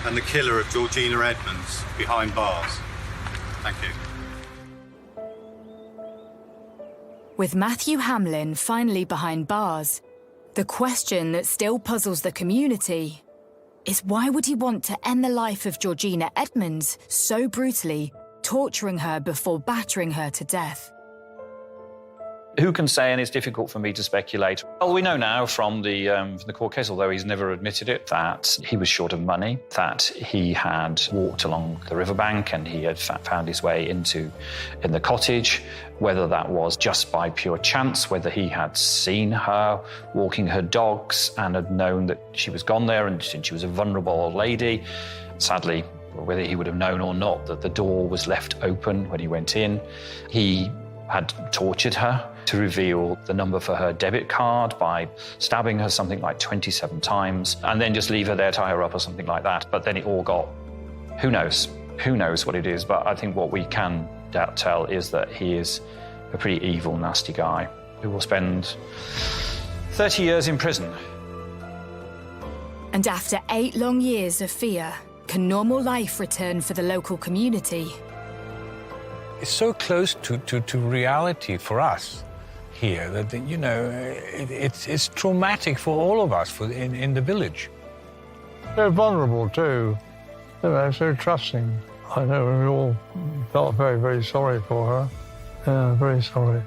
and the killer of Georgina Edmonds behind bars. Thank you. With Matthew Hamlin finally behind bars, the question that still puzzles the community is why would he want to end the life of Georgina Edmonds so brutally, torturing her before battering her to death? Who can say, and it's difficult for me to speculate. Well, we know now from the court case, although he's never admitted it, that he was short of money, that he had walked along the riverbank and he had found his way in the cottage, whether that was just by pure chance, whether he had seen her walking her dogs and had known that she was gone there and she was a vulnerable old lady. Sadly, whether he would have known or not that the door was left open when he went in. He had tortured her to reveal the number for her debit card by stabbing her something like 27 times and then just leave her there, tie her up or something like that. But then it all got, who knows what it is. But I think what we can tell is that he is a pretty evil, nasty guy who will spend 30 years in prison. And after 8 long years of fear, can normal life return for the local community? It's so close to reality for us here that, you know, it's traumatic for all of us in the village. They're vulnerable too. They're so trusting. I know we all felt very, very sorry for her. Yeah, very sorry.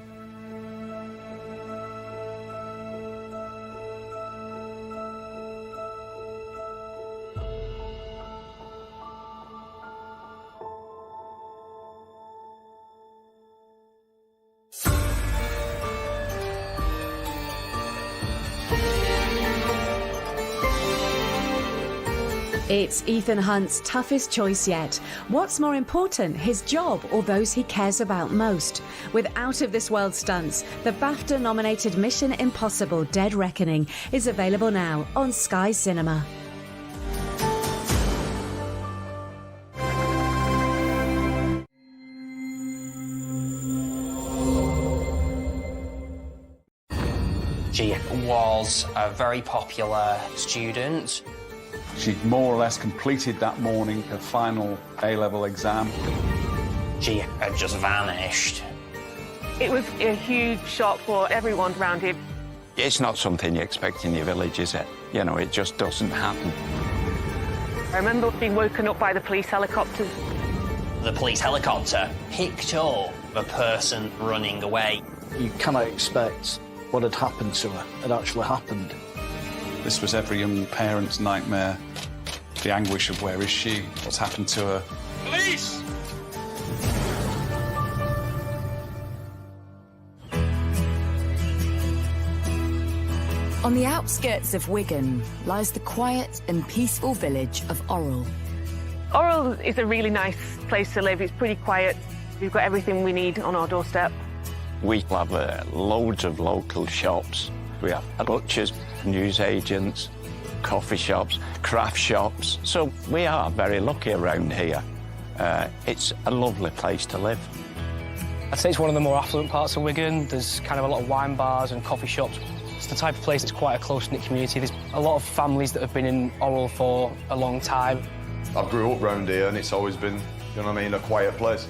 It's Ethan Hunt's toughest choice yet. What's more important, his job or those he cares about most? With out-of-this-world stunts, the BAFTA-nominated Mission Impossible: Dead Reckoning is available now on Sky Cinema. She was a very popular student. She'd more or less completed that morning her final A-level exam. She had just vanished. It was a huge shock for everyone around here. It's not something you expect in your village, is it? You know, it just doesn't happen. I remember being woken up by the police helicopters. The police helicopter picked up a person running away. You cannot expect what had happened to her had actually happened. This was every young parent's nightmare. The anguish of where is she? What's happened to her? Police! On the outskirts of Wigan lies the quiet and peaceful village of Orrell. Orrell is a really nice place to live. It's pretty quiet. We've got everything we need on our doorstep. We have loads of local shops. We have butchers, newsagents, coffee shops, craft shops. So we are very lucky around here. It's a lovely place to live. I'd say it's one of the more affluent parts of Wigan. There's kind of a lot of wine bars and coffee shops. It's the type of place that's quite a close-knit community. There's a lot of families that have been in Orrell for a long time. I grew up round here and it's always been, you know what I mean, a quiet place.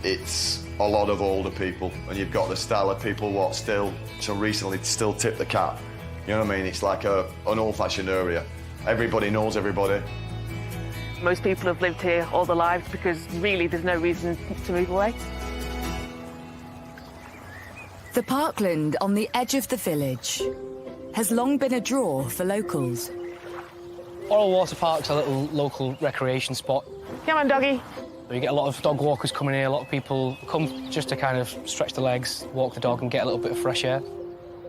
It's a lot of older people and you've got the style of people what still, so recently, still tip the cap. You know what I mean? It's like an old-fashioned area. Everybody knows everybody. Most people have lived here all their lives because really there's no reason to move away. The parkland on the edge of the village has long been a draw for locals. Orrell Water Park's a little local recreation spot. Come on, doggy. You get a lot of dog walkers coming here. A lot of people come just to kind of stretch their legs, walk the dog and get a little bit of fresh air.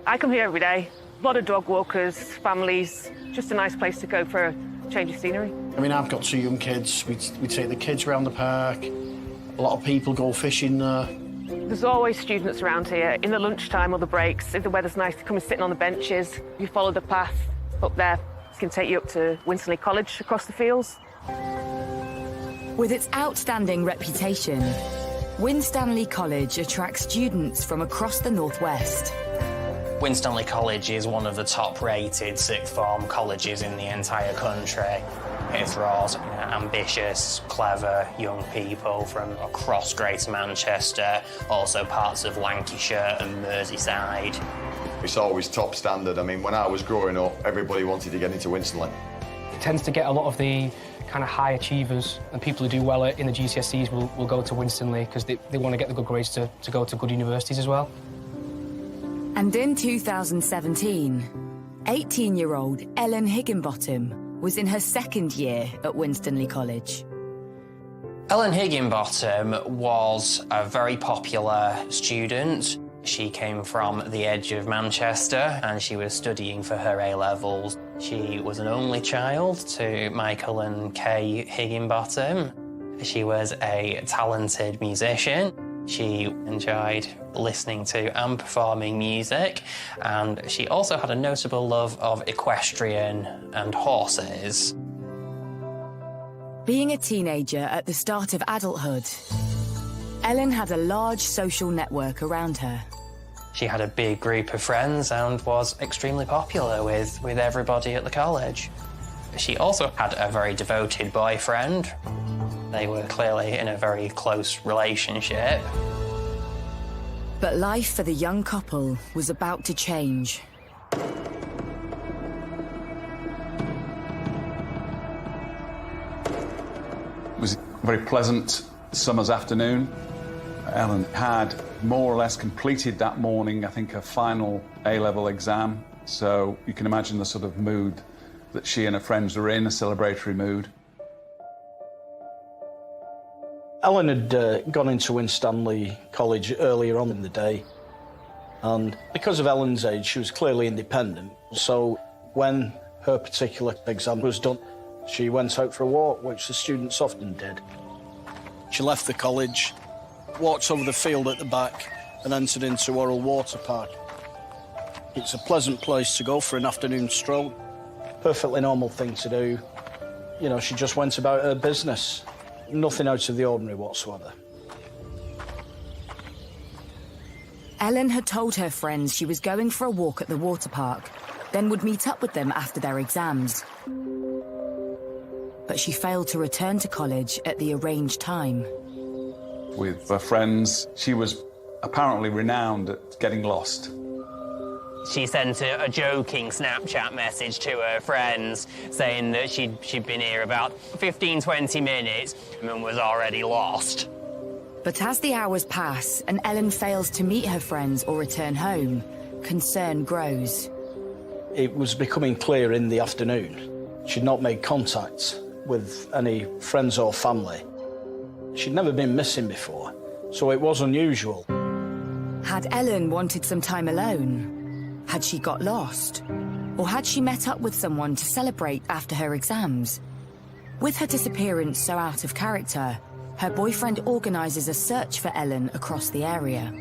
I come here every day. A lot of dog walkers, families, just a nice place to go for change of scenery. I mean, I've got 2 young kids. We take the kids around the park. A lot of people go fishing there. There's always students around here in the lunchtime or the breaks. If the weather's nice, they come and sit on the benches. You follow the path up there. It can take you up to Winstanley College across the fields. With its outstanding reputation, Winstanley College attracts students from across the Northwest. Winstanley College is one of the top-rated sixth form colleges in the entire country. It draws ambitious, clever young people from across Greater Manchester, also parts of Lancashire and Merseyside. It's always top standard. I mean, when I was growing up, everybody wanted to get into Winstanley. It tends to get a lot of the kind of high achievers, and people who do well in the GCSEs will go to Winstanley because they want to get the good grades to go to good universities as well. And in 2017, 18-year-old Ellen Higginbottom was in her second year at Winstanley College. Ellen Higginbottom was a very popular student. She came from the edge of Manchester and she was studying for her A-levels. She was an only child to Michael and Kay Higginbottom. She was a talented musician. She enjoyed listening to and performing music, and she also had a notable love of equestrian and horses. Being a teenager at the start of adulthood, Ellen had a large social network around her. She had a big group of friends and was extremely popular with everybody at the college. She also had a very devoted boyfriend. They were clearly in a very close relationship. But life for the young couple was about to change. It was a very pleasant summer's afternoon. Ellen had more or less completed that morning, I think, her final A-level exam. So you can imagine the sort of mood that she and her friends were in, a celebratory mood. Ellen had gone into Winstanley College earlier on in the day, and because of Ellen's age, she was clearly independent. So when her particular exam was done, she went out for a walk, which the students often did. She left the college, walked over the field at the back, and entered into Orrell Water Park. It's a pleasant place to go for an afternoon stroll. Perfectly normal thing to do. You know, she just went about her business. Nothing out of the ordinary whatsoever. Ellen had told her friends she was going for a walk at the water park, then would meet up with them after their exams. But she failed to return to college at the arranged time. With her friends, she was apparently renowned at getting lost. She sent a joking Snapchat message to her friends saying that she'd been here about 15, 20 minutes and was already lost. But as the hours pass and Ellen fails to meet her friends or return home, concern grows. It was becoming clear in the afternoon. She'd not made contact with any friends or family. She'd never been missing before, so it was unusual. Had Ellen wanted some time alone? Had she got lost? Or had she met up with someone to celebrate after her exams? With her disappearance so out of character, her boyfriend organises a search for Ellen across the area.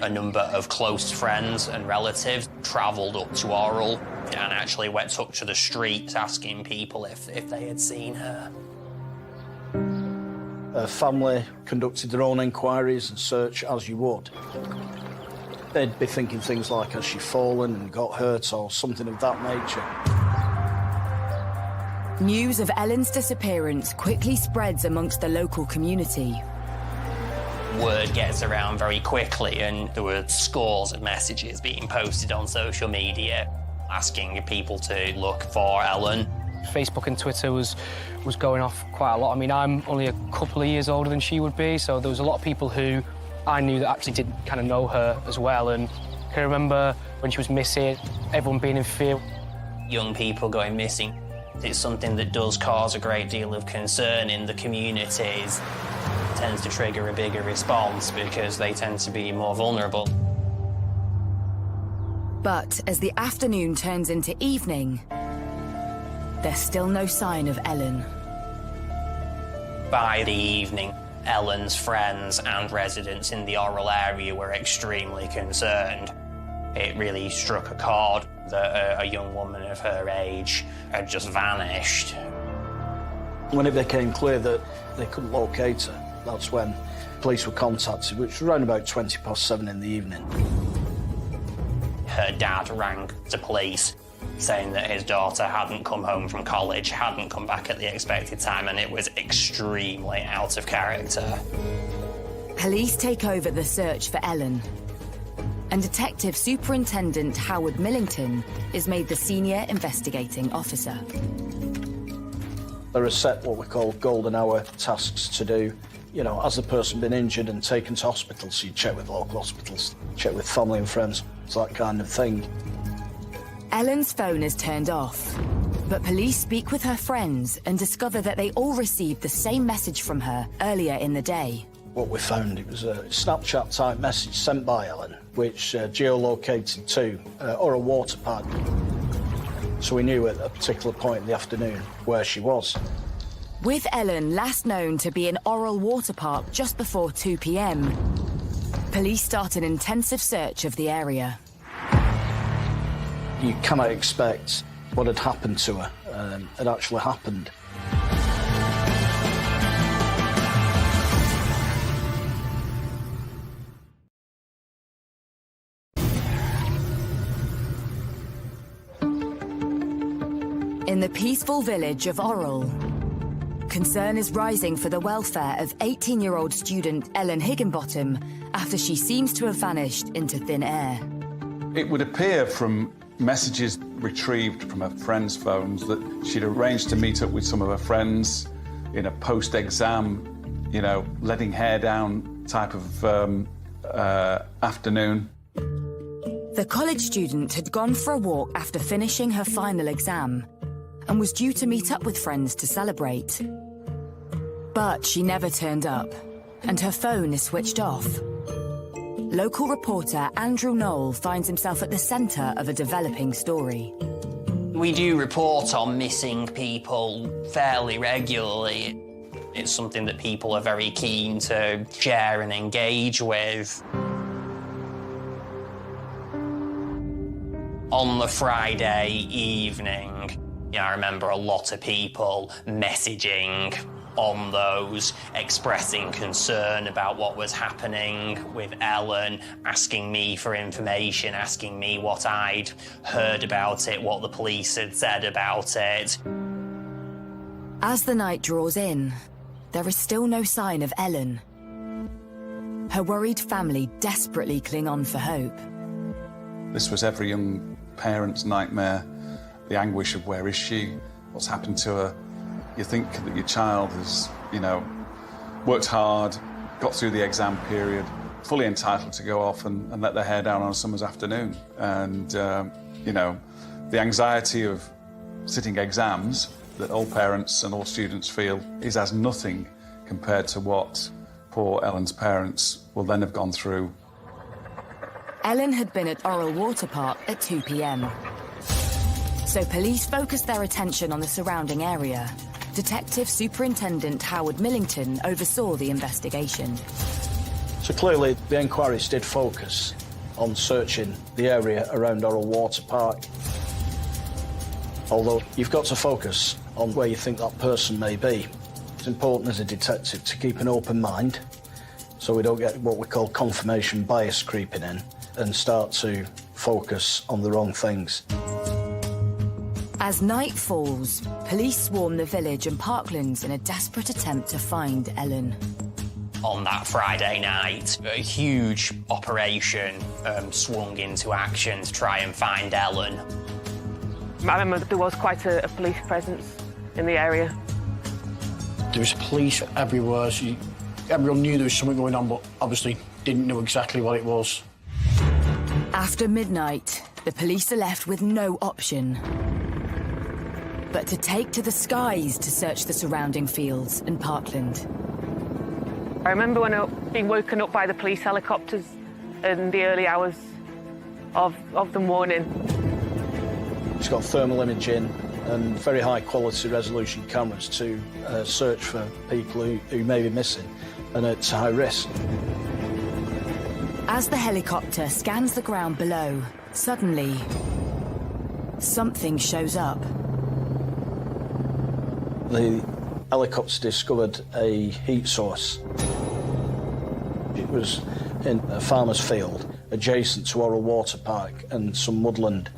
A number of close friends and relatives travelled up to Orrell and actually went up to the streets asking people if they had seen her. Her family conducted their own inquiries and search as you would. They'd be thinking things like, has she fallen and got hurt or something of that nature. News of Ellen's disappearance quickly spreads amongst the local community. Word gets around very quickly and there were scores of messages being posted on social media asking people to look for Ellen. Facebook and Twitter was going off quite a lot. I mean, I'm only a couple of years older than she would be, so there was a lot of people who I knew that actually didn't kind of know her as well. And I can remember when she was missing, everyone being in fear. Young people going missing. It's something that does cause a great deal of concern in the communities. It tends to trigger a bigger response because they tend to be more vulnerable. But as the afternoon turns into evening, there's still no sign of Ellen. By the evening, Ellen's friends and residents in the Orrell area were extremely concerned. It really struck a chord that a young woman of her age had just vanished. When it became clear that they couldn't locate her, that's when police were contacted, which was around about 7:20 in the evening. Her dad rang the police, saying that his daughter hadn't come home from college, hadn't come back at the expected time, and it was extremely out of character. Police take over the search for Ellen, and Detective Superintendent Howard Millington is made the senior investigating officer. There are set what we call golden hour tasks to do. You know, has the person been injured and taken to hospital? So you check with local hospitals, check with family and friends, that kind of thing. Ellen's phone is turned off, but police speak with her friends and discover that they all received the same message from her earlier in the day. What we found, it was a Snapchat-type message sent by Ellen, which geolocated to Orrell Water Park. So we knew at a particular point in the afternoon where she was. With Ellen last known to be in Orrell Water Park just before 2 p.m, police start an intensive search of the area. You cannot expect what had happened to her had actually happened. In the peaceful village of Orrell, concern is rising for the welfare of 18-year-old student Ellen Higginbottom after she seems to have vanished into thin air. It would appear from messages retrieved from her friends' phones that she'd arranged to meet up with some of her friends in a post-exam, you know, letting hair down type of afternoon. The college student had gone for a walk after finishing her final exam and was due to meet up with friends to celebrate. But she never turned up, and her phone is switched off. Local reporter Andrew Knoll finds himself at the centre of a developing story. We do report on missing people fairly regularly. It's something that people are very keen to share and engage with. On the Friday evening, I remember a lot of people messaging on those, expressing concern about what was happening with Ellen, asking me for information, asking me what I'd heard about it, what the police had said about it. As the night draws in, there is still no sign of Ellen. Her worried family desperately cling on for hope. This was every young parent's nightmare, the anguish of where is she, what's happened to her. You think that your child has, you know, worked hard, got through the exam period, fully entitled to go off and let their hair down on a summer's afternoon. And, you know, the anxiety of sitting exams that all parents and all students feel is as nothing compared to what poor Ellen's parents will then have gone through. Ellen had been at Orrell Water Park at 2 p.m. So police focused their attention on the surrounding area. Detective Superintendent Howard Millington oversaw the investigation. So clearly the inquiries did focus on searching the area around Orrell Water Park. Although you've got to focus on where you think that person may be. It's important as a detective to keep an open mind so we don't get what we call confirmation bias creeping in and start to focus on the wrong things. As night falls, police swarm the village and parklands in a desperate attempt to find Ellen. On that Friday night, a huge operation swung into action to try and find Ellen. I remember there was quite a police presence in the area. There was police everywhere. Everyone knew there was something going on, but obviously didn't know exactly what it was. After midnight, the police are left with no option but to take to the skies to search the surrounding fields and parkland. I remember being woken up by the police helicopters in the early hours of the morning. She's got thermal imaging, and very high quality resolution cameras to search for people who may be missing and at high risk. As the helicopter scans the ground below, suddenly, something shows up. The helicopter discovered a heat source. It was in a farmer's field adjacent to Orrell Water Park and some woodland.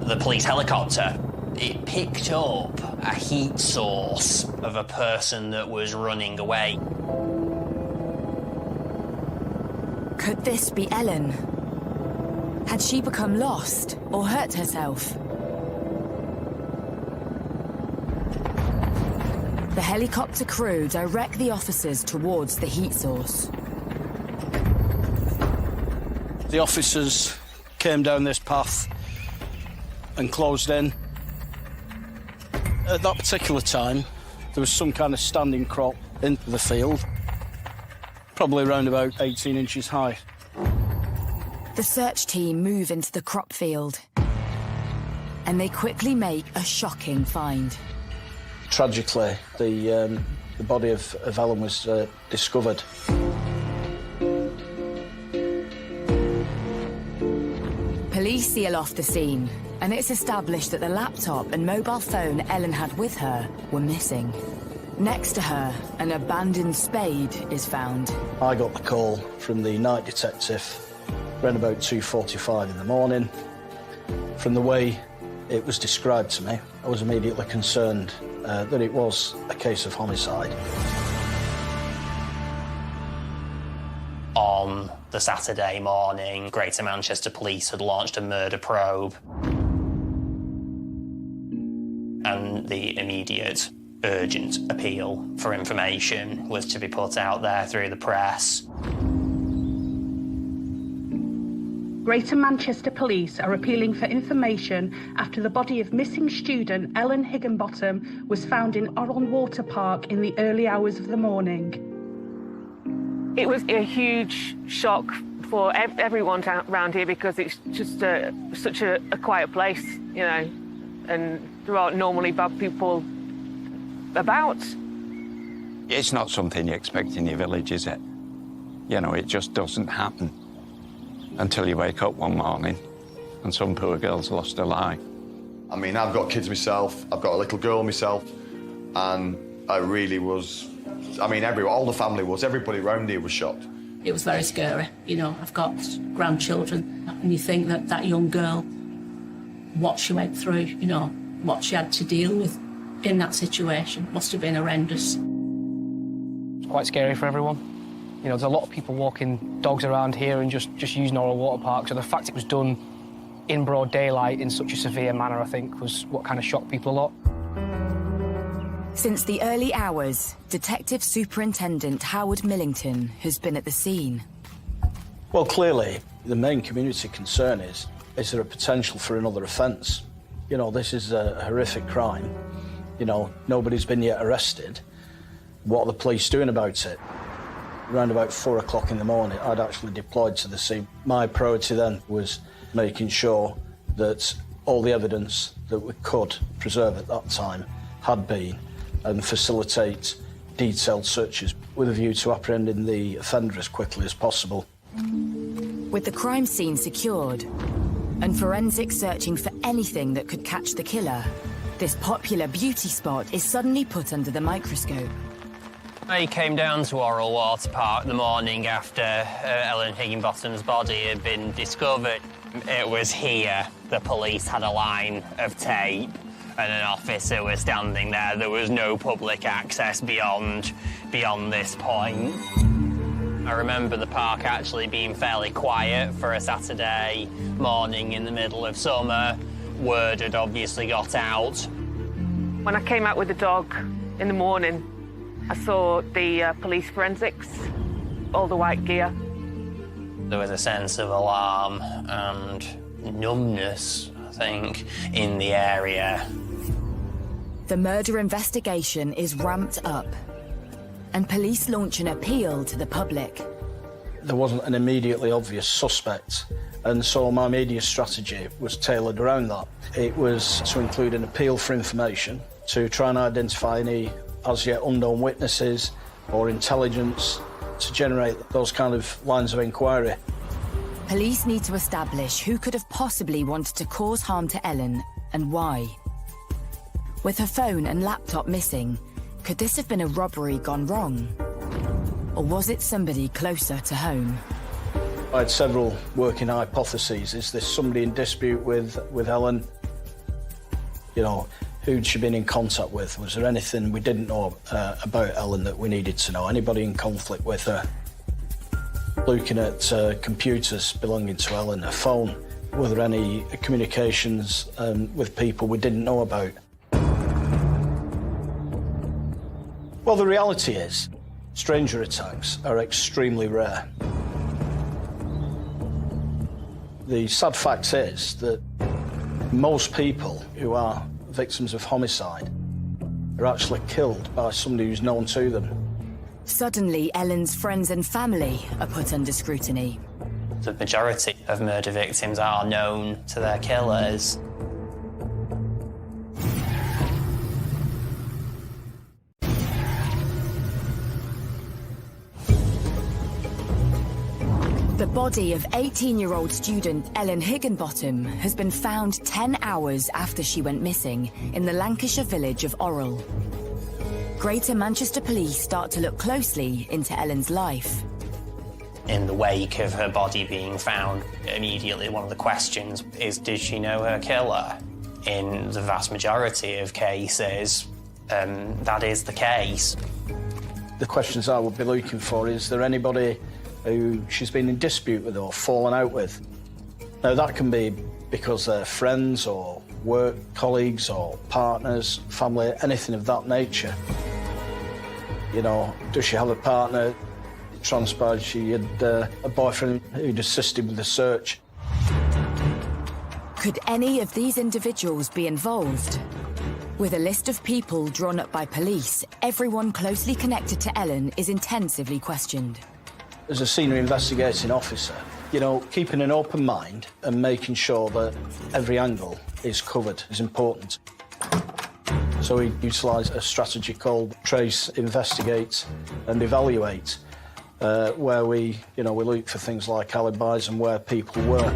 The police helicopter, it picked up a heat source of a person that was running away. Could this be Ellen? Had she become lost or hurt herself? The helicopter crew direct the officers towards the heat source. The officers came down this path and closed in. At that particular time, there was some kind of standing crop into the field, probably around about 18 inches high. The search team move into the crop field, and they quickly make a shocking find. Tragically, the body of Ellen was discovered. Police seal off the scene, and it's established that the laptop and mobile phone Ellen had with her were missing. Next to her, an abandoned spade is found. I got the call from the night detective around about 2:45 in the morning. From the way it was described to me, I was immediately concerned that it was a case of homicide. On the Saturday morning, Greater Manchester Police had launched a murder probe. And the immediate, urgent appeal for information was to be put out there through the press. Greater Manchester Police are appealing for information after the body of missing student Ellen Higginbottom was found in Orrell Water Park in the early hours of the morning. It was a huge shock for everyone around here because it's just such a quiet place, you know, and there aren't normally bad people about. It's not something you expect in your village, is it? You know, it just doesn't happen until you wake up one morning and some poor girl's lost her life. I mean, I've got kids myself, I've got a little girl myself, and I really was, I mean, all the family was, everybody around here was shocked. It was very scary. You know, I've got grandchildren, and you think that that young girl, what she went through, you know, what she had to deal with in that situation must have been horrendous. It's quite scary for everyone. You know, there's a lot of people walking dogs around here and just using Orrell Water Park, so the fact it was done in broad daylight in such a severe manner, I think, was what kind of shocked people a lot. Since the early hours, Detective Superintendent Howard Millington has been at the scene. Well, clearly, the main community concern is there a potential for another offence? You know, this is a horrific crime. You know, nobody's been yet arrested. What are the police doing about it? Around about 4 o'clock in the morning, I'd actually deployed to the scene. My priority then was making sure that all the evidence that we could preserve at that time had been, and facilitate detailed searches with a view to apprehending the offender as quickly as possible. With the crime scene secured and forensics searching for anything that could catch the killer, this popular beauty spot is suddenly put under the microscope. I came down to Orrell Water Park the morning after Ellen Higginbottom's body had been discovered. It was here the police had a line of tape and an officer was standing there. There was no public access beyond this point. I remember the park actually being fairly quiet for a Saturday morning in the middle of summer. Word had obviously got out. When I came out with the dog in the morning, I saw the police forensics, all the white gear. There was a sense of alarm and numbness, I think, in the area. The murder investigation is ramped up, and police launch an appeal to the public. There wasn't an immediately obvious suspect And so my media strategy was tailored around that. It was to include an appeal for information, to try and identify any as yet unknown witnesses or intelligence, to generate those kind of lines of inquiry. Police need to establish who could have possibly wanted to cause harm to Ellen and why. With her phone and laptop missing, could this have been a robbery gone wrong? Or was it somebody closer to home? I had several working hypotheses. Is this somebody in dispute with Ellen? You know, who'd she been in contact with? Was there anything we didn't know about Ellen that we needed to know? Anybody in conflict with her? Looking at computers belonging to Ellen, her phone. Were there any communications with people we didn't know about? Well, the reality is, stranger attacks are extremely rare. The sad fact is that most people who are victims of homicide are actually killed by somebody who's known to them. Suddenly, Ellen's friends and family are put under scrutiny. The majority of murder victims are known to their killers. The body of 18-year-old student Ellen Higginbottom has been found 10 hours after she went missing in the Lancashire village of Orrell. Greater Manchester Police start to look closely into Ellen's life. In the wake of her body being found, immediately one of the questions is, did she know her killer? In the vast majority of cases, that is the case. The questions I would be looking for is there anybody who she's been in dispute with or fallen out with? Now, that can be because they're friends or work colleagues or partners, family, anything of that nature. You know, does she have a partner? It transpired she had a boyfriend who'd assisted with the search. Could any of these individuals be involved? With a list of people drawn up by police, everyone closely connected to Ellen is intensively questioned. As a senior investigating officer, you know, keeping an open mind and making sure that every angle is covered is important. So we utilise a strategy called Trace, Investigate and Evaluate, where we look for things like alibis and where people were.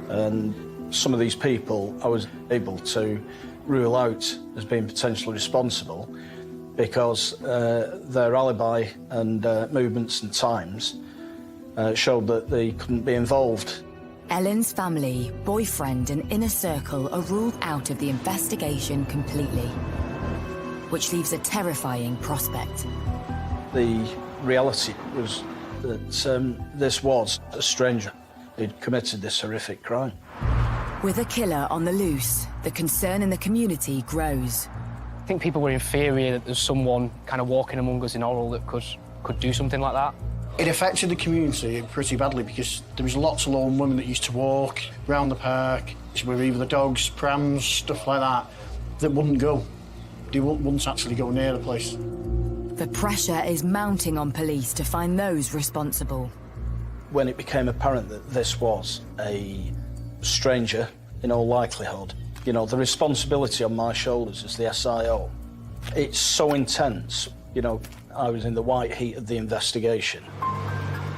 And some of these people I was able to rule out as being potentially responsible because their alibi and movements and times showed that they couldn't be involved. Ellen's family, boyfriend and inner circle are ruled out of the investigation completely, which leaves a terrifying prospect. The reality was that this was a stranger who'd committed this horrific crime. With a killer on the loose, the concern in the community grows. I think people were in fear that there's someone kind of walking among us in Orrell that could do something like that. It affected the community pretty badly because there was lots of lone women that used to walk around the park with either the dogs, prams, stuff like that wouldn't go. They wouldn't actually go near the place. The pressure is mounting on police to find those responsible. When it became apparent that this was a stranger, in all likelihood, you know, the responsibility on my shoulders as the SIO, it's so intense. You know, I was in the white heat of the investigation.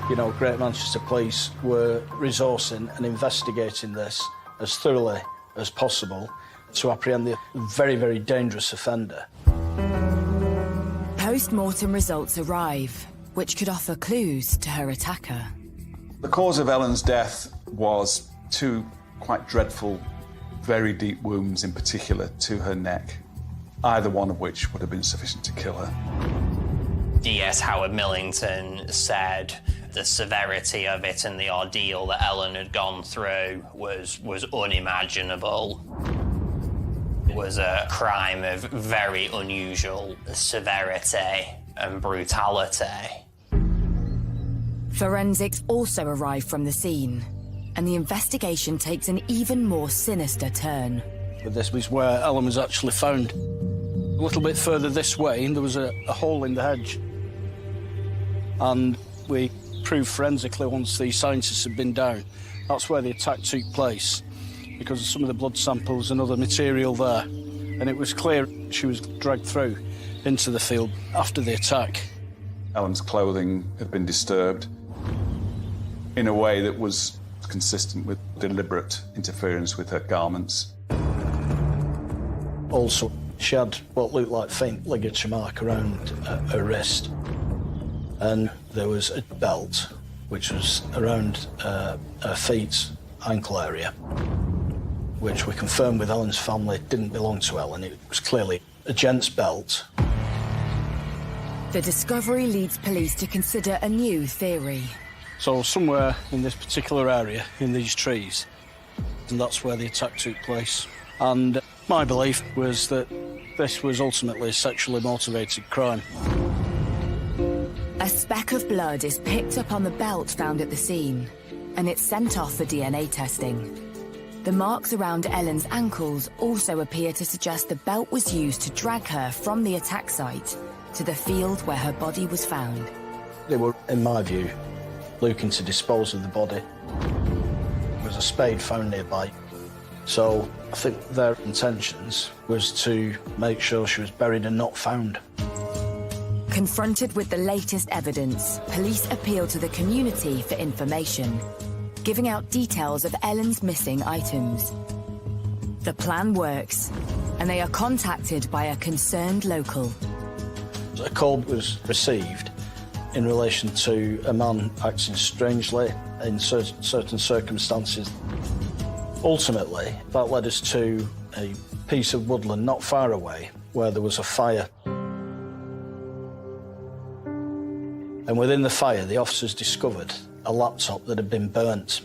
You know, Greater Manchester Police were resourcing and investigating this as thoroughly as possible to apprehend the very, very dangerous offender. Post-mortem results arrive, which could offer clues to her attacker. The cause of Ellen's death was two quite dreadful, very deep wounds, in particular to her neck, either one of which would have been sufficient to kill her. DS Howard Millington said the severity of it and the ordeal that Ellen had gone through was unimaginable. It was a crime of very unusual severity and brutality. Forensics also arrive from the scene, and the investigation takes an even more sinister turn. But this was where Ellen was actually found. A little bit further this way, and there was a hole in the hedge. And we proved forensically once the scientists had been down. That's where the attack took place, because of some of the blood samples and other material there. And it was clear she was dragged through into the field after the attack. Ellen's clothing had been disturbed in a way that was consistent with deliberate interference with her garments. Also, she had what looked like faint ligature mark around her wrist. And there was a belt, which was around her feet, ankle area, which we confirmed with Ellen's family didn't belong to Ellen. It was clearly a gent's belt. The discovery leads police to consider a new theory. So somewhere in this particular area, in these trees, and that's where the attack took place. And my belief was that this was ultimately a sexually motivated crime. A speck of blood is picked up on the belt found at the scene, and it's sent off for DNA testing. The marks around Ellen's ankles also appear to suggest the belt was used to drag her from the attack site to the field where her body was found. They were, in my view, looking to dispose of the body. There was a spade found nearby. So I think their intentions was to make sure she was buried and not found. Confronted with the latest evidence, police appeal to the community for information, giving out details of Ellen's missing items. The plan works, and they are contacted by a concerned local. A call was received in relation to a man acting strangely in certain circumstances. Ultimately, that led us to a piece of woodland not far away where there was a fire. And within the fire, the officers discovered a laptop that had been burnt.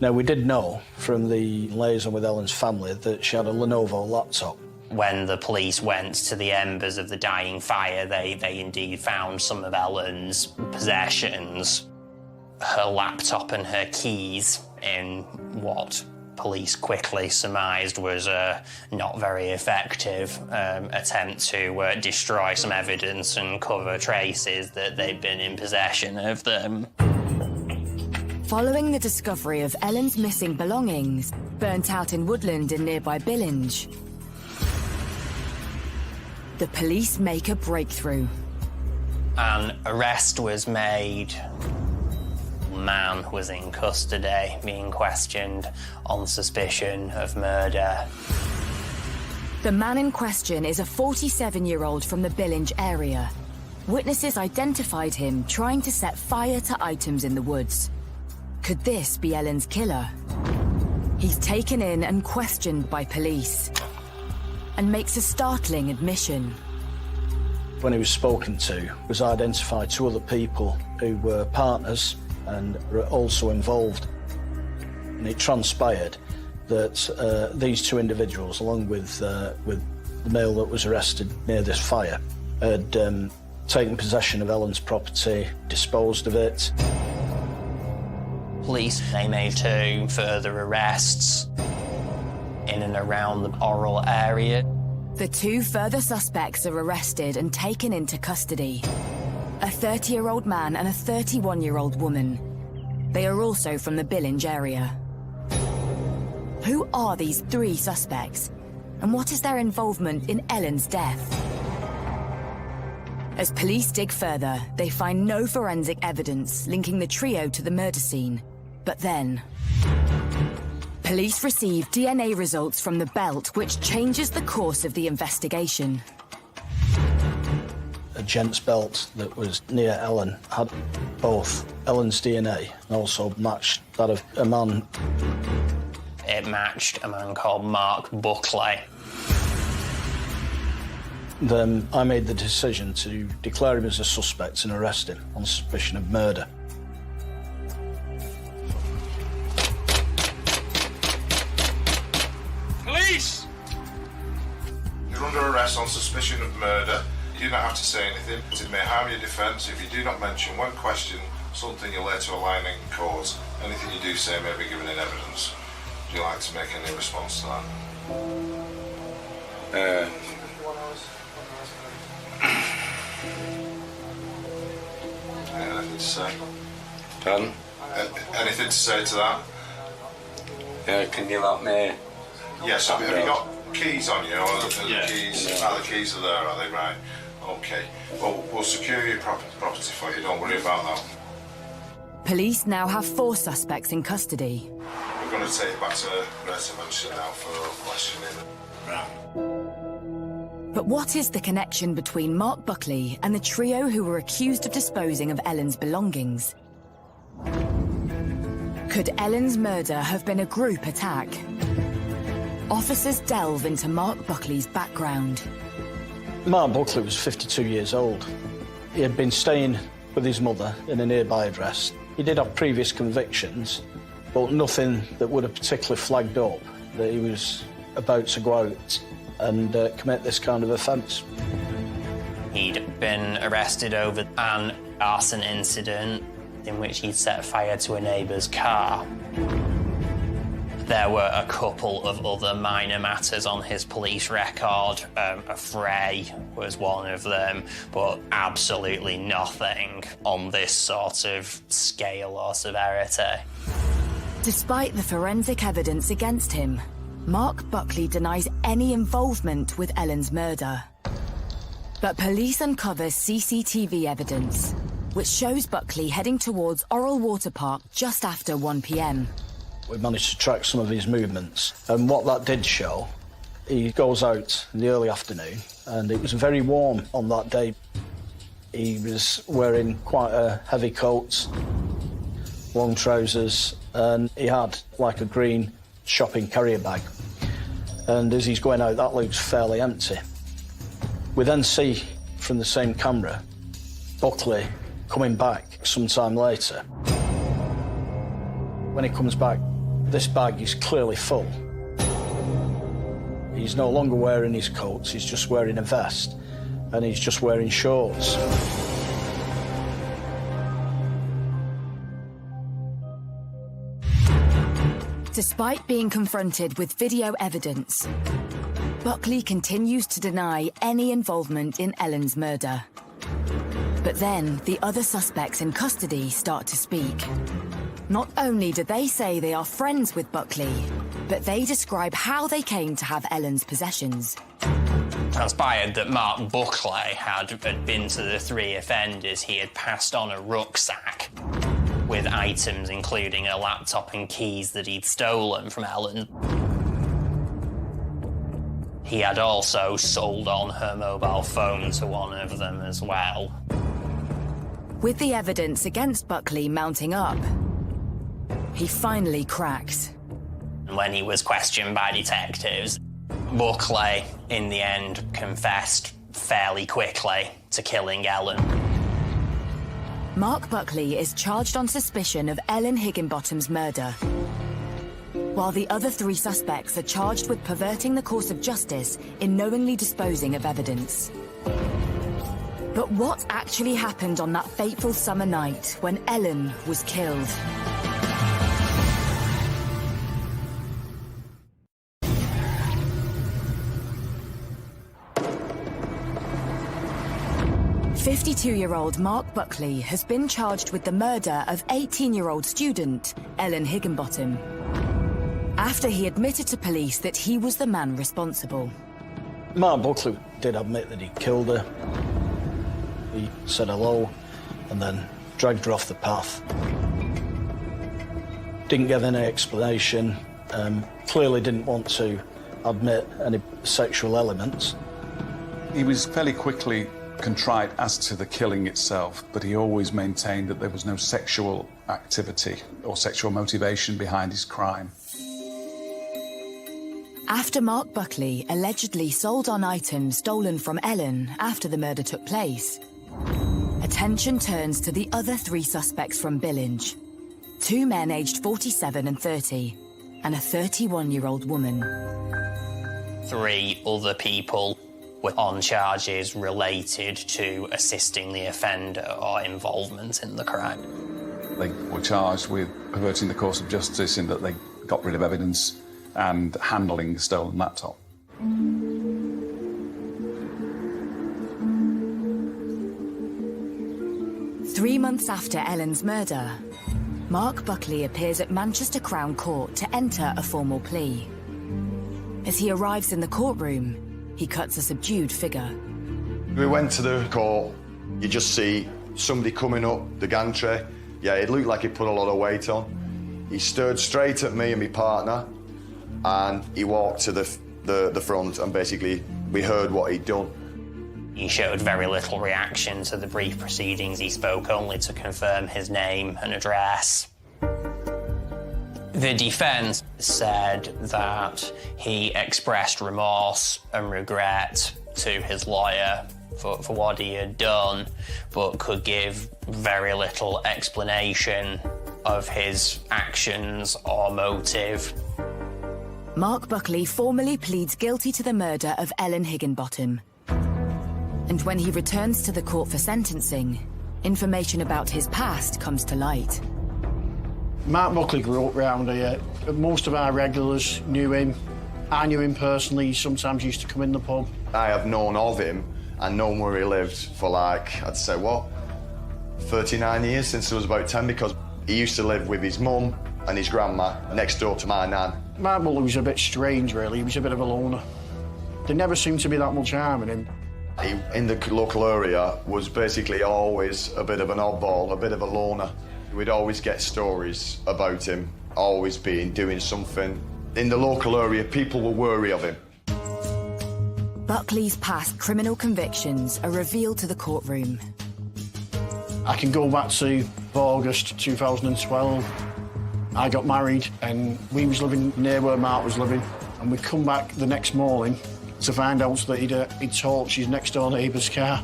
Now, we did know from the liaison with Ellen's family that she had a Lenovo laptop. When the police went to the embers of the dying fire, they indeed found some of Ellen's possessions, her laptop and her keys, in what police quickly surmised was a not very effective attempt to destroy some evidence and cover traces that they'd been in possession of them. Following the discovery of Ellen's missing belongings, burnt out in woodland in nearby Billinge, the police make a breakthrough. An arrest was made. A man was in custody, being questioned on suspicion of murder. The man in question is a 47-year-old from the Billinge area. Witnesses identified him trying to set fire to items in the woods. Could this be Ellen's killer? He's taken in and questioned by police and makes a startling admission. When he was spoken to, was identified two other people who were partners and were also involved. And it transpired that these two individuals, along with the male that was arrested near this fire, had taken possession of Ellen's property, disposed of it. Police, they made 2 further arrests in and around the Oral area. The 2 further suspects are arrested and taken into custody. A 30-year-old man and a 31-year-old woman. They are also from the Billinge area. Who are these 3 suspects? And what is their involvement in Ellen's death? As police dig further, they find no forensic evidence linking the trio to the murder scene. But then, police receive DNA results from the belt, which changes the course of the investigation. A gent's belt that was near Ellen had both Ellen's DNA and also matched that of a man. It matched a man called Mark Buckley. Then I made the decision to declare him as a suspect and arrest him on suspicion of murder. Police! You're under arrest on suspicion of murder. You do not have to say anything, but it may harm your defence if you do not mention one question, something you'll later align in court. Anything you do say may be given in evidence. Would you like to make any response to that? Anything anything to say? Pardon? Anything to say to that? Yeah, can you let me? Yes, have you got keys on you? Or Yeah. the keys, Yeah. the keys are there, are they? Right. Okay. Well, we'll secure your property for you, don't worry about that. Police now have 4 suspects in custody. We're going to take you back to Greater Manchester now for questioning. But what is the connection between Mark Buckley and the trio who were accused of disposing of Ellen's belongings? Could Ellen's murder have been a group attack? Officers delve into Mark Buckley's background. Mark Buckley was 52 years old. He had been staying with his mother in a nearby address. He did have previous convictions, but nothing that would have particularly flagged up that he was about to go out and commit this kind of offence. He'd been arrested over an arson incident in which he'd set fire to a neighbour's car. There were a couple of other minor matters on his police record. A fray was one of them, but absolutely nothing on this sort of scale or severity. Despite the forensic evidence against him, Mark Buckley denies any involvement with Ellen's murder. But police uncover CCTV evidence, which shows Buckley heading towards Oral Water Park just after 1 p.m. We managed to track some of his movements, and what that did show, he goes out in the early afternoon, and it was very warm on that day. He was wearing quite a heavy coat, long trousers, and he had like a green shopping carrier bag. And as he's going out, that looks fairly empty. We then see from the same camera Buckley coming back sometime later. When he comes back, this bag is clearly full. He's no longer wearing his coats, he's just wearing a vest, and he's just wearing shorts. Despite being confronted with video evidence, Buckley continues to deny any involvement in Ellen's murder. But then the other suspects in custody start to speak. Not only do they say they are friends with Buckley, but they describe how they came to have Ellen's possessions. Transpired that Mark Buckley had been to the 3 offenders. He had passed on a rucksack with items including a laptop and keys that he'd stolen from Ellen. He had also sold on her mobile phone to one of them as well. With the evidence against Buckley mounting up, he finally cracks. When he was questioned by detectives, Buckley, in the end, confessed fairly quickly to killing Ellen. Mark Buckley is charged on suspicion of Ellen Higginbottom's murder, while the other 3 suspects are charged with perverting the course of justice in knowingly disposing of evidence. But what actually happened on that fateful summer night when Ellen was killed? "52-year-old Mark Buckley has been charged with the murder of 18-year-old student Ellen Higginbottom, after he admitted to police that he was the man responsible." Mark Buckley did admit that he killed her. He said hello and then dragged her off the path. Didn't give any explanation, clearly didn't want to admit any sexual elements. He was fairly quickly contrite as to the killing itself, but he always maintained that there was no sexual activity or sexual motivation behind his crime. After Mark Buckley allegedly sold on items stolen from Ellen after the murder took place, attention turns to the other 3 suspects from Billinge. 2 men aged 47 and 30, and a 31-year-old woman. 3 other people were on charges related to assisting the offender or involvement in the crime. They were charged with perverting the course of justice in that they got rid of evidence and handling the stolen laptop. 3 months after Ellen's murder, Mark Buckley appears at Manchester Crown Court to enter a formal plea. As he arrives in the courtroom, he cuts a subdued figure. We went to the court, you just see somebody coming up the gantry. Yeah, it looked like he put a lot of weight on. He stared straight at me and my partner, and he walked to the front, and basically we heard what he'd done. He showed very little reaction to the brief proceedings. He spoke only to confirm his name and address. The defence said that he expressed remorse and regret to his lawyer for what he had done, but could give very little explanation of his actions or motive. Mark Buckley formally pleads guilty to the murder of Ellen Higginbottom. And when he returns to the court for sentencing, information about his past comes to light. Mark Buckley grew up round here. Most of our regulars knew him. I knew him personally. He sometimes used to come in the pub. I have known of him and known where he lived for, like, I'd say, 39 years, since I was about 10, because he used to live with his mum and his grandma next door to my nan. Mark Buckley was a bit strange, really. He was a bit of a loner. There never seemed to be that much harm in him. He, in the local area, was basically always a bit of an oddball, a bit of a loner. We'd always get stories about him, always doing something. In the local area, people were wary of him. Buckley's past criminal convictions are revealed to the courtroom. I can go back to August 2012. I got married and we was living near where Mark was living, and we'd come back the next morning to find out that he'd torched his next-door neighbour's car.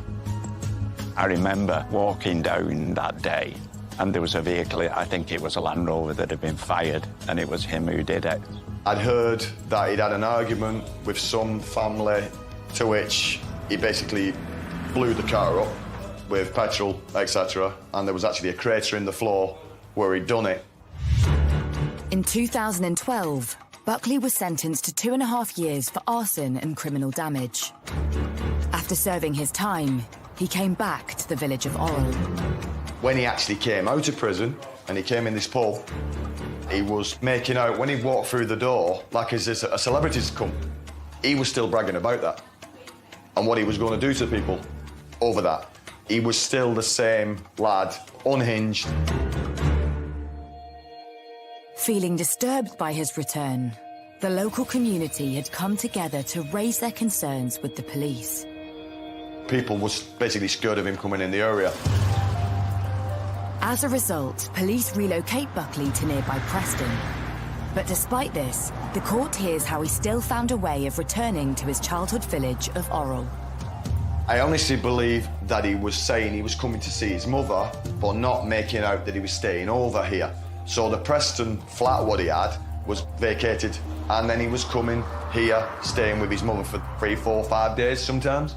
I remember walking down that day, and there was a vehicle, I think it was a Land Rover, that had been fired, and it was him who did it. I'd heard that he'd had an argument with some family, to which he basically blew the car up with petrol, etc., and there was actually a crater in the floor where he'd done it. In 2012, Buckley was sentenced to 2.5 years for arson and criminal damage. After serving his time, he came back to the village of Orrell. When he actually came out of prison and he came in this pub, he was making out, when he walked through the door, like as a celebrity's come, he was still bragging about that and what he was going to do to people over that. He was still the same lad, unhinged. Feeling disturbed by his return, the local community had come together to raise their concerns with the police. People was basically scared of him coming in the area. As a result, police relocate Buckley to nearby Preston. But despite this, the court hears how he still found a way of returning to his childhood village of Orrell. I honestly believe that he was saying he was coming to see his mother, but not making out that he was staying over here. So the Preston flat, what he had, was vacated, and then he was coming here, staying with his mother for 3, 4, 5 days sometimes.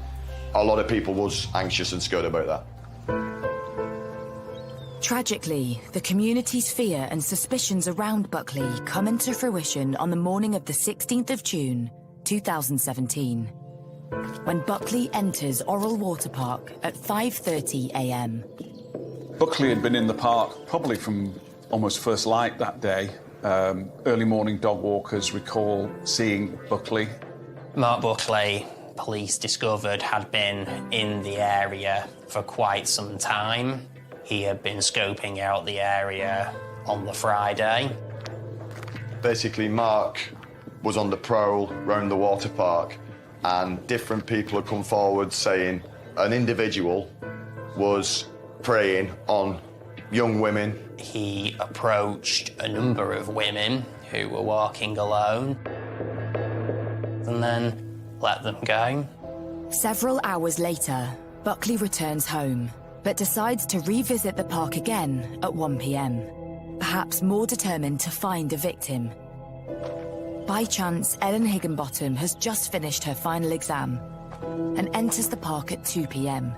A lot of people was anxious and scared about that. Tragically, the community's fear and suspicions around Buckley come into fruition on the morning of the 16th of June, 2017, when Buckley enters Orrell Water Park at 5:30 a.m. Buckley had been in the park probably from almost first light that day. Early morning dog walkers recall seeing Buckley. Mark Buckley, police discovered, had been in the area for quite some time. He had been scoping out the area on the Friday. Basically, Mark was on the prowl round the water park, and different people had come forward saying an individual was preying on young women. He approached a number of women who were walking alone and then let them go. Several hours later, Buckley returns home, but decides to revisit the park again at 1 p.m, perhaps more determined to find a victim. By chance, Ellen Higginbottom has just finished her final exam and enters the park at 2 p.m.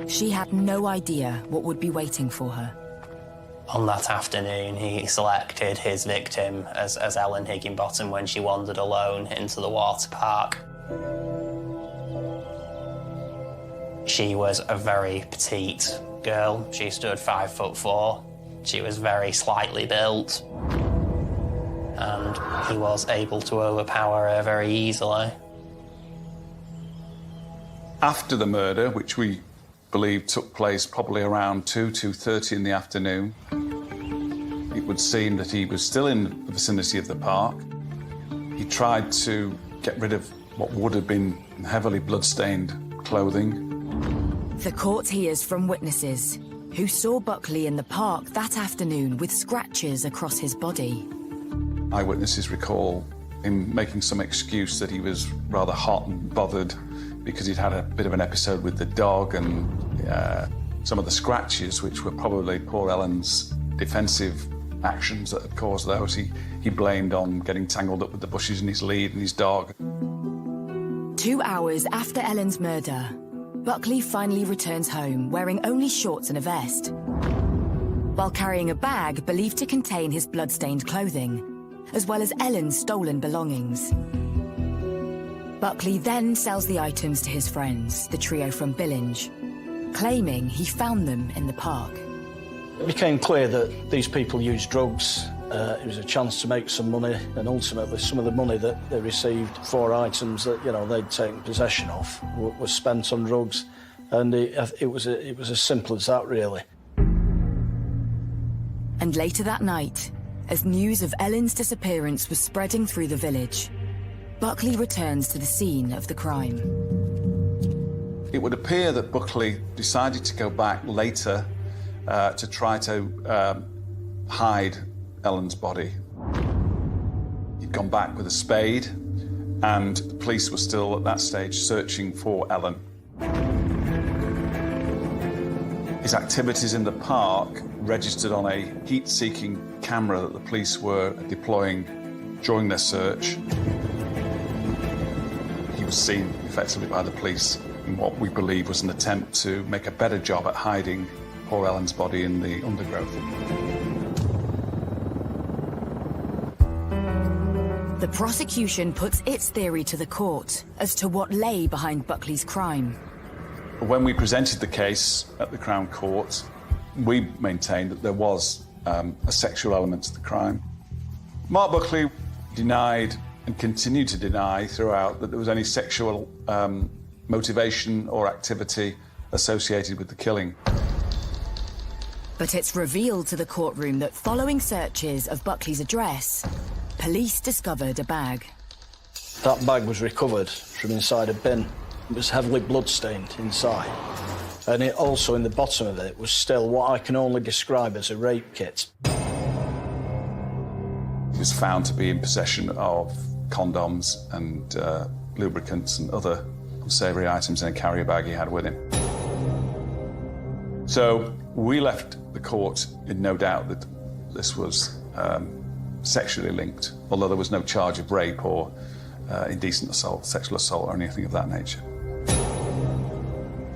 She had no idea what would be waiting for her. On that afternoon, he selected his victim as Ellen Higginbottom when she wandered alone into the water park. She was a very petite girl. She stood 5'4". She was very slightly built. And he was able to overpower her very easily. After the murder, which we believe took place probably around 2:30 in the afternoon, it would seem that he was still in the vicinity of the park. He tried to get rid of what would have been heavily blood-stained clothing. The court hears from witnesses who saw Buckley in the park that afternoon with scratches across his body. Eyewitnesses recall him making some excuse that he was rather hot and bothered because he'd had a bit of an episode with the dog, and some of the scratches, which were probably poor Ellen's defensive actions that had caused those, he blamed on getting tangled up with the bushes in his lead and his dog. 2 hours after Ellen's murder, Buckley finally returns home wearing only shorts and a vest, while carrying a bag believed to contain his blood-stained clothing, as well as Ellen's stolen belongings. Buckley then sells the items to his friends, the trio from Billinge, claiming he found them in the park. It became clear that these people used drugs. It was a chance to make some money, and ultimately some of the money that they received for items that, they'd taken possession of was spent on drugs, and it was as simple as that, really. And later that night, as news of Ellen's disappearance was spreading through the village, Buckley returns to the scene of the crime. It would appear that Buckley decided to go back later to try to hide Ellen's body. He'd gone back with a spade, and the police were still at that stage searching for Ellen. His activities in the park registered on a heat-seeking camera that the police were deploying during their search. He was seen effectively by the police in what we believe was an attempt to make a better job at hiding poor Ellen's body in the undergrowth. The prosecution puts its theory to the court as to what lay behind Buckley's crime. When we presented the case at the Crown Court, we maintained that there was a sexual element to the crime. Mark Buckley denied and continued to deny throughout that there was any sexual motivation or activity associated with the killing. But it's revealed to the courtroom that following searches of Buckley's address, police discovered a bag. That bag was recovered from inside a bin. It was heavily blood-stained inside. And it also, in the bottom of it, was still what I can only describe as a rape kit. He was found to be in possession of condoms and lubricants and other unsavoury items in a carrier bag he had with him. So we left the court in no doubt that this was sexually linked, although there was no charge of rape or indecent assault, sexual assault or anything of that nature.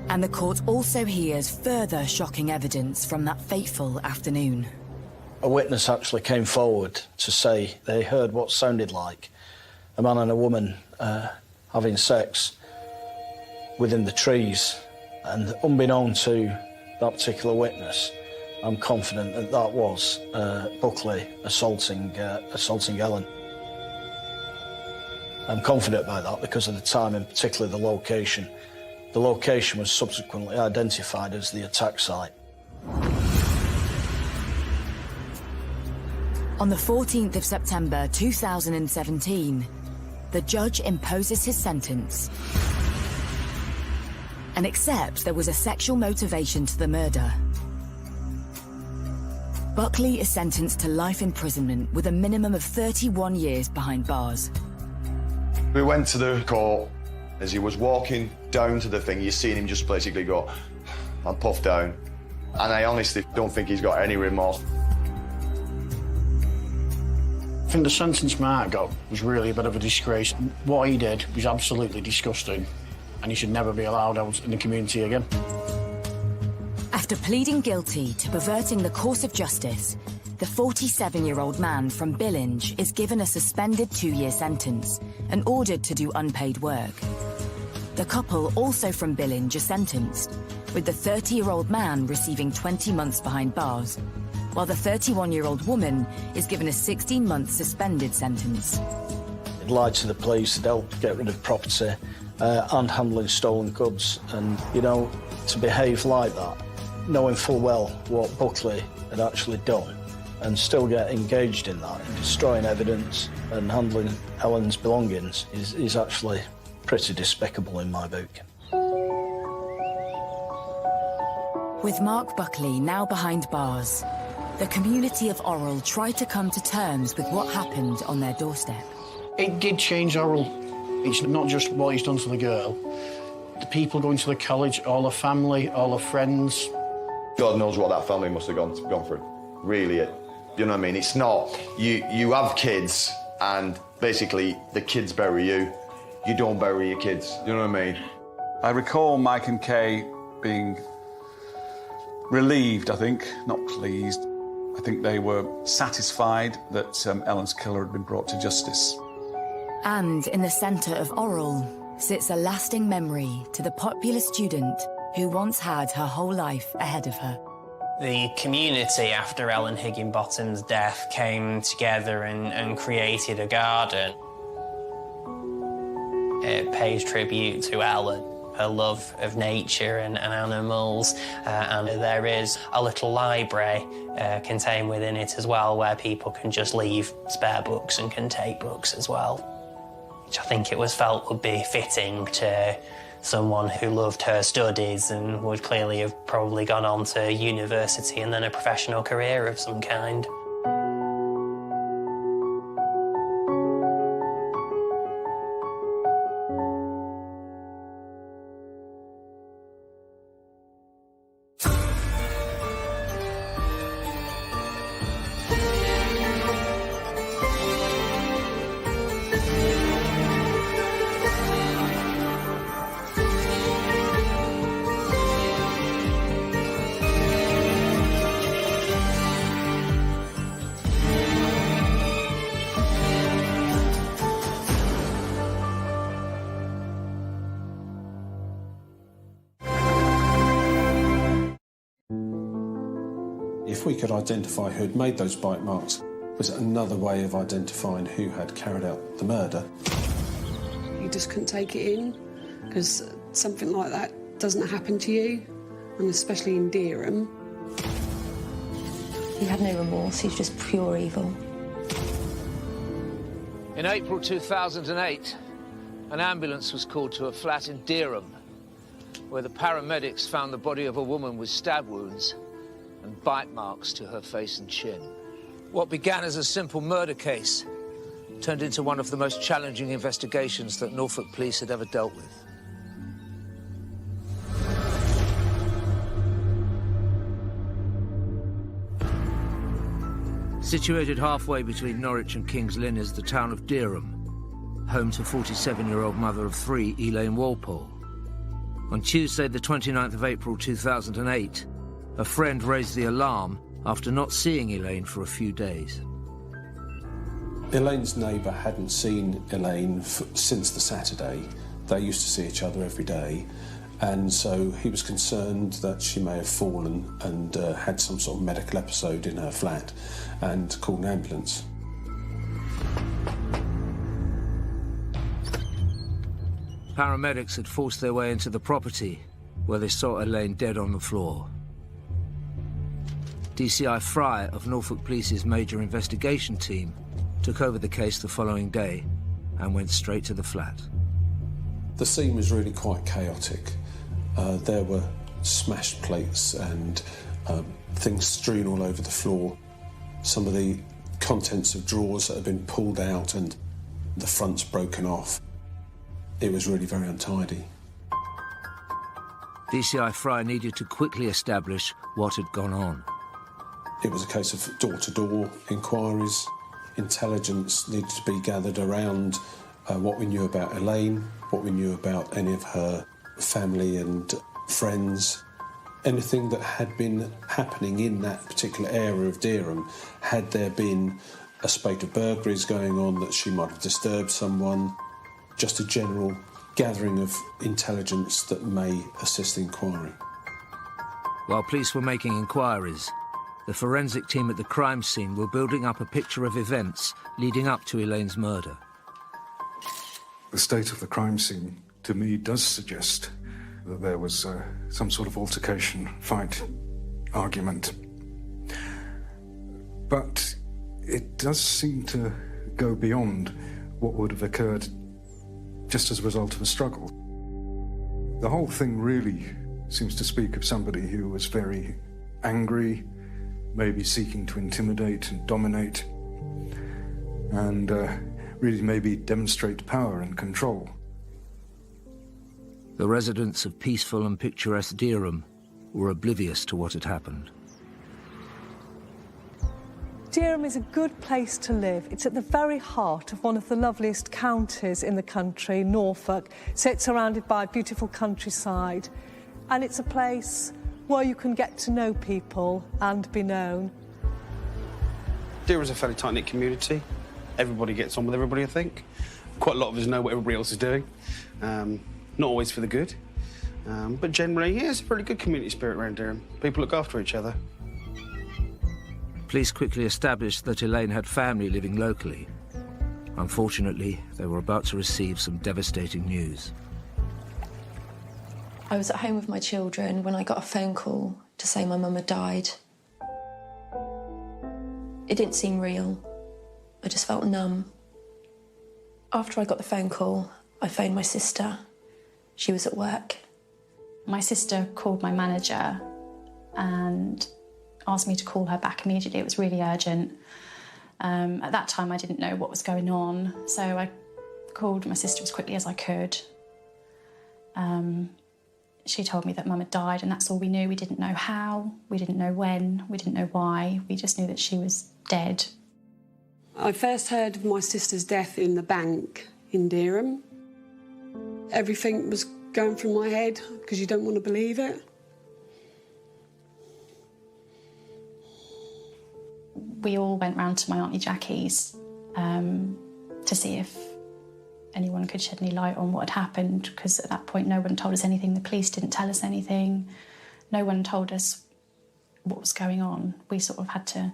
And the court also hears further shocking evidence from that fateful afternoon. A witness actually came forward to say they heard what sounded like a man and a woman having sex within the trees. And unbeknown to that particular witness, I'm confident that that was Buckley assaulting Ellen. I'm confident about that because of the time and particularly the location. The location was subsequently identified as the attack site. On the 14th of September 2017, the judge imposes his sentence and accepts there was a sexual motivation to the murder. Buckley is sentenced to life imprisonment with a minimum of 31 years behind bars. We went to the court. As he was walking down to the thing, you seen him just basically go and puff down. And I honestly don't think he's got any remorse. I think the sentence Mark got was really a bit of a disgrace. What he did was absolutely disgusting, and he should never be allowed out in the community again. After pleading guilty to perverting the course of justice, the 47-year-old man from Billinge is given a suspended 2-year sentence and ordered to do unpaid work. The couple, also from Billinge, are sentenced, with the 30-year-old man receiving 20 months behind bars, while the 31-year-old woman is given a 16-month suspended sentence. It lied to the police, they'll get rid of property and handling stolen goods. And, you know, to behave like that, knowing full well what Buckley had actually done, and still get engaged in that, in destroying evidence and handling Ellen's belongings, is actually pretty despicable in my book. With Mark Buckley now behind bars, the community of Orrell tried to come to terms with what happened on their doorstep. It did change Orrell. It's not just what he's done to the girl. The people going to the college, all her family, all her friends. God knows what that family must have gone through. Really, you know what I mean? It's not, you have kids and basically the kids bury you. You don't bury your kids, you know what I mean? I recall Mike and Kay being relieved, I think, not pleased. I think they were satisfied that Ellen's killer had been brought to justice. And in the centre of Orrell sits a lasting memory to the popular student who once had her whole life ahead of her. The community, after Ellen Higginbottom's death, came together and created a garden. It pays tribute to Ellen, her love of nature and animals, and there is a little library contained within it as well, where people can just leave spare books and can take books as well, which I think it was felt would be fitting to someone who loved her studies and would clearly have probably gone on to university and then a professional career of some kind. If we could identify who had made those bite marks, was it another way of identifying who had carried out the murder? You just couldn't take it in, because something like that doesn't happen to you, and especially in Dereham. He had no remorse, he was just pure evil. In April 2008, an ambulance was called to a flat in Dereham, where the paramedics found the body of a woman with stab wounds and bite marks to her face and chin. What began as a simple murder case turned into one of the most challenging investigations that Norfolk police had ever dealt with. Situated halfway between Norwich and King's Lynn is the town of Dereham, home to 47-year-old mother of three, Elaine Walpole. On Tuesday, the 29th of April 2008, a friend raised the alarm after not seeing Elaine for a few days. Elaine's neighbour hadn't seen Elaine since the Saturday. They used to see each other every day, and so he was concerned that she may have fallen and had some sort of medical episode in her flat, and called an ambulance. Paramedics had forced their way into the property, where they saw Elaine dead on the floor. DCI Fry of Norfolk Police's major investigation team took over the case the following day and went straight to the flat. The scene was really quite chaotic. There were smashed plates and things strewn all over the floor. Some of the contents of drawers that had been pulled out and the fronts broken off. It was really very untidy. DCI Fry needed to quickly establish what had gone on. It was a case of door-to-door inquiries. Intelligence needed to be gathered around what we knew about Elaine, what we knew about any of her family and friends. Anything that had been happening in that particular area of Dereham. Had there been a spate of burglaries going on that she might have disturbed someone? Just a general gathering of intelligence that may assist the inquiry. While police were making inquiries, the forensic team at the crime scene were building up a picture of events leading up to Elaine's murder. The state of the crime scene, to me, does suggest that there was some sort of altercation, fight, argument. But it does seem to go beyond what would have occurred just as a result of a struggle. The whole thing really seems to speak of somebody who was very angry, maybe seeking to intimidate and dominate, and really maybe demonstrate power and control. The residents of peaceful and picturesque Dereham were oblivious to what had happened. Dereham is a good place to live. It's at the very heart of one of the loveliest counties in the country, Norfolk. So it's surrounded by beautiful countryside. And it's a place where you can get to know people and be known. Dereham's a fairly tight-knit community. Everybody gets on with everybody, I think. Quite a lot of us know what everybody else is doing. Not always for the good. But generally, yeah, it's a pretty good community spirit around Dereham. People look after each other. Police quickly established that Elaine had family living locally. Unfortunately, they were about to receive some devastating news. I was at home with my children when I got a phone call to say my mum had died. It didn't seem real. I just felt numb. After I got the phone call, I phoned my sister. She was at work. My sister called my manager and asked me to call her back immediately. It was really urgent. At that time, I didn't know what was going on, so I called my sister as quickly as I could. She told me that Mum had died, and that's all we knew. We didn't know how, we didn't know when, we didn't know why. We just knew that she was dead. I first heard of my sister's death in the bank in Dereham. Everything was going through my head because you don't want to believe it. We all went round to my Auntie Jackie's to see if anyone could shed any light on what had happened, because at that point no one told us anything. The police didn't tell us anything. No one told us what was going on. We sort of had to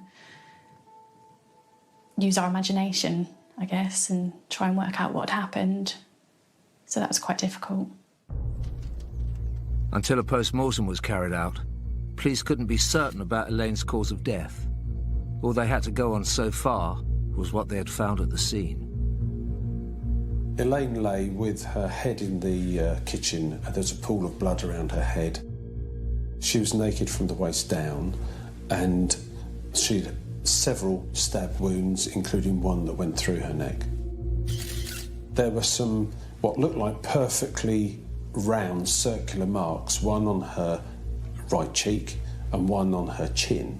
use our imagination, I guess, and try and work out what had happened. So that was quite difficult. Until a post-mortem was carried out, police couldn't be certain about Elaine's cause of death. All they had to go on so far was what they had found at the scene. Elaine lay with her head in the kitchen, and there's a pool of blood around her head. She was naked from the waist down, and she had several stab wounds, including one that went through her neck. There were some what looked like perfectly round circular marks, one on her right cheek and one on her chin.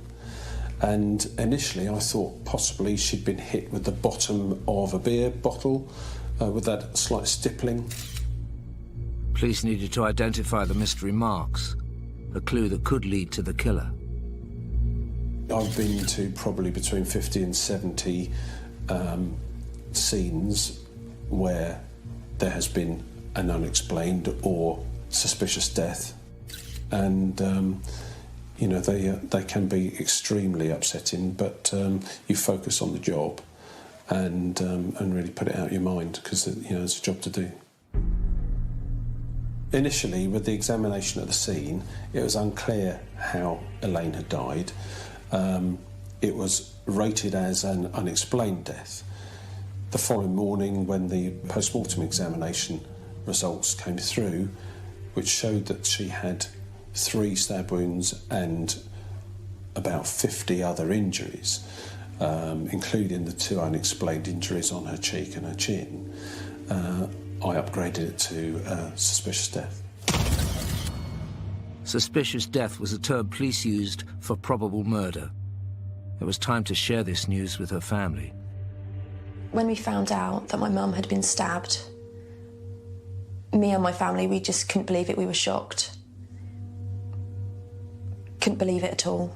And initially I thought possibly she'd been hit with the bottom of a beer bottle with that slight stippling. Police needed to identify the mystery marks, a clue that could lead to the killer. I've been to probably between 50 and 70 scenes where there has been an unexplained or suspicious death. And you know, they can be extremely upsetting, but you focus on the job and really put it out of your mind, because you know it's a job to do. Initially, with the examination of the scene, it was unclear how Elaine had died. It was rated as an unexplained death. The following morning, when the post-mortem examination results came through, which showed that she had 3 stab wounds and about 50 other injuries, including the 2 unexplained injuries on her cheek and her chin, I upgraded it to suspicious death. Suspicious death was a term police used for probable murder. It was time to share this news with her family. When we found out that my mum had been stabbed, me and my family, we just couldn't believe it. We were shocked. Couldn't believe it at all.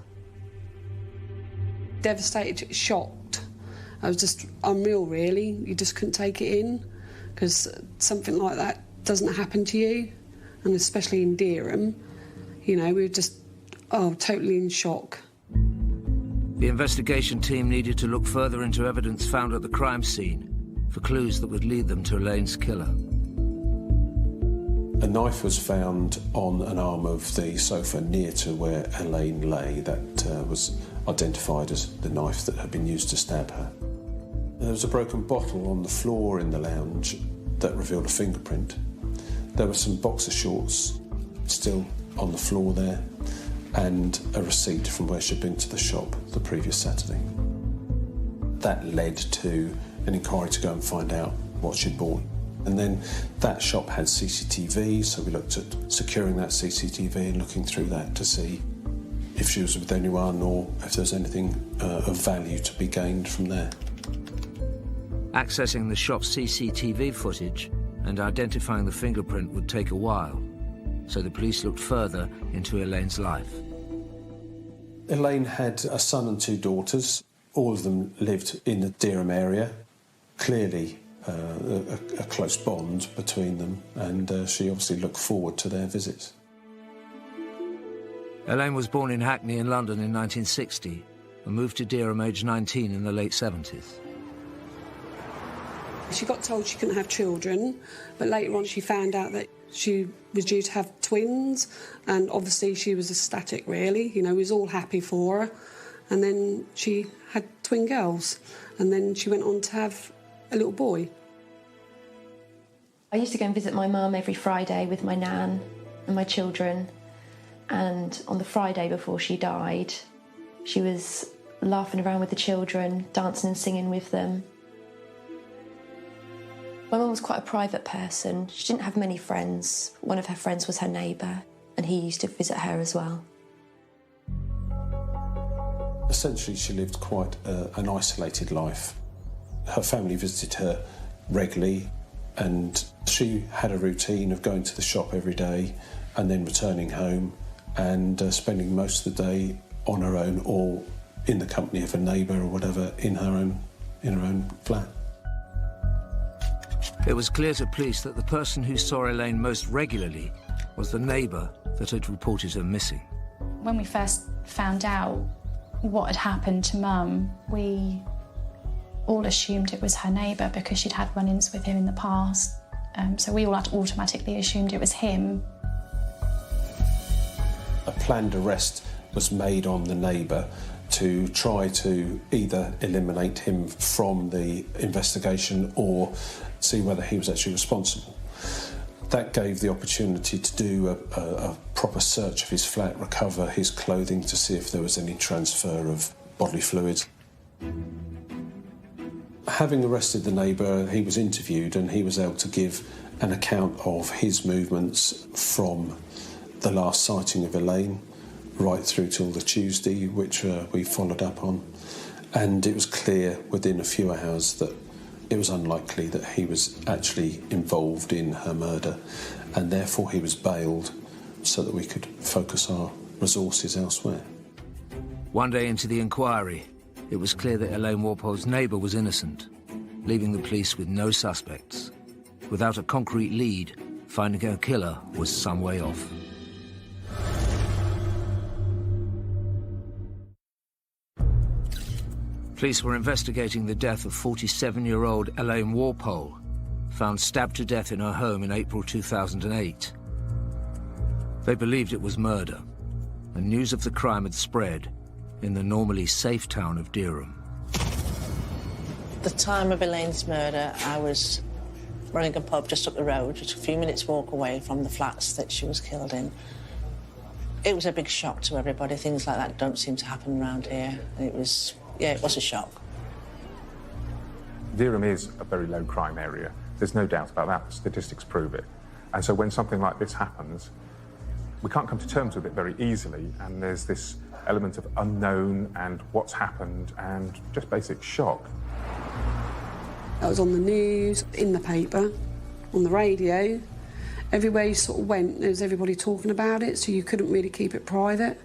Devastated, shocked. I was just unreal, really. You just couldn't take it in, because something like that doesn't happen to you, and especially in Dereham. You know, we were just Oh, totally in shock. The investigation team needed to look further into evidence found at the crime scene for clues that would lead them to Elaine's killer. A knife was found on an arm of the sofa near to where Elaine lay that was identified as the knife that had been used to stab her. There was a broken bottle on the floor in the lounge that revealed a fingerprint. There were some boxer shorts still on the floor there, and a receipt from where she'd been to the shop the previous Saturday. That led to an inquiry to go and find out what she'd bought. And then that shop had CCTV, so we looked at securing that CCTV and looking through that to see if she was with anyone or if there was anything of value to be gained from there. Accessing the shop's CCTV footage and identifying the fingerprint would take a while, so the police looked further into Elaine's life. Elaine had a son and 2 daughters. All of them lived in the Dereham area. Clearly a close bond between them, and she obviously looked forward to their visits. Elaine was born in Hackney in London in 1960 and moved to Dereham aged 19 in the late 70s. She got told she couldn't have children, but later on she found out that she was due to have twins, and obviously she was ecstatic, really. You know, we was all happy for her. And then she had twin girls, and then she went on to have a little boy. I used to go and visit my mum every Friday with my nan and my children, and on the Friday before she died, she was laughing around with the children, dancing and singing with them. My mum was quite a private person. She didn't have many friends. One of her friends was her neighbour, and he used to visit her as well. Essentially, she lived quite an isolated life. Her family visited her regularly, and she had a routine of going to the shop every day and then returning home and spending most of the day on her own or in the company of a neighbour or whatever in her own flat. It was clear to police that the person who saw Elaine most regularly was the neighbour that had reported her missing. When we first found out what had happened to Mum, we all assumed it was her neighbour because she'd had run-ins with him in the past. So we all had automatically assumed it was him. A planned arrest was made on the neighbour to try to either eliminate him from the investigation or see whether he was actually responsible. That gave the opportunity to do a proper search of his flat, recover his clothing to see if there was any transfer of bodily fluids. Having arrested the neighbour, he was interviewed and he was able to give an account of his movements from the last sighting of Elaine right through till the Tuesday, which we followed up on. And it was clear within a few hours that it was unlikely that he was actually involved in her murder, and therefore he was bailed so that we could focus our resources elsewhere. One day into the inquiry, it was clear that Elaine Walpole's neighbour was innocent, leaving the police with no suspects. Without a concrete lead, finding her killer was some way off. Police were investigating the death of 47-year-old Elaine Walpole, found stabbed to death in her home in April 2008. They believed it was murder, and news of the crime had spread in the normally safe town of Dereham. At the time of Elaine's murder, I was running a pub just up the road, just a few minutes' walk away from the flats that she was killed in. It was a big shock to everybody. Things like that don't seem to happen around here. It was a shock. Dereham is a very low crime area. There's no doubt about that. The statistics prove it. And so when something like this happens, we can't come to terms with it very easily, and there's this element of unknown and what's happened and just basic shock. That was on the news, in the paper, on the radio. Everywhere you sort of went, there was everybody talking about it, so you couldn't really keep it private.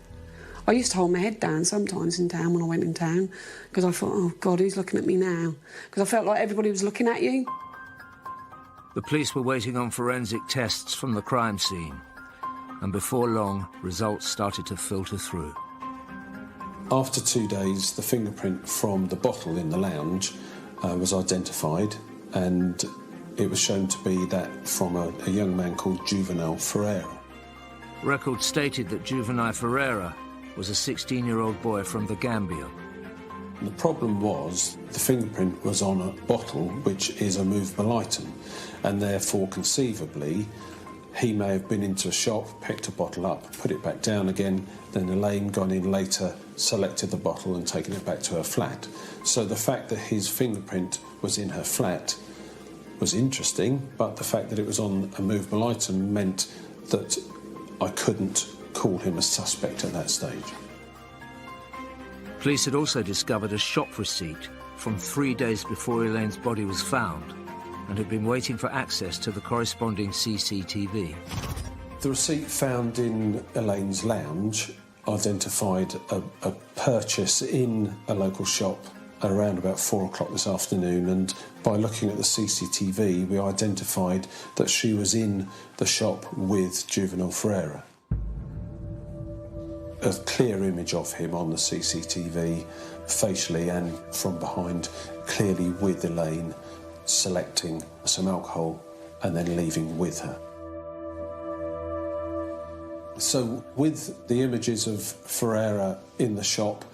I used to hold my head down sometimes in town when I went in town, because I thought, oh, God, who's looking at me now? Because I felt like everybody was looking at you. The police were waiting on forensic tests from the crime scene. and before long, results started to filter through. After 2 days, the fingerprint from the bottle in the lounge was identified, and it was shown to be that from a young man called Juvenile Ferreira. Records stated that Juvenile Ferreira was a 16-year-old boy from the Gambia. The problem was the fingerprint was on a bottle, which is a movable item, and therefore, conceivably, he may have been into a shop, picked a bottle up, put it back down again, then Elaine gone in later, selected the bottle and taken it back to her flat. So the fact that his fingerprint was in her flat was interesting, but the fact that it was on a movable item meant that I couldn't call him a suspect at that stage. Police had also discovered a shop receipt from 3 days before Elaine's body was found and had been waiting for access to the corresponding CCTV. The receipt found in Elaine's lounge identified a purchase in a local shop around about 4 o'clock this afternoon, and by looking at the CCTV we identified that she was in the shop with Juvenile Ferreira. A clear image of him on the CCTV, facially and from behind, clearly with Elaine, selecting some alcohol and then leaving with her. So with the images of Ferreira in the shop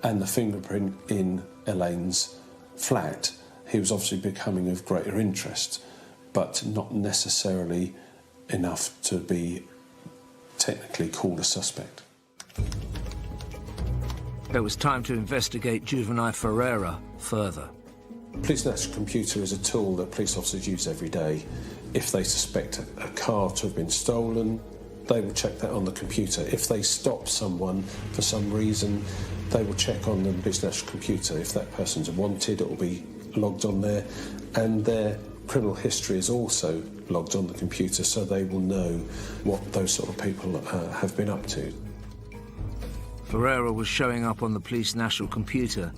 and the fingerprint in Elaine's flat, he was obviously becoming of greater interest, but not necessarily enough to be technically called a suspect. It was time to investigate Juvenile Ferreira further. Police National Computer is a tool that police officers use every day. If they suspect a car to have been stolen, they will check that on the computer. If they stop someone for some reason, they will check on the Police National Computer. If that person's wanted, it will be logged on there, and their criminal history is also logged on the computer, so they will know what those sort of people have been up to. Ferreira was showing up on the Police National Computer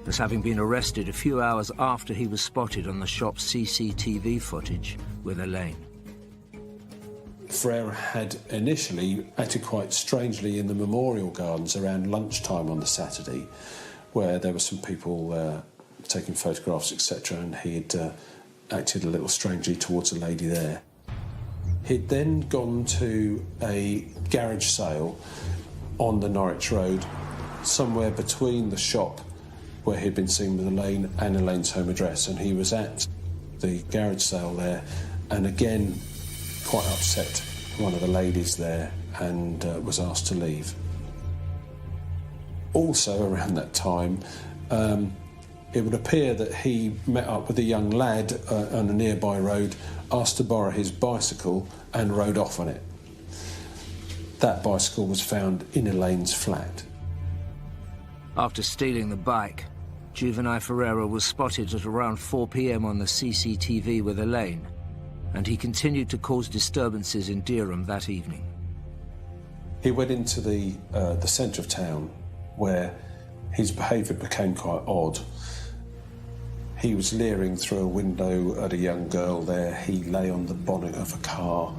as having been arrested a few hours after he was spotted on the shop's CCTV footage with Elaine. Ferreira had initially acted quite strangely in the Memorial Gardens around lunchtime on the Saturday, where there were some people taking photographs, etc., and he'd acted a little strangely towards a lady there. He'd then gone to a garage sale on the Norwich Road, somewhere between the shop where he'd been seen with Elaine and Elaine's home address, and he was at the garage sale there, and again quite upset one of the ladies there, and was asked to leave. Also around that time, it would appear that he met up with a young lad on a nearby road, asked to borrow his bicycle and rode off on it. That bicycle was found in Elaine's flat. After stealing the bike, Juvenile Ferreira was spotted at around 4 p.m. on the CCTV with Elaine, and he continued to cause disturbances in Dereham that evening. He went into the centre of town, where his behaviour became quite odd. He was leering through a window at a young girl there. He lay on the bonnet of a car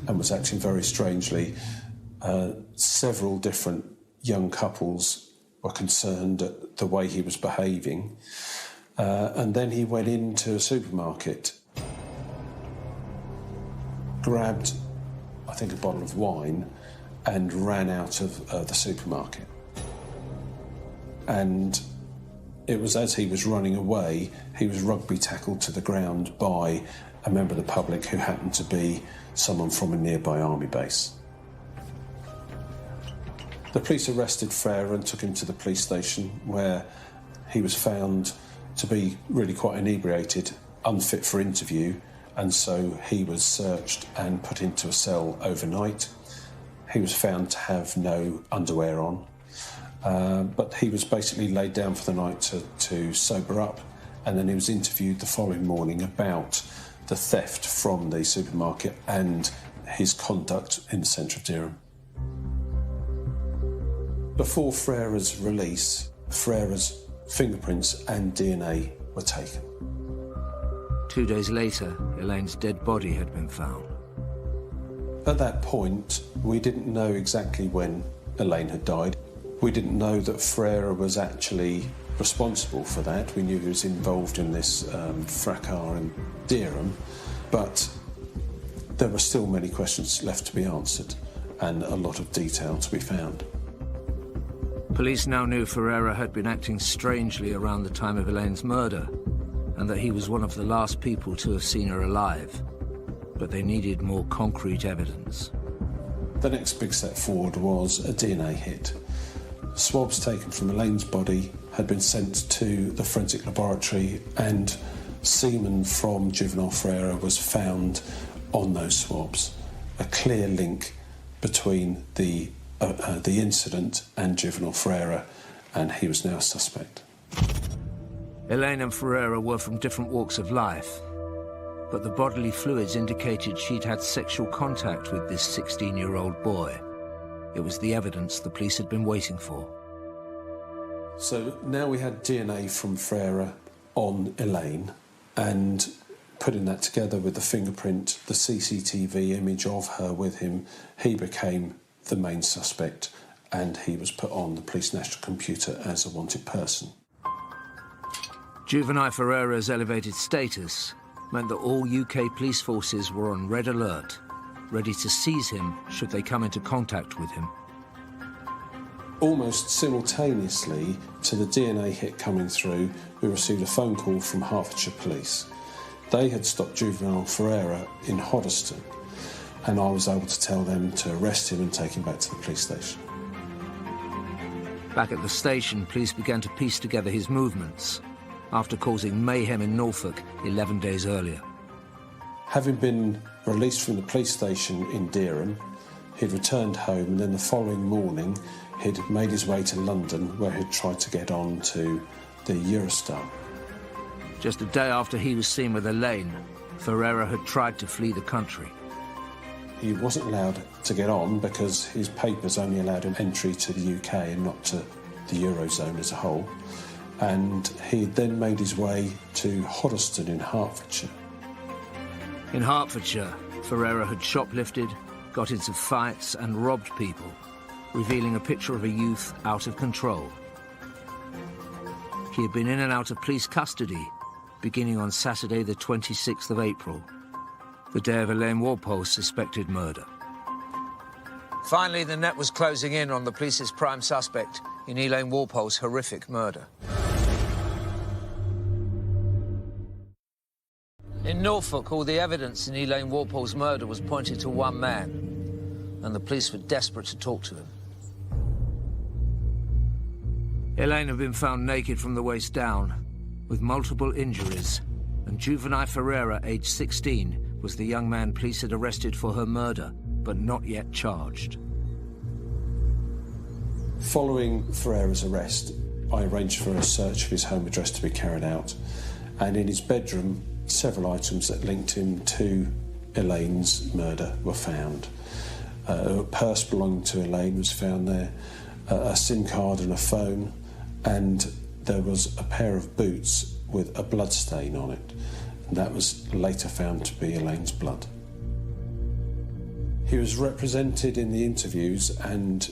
and was acting very strangely. Several different young couples were concerned at the way he was behaving. And then he went into a supermarket, grabbed, I think, a bottle of wine and ran out of the supermarket. And it was as he was running away, he was rugby tackled to the ground by a member of the public who happened to be someone from a nearby army base. The police arrested Ferreira and took him to the police station, where he was found to be really quite inebriated, unfit for interview, and so he was searched and put into a cell overnight. He was found to have no underwear on, but he was basically laid down for the night to sober up, and then he was interviewed the following morning about the theft from the supermarket and his conduct in the centre of Dereham. Before Ferreira's release, Ferreira's fingerprints and DNA were taken. 2 days later, Elaine's dead body had been found. At that point, we didn't know exactly when Elaine had died. We didn't know that Ferreira was actually responsible for that. We knew he was involved in this fracas in Dereham, but there were still many questions left to be answered and a lot of detail to be found. Police now knew Ferreira had been acting strangely around the time of Elaine's murder, and that he was one of the last people to have seen her alive. But they needed more concrete evidence. The next big step forward was a DNA hit. Swabs taken from Elaine's body had been sent to the forensic laboratory, and semen from juvenile Ferreira was found on those swabs. A clear link between the incident and juvenile Ferreira, and he was now a suspect. Elaine and Ferreira were from different walks of life, but the bodily fluids indicated she'd had sexual contact with this 16-year-old boy. It was the evidence the police had been waiting for. So now we had DNA from Ferreira on Elaine, and putting that together with the fingerprint, the CCTV image of her with him, he became the main suspect, and he was put on the police national computer as a wanted person. Juvenile Ferreira's elevated status meant that all UK police forces were on red alert, ready to seize him should they come into contact with him. Almost simultaneously to the DNA hit coming through, we received a phone call from Hertfordshire Police. They had stopped juvenile Ferreira in Hoddesdon, and I was able to tell them to arrest him and take him back to the police station. Back at the station, police began to piece together his movements after causing mayhem in Norfolk 11 days earlier. Having been released from the police station in Dereham, he'd returned home, and then the following morning he'd made his way to London, where he'd tried to get on to the Eurostar. Just a day after he was seen with Elaine, Ferreira had tried to flee the country. He wasn't allowed to get on because his papers only allowed him entry to the UK and not to the Eurozone as a whole. And he then made his way to Hoddesdon in Hertfordshire. In Hertfordshire, Ferreira had shoplifted, got into fights and robbed people, revealing a picture of a youth out of control. He had been in and out of police custody, beginning on Saturday the 26th of April, the day of Elaine Walpole's suspected murder. Finally, the net was closing in on the police's prime suspect in Elaine Walpole's horrific murder. In Norfolk, all the evidence in Elaine Walpole's murder was pointed to one man, and the police were desperate to talk to him. Elaine had been found naked from the waist down, with multiple injuries, and juvenile Ferreira, aged 16, was the young man police had arrested for her murder, but not yet charged. Following Ferreira's arrest, I arranged for a search of his home address to be carried out, and in his bedroom, several items that linked him to Elaine's murder were found. A purse belonging to Elaine was found there, a SIM card and a phone, and there was a pair of boots with a blood stain on it, and that was later found to be Elaine's blood. He was represented in the interviews and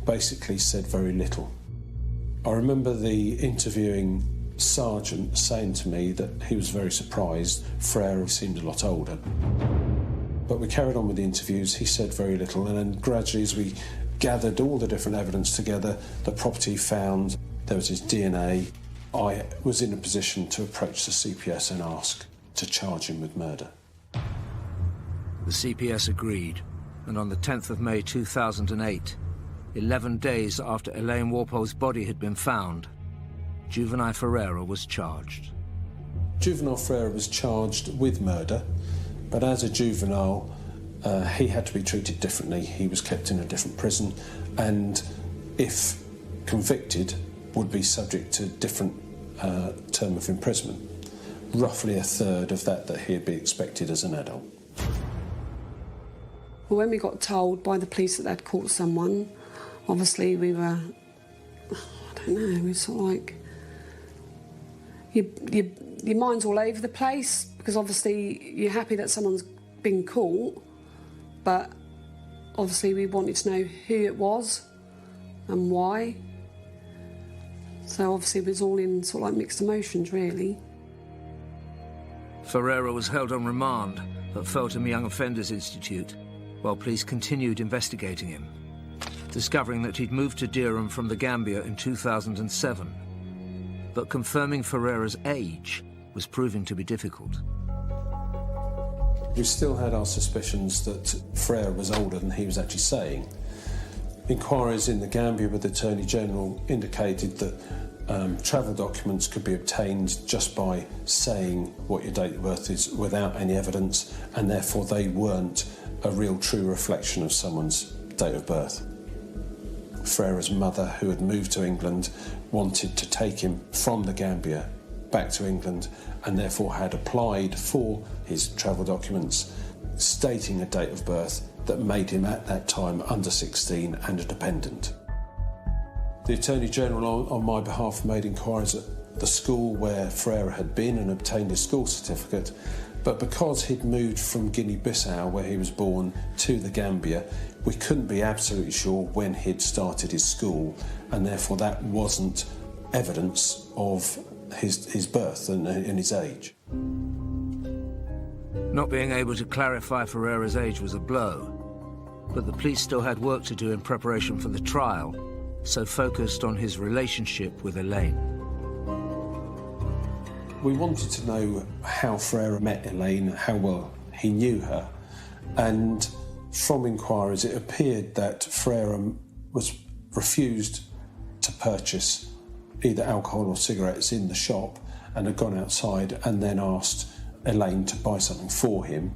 basically said very little. I remember the interviewing sergeant saying to me that he was very surprised Ferreira seemed a lot older. But we carried on with the interviews. He said very little, and then gradually, as we gathered all the different evidence together, the property found, there was his DNA, I was in a position to approach the CPS and ask to charge him with murder. The CPS agreed, and on the 10th of May 2008, 11 days after Elaine Walpole's body had been found, juvenile Ferreira was charged. Juvenile Ferreira was charged with murder, but as a juvenile, he had to be treated differently. He was kept in a different prison, and if convicted, would be subject to different term of imprisonment. Roughly a third of that he'd be expected as an adult. Well, when we got told by the police that they'd caught someone, obviously we were, I don't know, we were sort of like, your mind's all over the place, because obviously you're happy that someone's been caught, but Obviously, we wanted to know who it was and why. So obviously, it was all in sort of like mixed emotions, really. Ferreira was held on remand at Feltham Young Offenders Institute while police continued investigating him, discovering that he'd moved to Durham from the Gambia in 2007. But confirming Ferreira's age was proving to be difficult. We still had our suspicions that Ferreira was older than he was actually saying. Inquiries in the Gambia with the Attorney General indicated that travel documents could be obtained just by saying what your date of birth is without any evidence, and therefore they weren't a real true reflection of someone's date of birth. Ferreira's mother, who had moved to England, wanted to take him from the Gambia back to England and therefore had applied for his travel documents stating a date of birth that made him at that time under 16 and a dependent. The Attorney General on my behalf made inquiries at the school where Ferreira had been and obtained his school certificate, but because he'd moved from Guinea-Bissau, where he was born, to the Gambia, we couldn't be absolutely sure when he'd started his school, and therefore that wasn't evidence of his birth and his age. Not being able to clarify Ferreira's age was a blow, but the police still had work to do in preparation for the trial, so focused on his relationship with Elaine. We wanted to know how Ferreira met Elaine, how well he knew her, and from inquiries it appeared that Ferreira was refused to purchase either alcohol or cigarettes in the shop and had gone outside and then asked Elaine to buy something for him,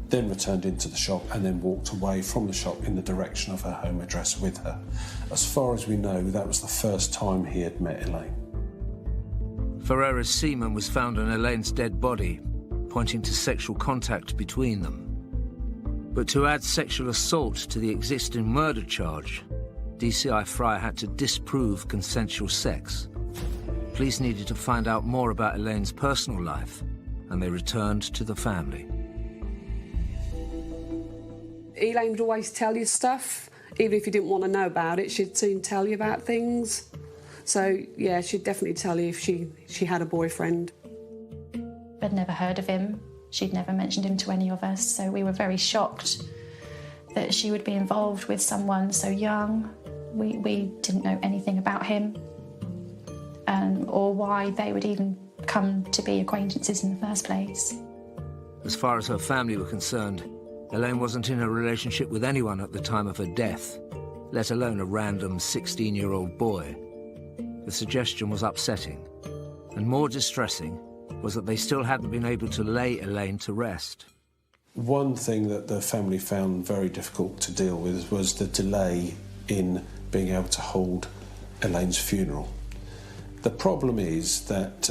then returned into the shop and then walked away from the shop in the direction of her home address with her. As far as we know, that was the first time he had met Elaine. Ferreira's semen was found on Elaine's dead body, pointing to sexual contact between them. But to add sexual assault to the existing murder charge, DCI Fryer had to disprove consensual sex. Police needed to find out more about Elaine's personal life, and they returned to the family. Elaine would always tell you stuff. Even if you didn't want to know about it, she'd soon tell you about things. So, yeah, she'd definitely tell you if she had a boyfriend. I'd never heard of him. She'd never mentioned him to any of us, so we were very shocked that she would be involved with someone so young. We didn't know anything about him, or why they would even come to be acquaintances in the first place. As far as her family were concerned, Elaine wasn't in a relationship with anyone at the time of her death, let alone a random 16-year-old boy. The suggestion was upsetting, and more distressing was that they still hadn't been able to lay Elaine to rest. One thing that the family found very difficult to deal with was the delay in being able to hold Elaine's funeral. The problem is that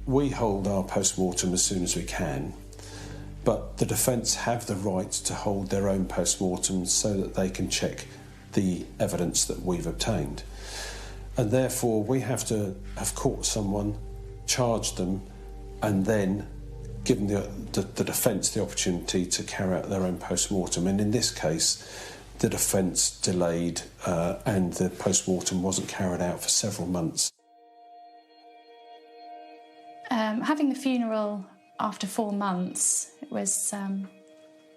we hold our post-mortem as soon as we can, but the defence have the right to hold their own post-mortem so that they can check the evidence that we've obtained. And therefore we have to have caught someone, charged them, and then given the defence the opportunity to carry out their own post-mortem. And in this case, the defence delayed and the post-mortem wasn't carried out for several months. Having the funeral after 4 months, it was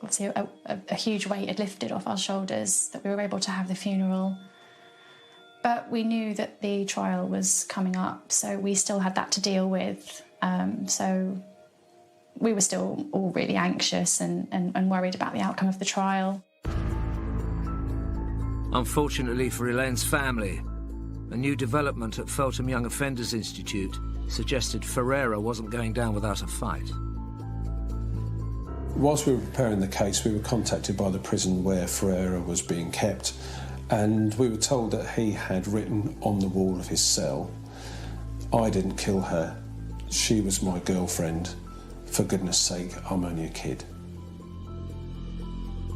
obviously a huge weight had lifted off our shoulders that we were able to have the funeral. But we knew that the trial was coming up, so we still had that to deal with. So we were still all really anxious and worried about the outcome of the trial. Unfortunately for Elaine's family, a new development at Feltham Young Offenders Institute suggested Ferreira wasn't going down without a fight. Whilst we were preparing the case, we were contacted by the prison where Ferreira was being kept, and we were told that he had written on the wall of his cell, "I didn't kill her, she was my girlfriend, for goodness sake, I'm only a kid."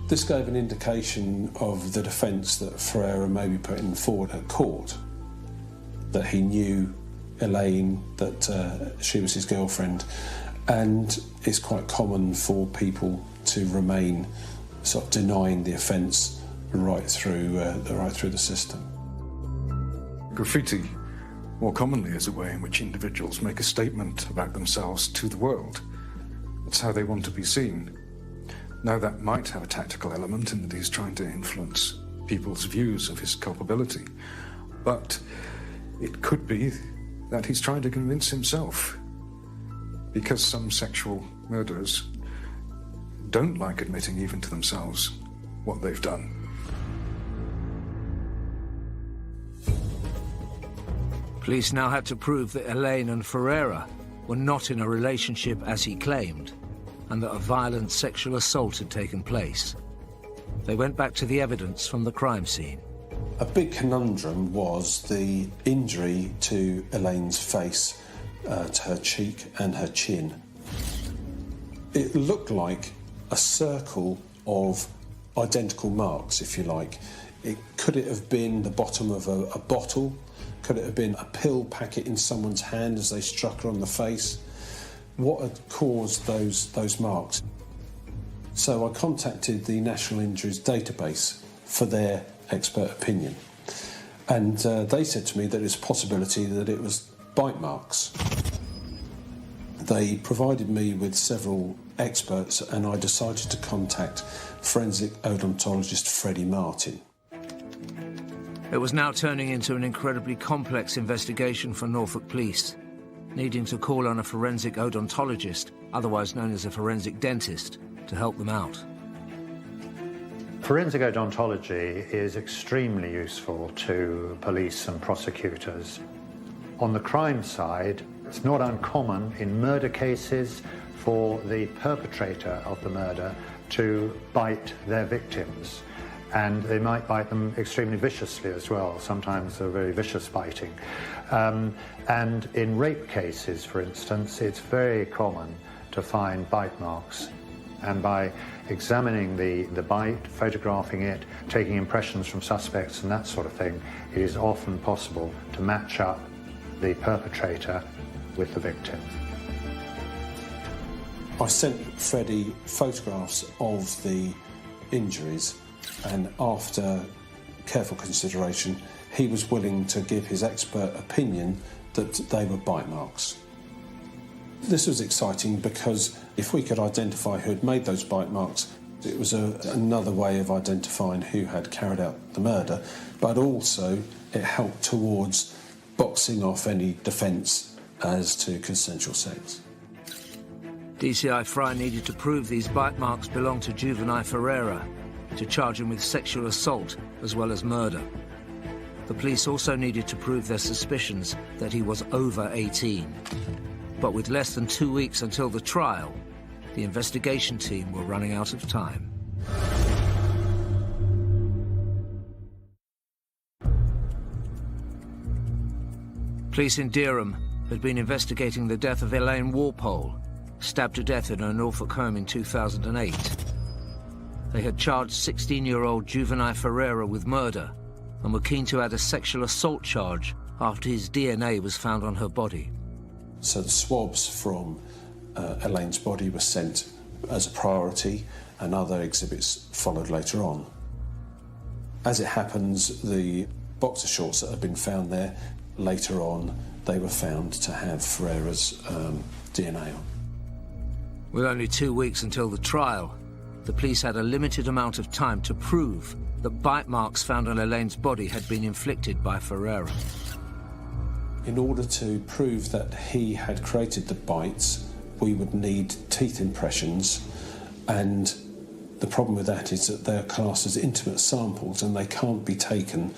This gave an indication of the defence that Ferreira may be putting forward at court, that he knew Elaine, that she was his girlfriend, and it's quite common for people to remain sort of denying the offence right through the system. Graffiti, more commonly, is a way in which individuals make a statement about themselves to the world. It's how they want to be seen. Now, that might have a tactical element in that he's trying to influence people's views of his culpability, but it could be that he's trying to convince himself, because some sexual murderers don't like admitting even to themselves what they've done. Police now had to prove that Elaine and Ferreira were not in a relationship as he claimed, and that a violent sexual assault had taken place. They went back to the evidence from the crime scene. A big conundrum was the injury to Elaine's face, to her cheek and her chin. It looked like a circle of identical marks, if you like. Could it have been the bottom of a bottle? Could it have been a pill packet in someone's hand as they struck her on the face? What had caused those marks? So I contacted the National Injuries Database for their expert opinion. And they said to me that it's a possibility that it was bite marks. They provided me with several experts, and I decided to contact forensic odontologist Freddie Martin. It was now turning into an incredibly complex investigation for Norfolk Police, needing to call on a forensic odontologist, otherwise known as a forensic dentist, to help them out. Forensic odontology is extremely useful to police and prosecutors. On the crime side, it's not uncommon in murder cases for the perpetrator of the murder to bite their victims. And they might bite them extremely viciously as well. Sometimes they're very vicious biting. And in rape cases, for instance, it's very common to find bite marks. And by examining the bite, photographing it, taking impressions from suspects and that sort of thing, it is often possible to match up the perpetrator with the victim. I sent Freddie photographs of the injuries, and after careful consideration, he was willing to give his expert opinion that they were bite marks. This was exciting because if we could identify who had made those bite marks, it was another way of identifying who had carried out the murder, but also it helped towards boxing off any defence as to consensual sex. DCI Fry needed to prove these bite marks belonged to juvenile Ferreira, to charge him with sexual assault as well as murder. The police also needed to prove their suspicions that he was over 18. But with less than 2 weeks until the trial, the investigation team were running out of time. Police in Dereham had been investigating the death of Elaine Walpole, stabbed to death in her Norfolk home in 2008. They had charged 16-year-old juvenile Ferreira with murder and were keen to add a sexual assault charge after his DNA was found on her body. So the swabs from Elaine's body were sent as a priority, and other exhibits followed later on. As it happens, the boxer shorts that had been found there, later on, they were found to have Ferreira's DNA on. With only 2 weeks until the trial, the police had a limited amount of time to prove that bite marks found on Elaine's body had been inflicted by Ferreira. In order to prove that he had created the bites, we would need teeth impressions, and the problem with that is that they're classed as intimate samples and they can't be taken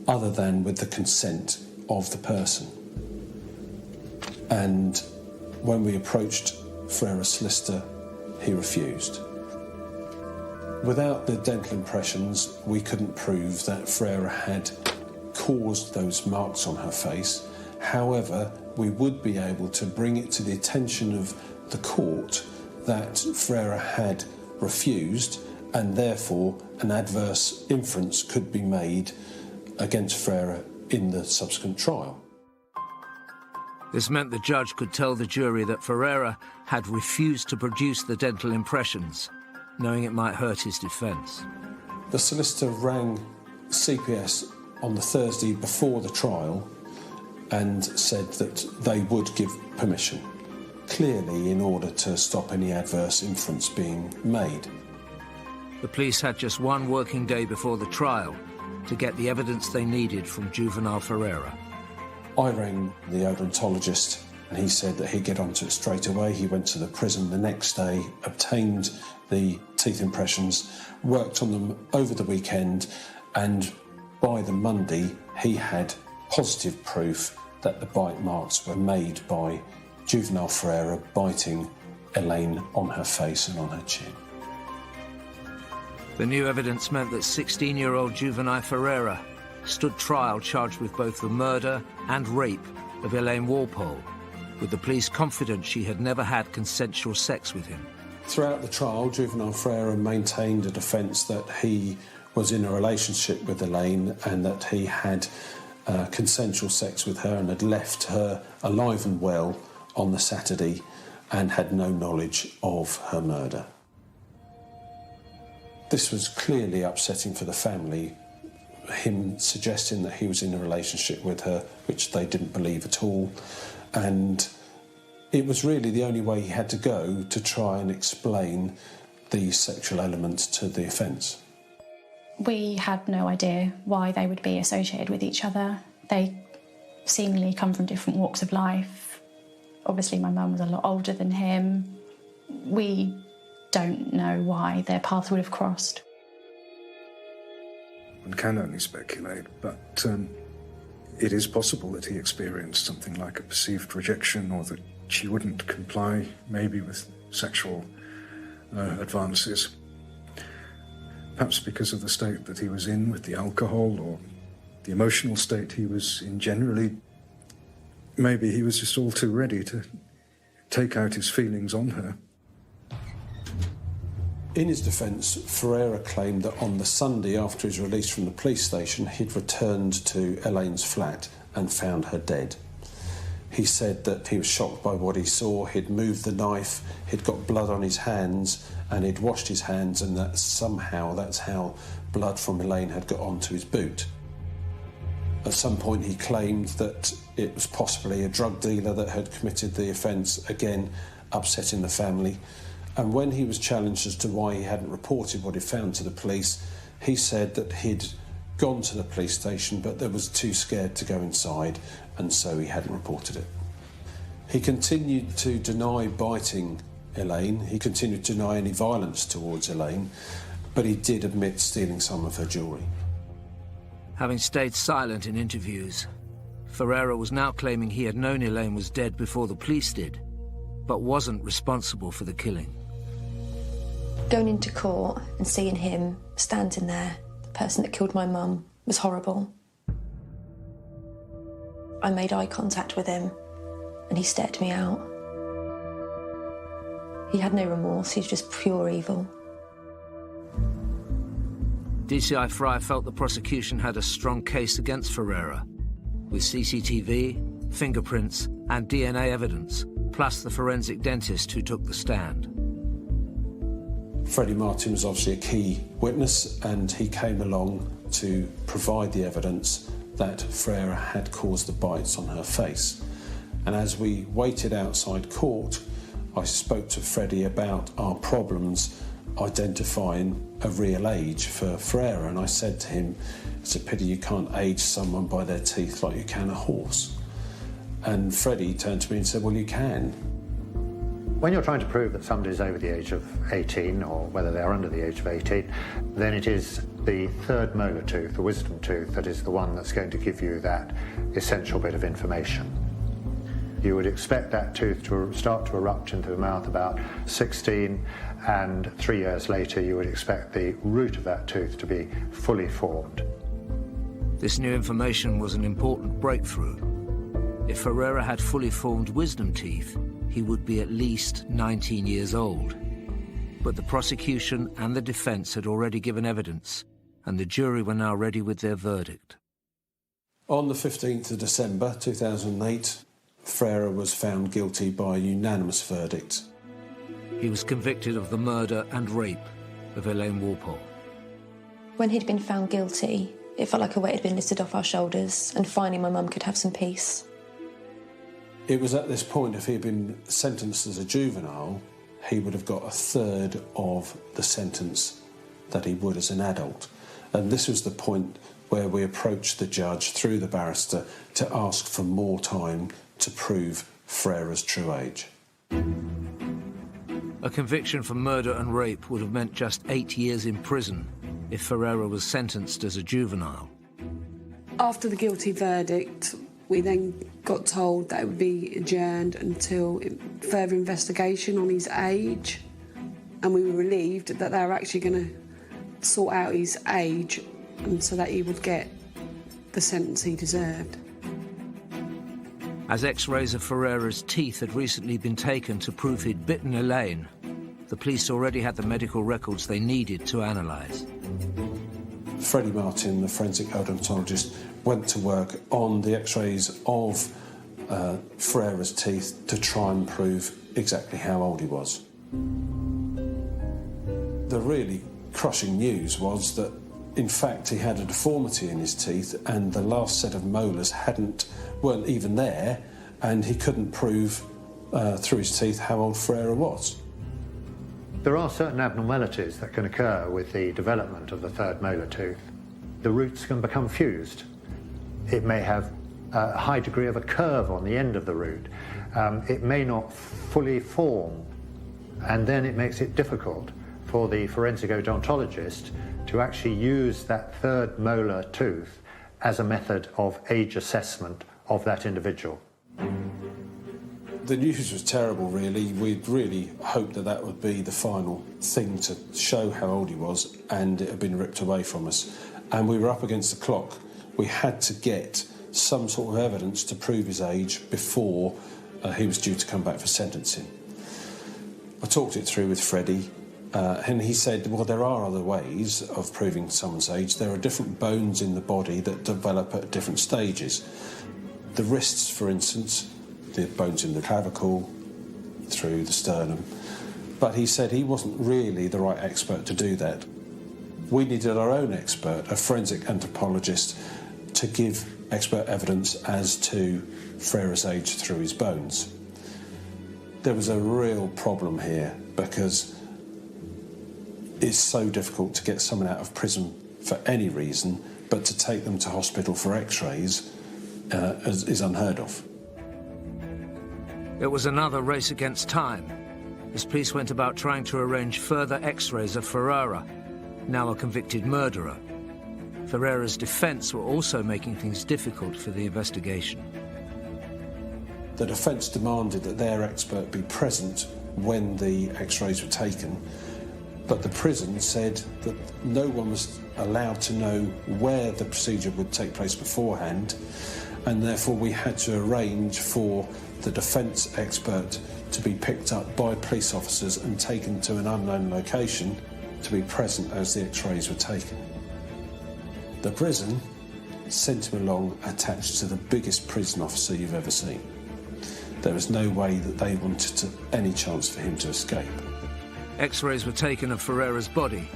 other than with the consent of the person. And when we approached Ferreira's solicitor, he refused. Without the dental impressions, we couldn't prove that Ferreira had caused those marks on her face. However, we would be able to bring it to the attention of the court that Ferreira had refused, and therefore an adverse inference could be made against Ferreira in the subsequent trial. This meant the judge could tell the jury that Ferreira had refused to produce the dental impressions, knowing it might hurt his defence. The solicitor rang CPS on the Thursday before the trial and said that they would give permission, clearly in order to stop any adverse inference being made. The police had just one working day before the trial to get the evidence they needed from juvenile Ferreira. I rang the odontologist and he said that he'd get onto it straight away. He went to the prison the next day, obtained the teeth impressions, worked on them over the weekend, and by the Monday he had positive proof that the bite marks were made by juvenile Ferreira biting Elaine on her face and on her chin. The new evidence meant that 16-year-old juvenile Ferreira stood trial charged with both the murder and rape of Elaine Walpole, with the police confident she had never had consensual sex with him. Throughout the trial, juvenile Ferreira maintained a defence that he was in a relationship with Elaine and that he had consensual sex with her and had left her alive and well on the Saturday and had no knowledge of her murder. This was clearly upsetting for the family, him suggesting that he was in a relationship with her, which they didn't believe at all, and it was really the only way he had to go to try and explain the sexual element to the offence. We had no idea why they would be associated with each other. They seemingly come from different walks of life. Obviously, my mum was a lot older than him. We don't know why their paths would have crossed. One can only speculate, but it is possible that he experienced something like a perceived rejection, or that she wouldn't comply, maybe with sexual advances. Perhaps because of the state that he was in with the alcohol, or the emotional state he was in generally. Maybe he was just all too ready to take out his feelings on her. In his defence, Ferreira claimed that on the Sunday after his release from the police station, he'd returned to Elaine's flat and found her dead. He said that he was shocked by what he saw. He'd moved the knife, he'd got blood on his hands, and he'd washed his hands, and that somehow that's how blood from Elaine had got onto his boot. At some point he claimed that it was possibly a drug dealer that had committed the offence, again upsetting the family. And when he was challenged as to why he hadn't reported what he found to the police, he said that he'd gone to the police station but they was too scared to go inside, and so he hadn't reported it. He continued to deny biting Elaine. He continued to deny any violence towards Elaine, but he did admit stealing some of her jewellery. Having stayed silent in interviews, Ferreira was now claiming he had known Elaine was dead before the police did, but wasn't responsible for the killing. Going into court and seeing him standing there, the person that killed my mum, was horrible. I made eye contact with him and he stared me out. He had no remorse, he was just pure evil. DCI Fry felt the prosecution had a strong case against Ferreira, with CCTV, fingerprints and DNA evidence, plus the forensic dentist who took the stand. Freddie Martin was obviously a key witness, and he came along to provide the evidence that Ferreira had caused the bites on her face. And as we waited outside court, I spoke to Freddie about our problems identifying a real age for Ferreira, and I said to him, it's a pity you can't age someone by their teeth like you can a horse. And Freddie turned to me and said, well, you can. When you're trying to prove that somebody's over the age of 18, or whether they're under the age of 18, then it is the third molar tooth, the wisdom tooth, that is the one that's going to give you that essential bit of information. You would expect that tooth to start to erupt into the mouth about 16, and 3 years later you would expect the root of that tooth to be fully formed. This new information was an important breakthrough. If Ferreira had fully formed wisdom teeth, he would be at least 19 years old. But the prosecution and the defence had already given evidence, and the jury were now ready with their verdict. On the 15th of December 2008, Ferreira was found guilty by a unanimous verdict. He was convicted of the murder and rape of Elaine Walpole. When he'd been found guilty, it felt like a weight had been lifted off our shoulders, and finally my mum could have some peace. It was at this point, if he had been sentenced as a juvenile, he would have got a third of the sentence that he would as an adult. And this was the point where we approached the judge through the barrister to ask for more time to prove Ferreira's true age. A conviction for murder and rape would have meant just 8 years in prison if Ferreira was sentenced as a juvenile. After the guilty verdict, we then got told that it would be adjourned until further investigation on his age, and we were relieved that they were actually going to sort out his age and so that he would get the sentence he deserved. As x-rays of Ferreira's teeth had recently been taken to prove he'd bitten Elaine, the police already had the medical records they needed to analyse. Freddie Martin, the forensic odontologist, went to work on the x-rays of Ferreira's teeth to try and prove exactly how old he was. The really crushing news was that, in fact, he had a deformity in his teeth and the last set of molars weren't even there, and he couldn't prove through his teeth how old Ferreira was. There are certain abnormalities that can occur with the development of the third molar tooth. The roots can become fused. It may have a high degree of a curve on the end of the root. It may not fully form, and then it makes it difficult for the forensic odontologist to actually use that third molar tooth as a method of age assessment of that individual. The news was terrible, really. We'd really hoped that that would be the final thing to show how old he was, and it had been ripped away from us. And we were up against the clock. We had to get some sort of evidence to prove his age before he was due to come back for sentencing. I talked it through with Freddie, and he said, well, there are other ways of proving someone's age. There are different bones in the body that develop at different stages. The wrists, for instance, the bones in the clavicle, through the sternum. But he said he wasn't really the right expert to do that. We needed our own expert, a forensic anthropologist, to give expert evidence as to Ferreira's age through his bones. There was a real problem here because it's so difficult to get someone out of prison for any reason, but to take them to hospital for x-rays is unheard of. It was another race against time, as police went about trying to arrange further x-rays of Ferreira, now a convicted murderer. Ferreira's defence were also making things difficult for the investigation. The defence demanded that their expert be present when the x-rays were taken, but the prison said that no one was allowed to know where the procedure would take place beforehand, and therefore we had to arrange for the defence expert to be picked up by police officers and taken to an unknown location to be present as the x-rays were taken. The prison sent him along attached to the biggest prison officer you've ever seen. There was no way that they wanted any chance for him to escape. X-rays were taken of Ferreira's body,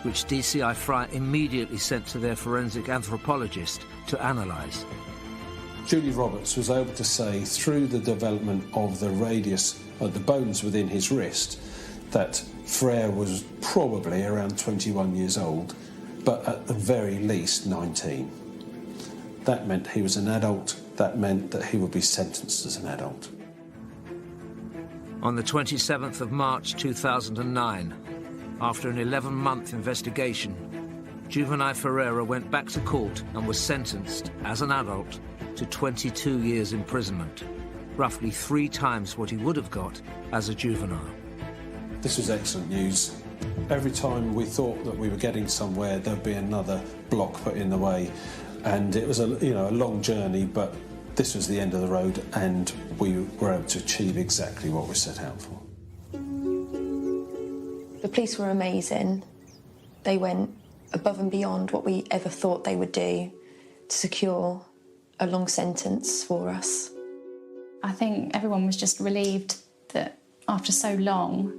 which DCI Fry immediately sent to their forensic anthropologist to analyse. Julie Roberts was able to say, through the development of the radius of the bones within his wrist, that Ferreira was probably around 21 years old, but at the very least 19. That meant he was an adult. That meant that he would be sentenced as an adult. On the 27th of March 2009, after an 11-month investigation, juvenile Ferreira went back to court and was sentenced, as an adult, to 22 years imprisonment, roughly 3 times what he would have got as a juvenile. This was excellent news. Every time we thought that we were getting somewhere, there'd be another block put in the way, and it was a long journey, but this was the end of the road, and we were able to achieve exactly what we set out for. The police were amazing. They went above and beyond what we ever thought they would do to secure a long sentence for us. I think everyone was just relieved that after so long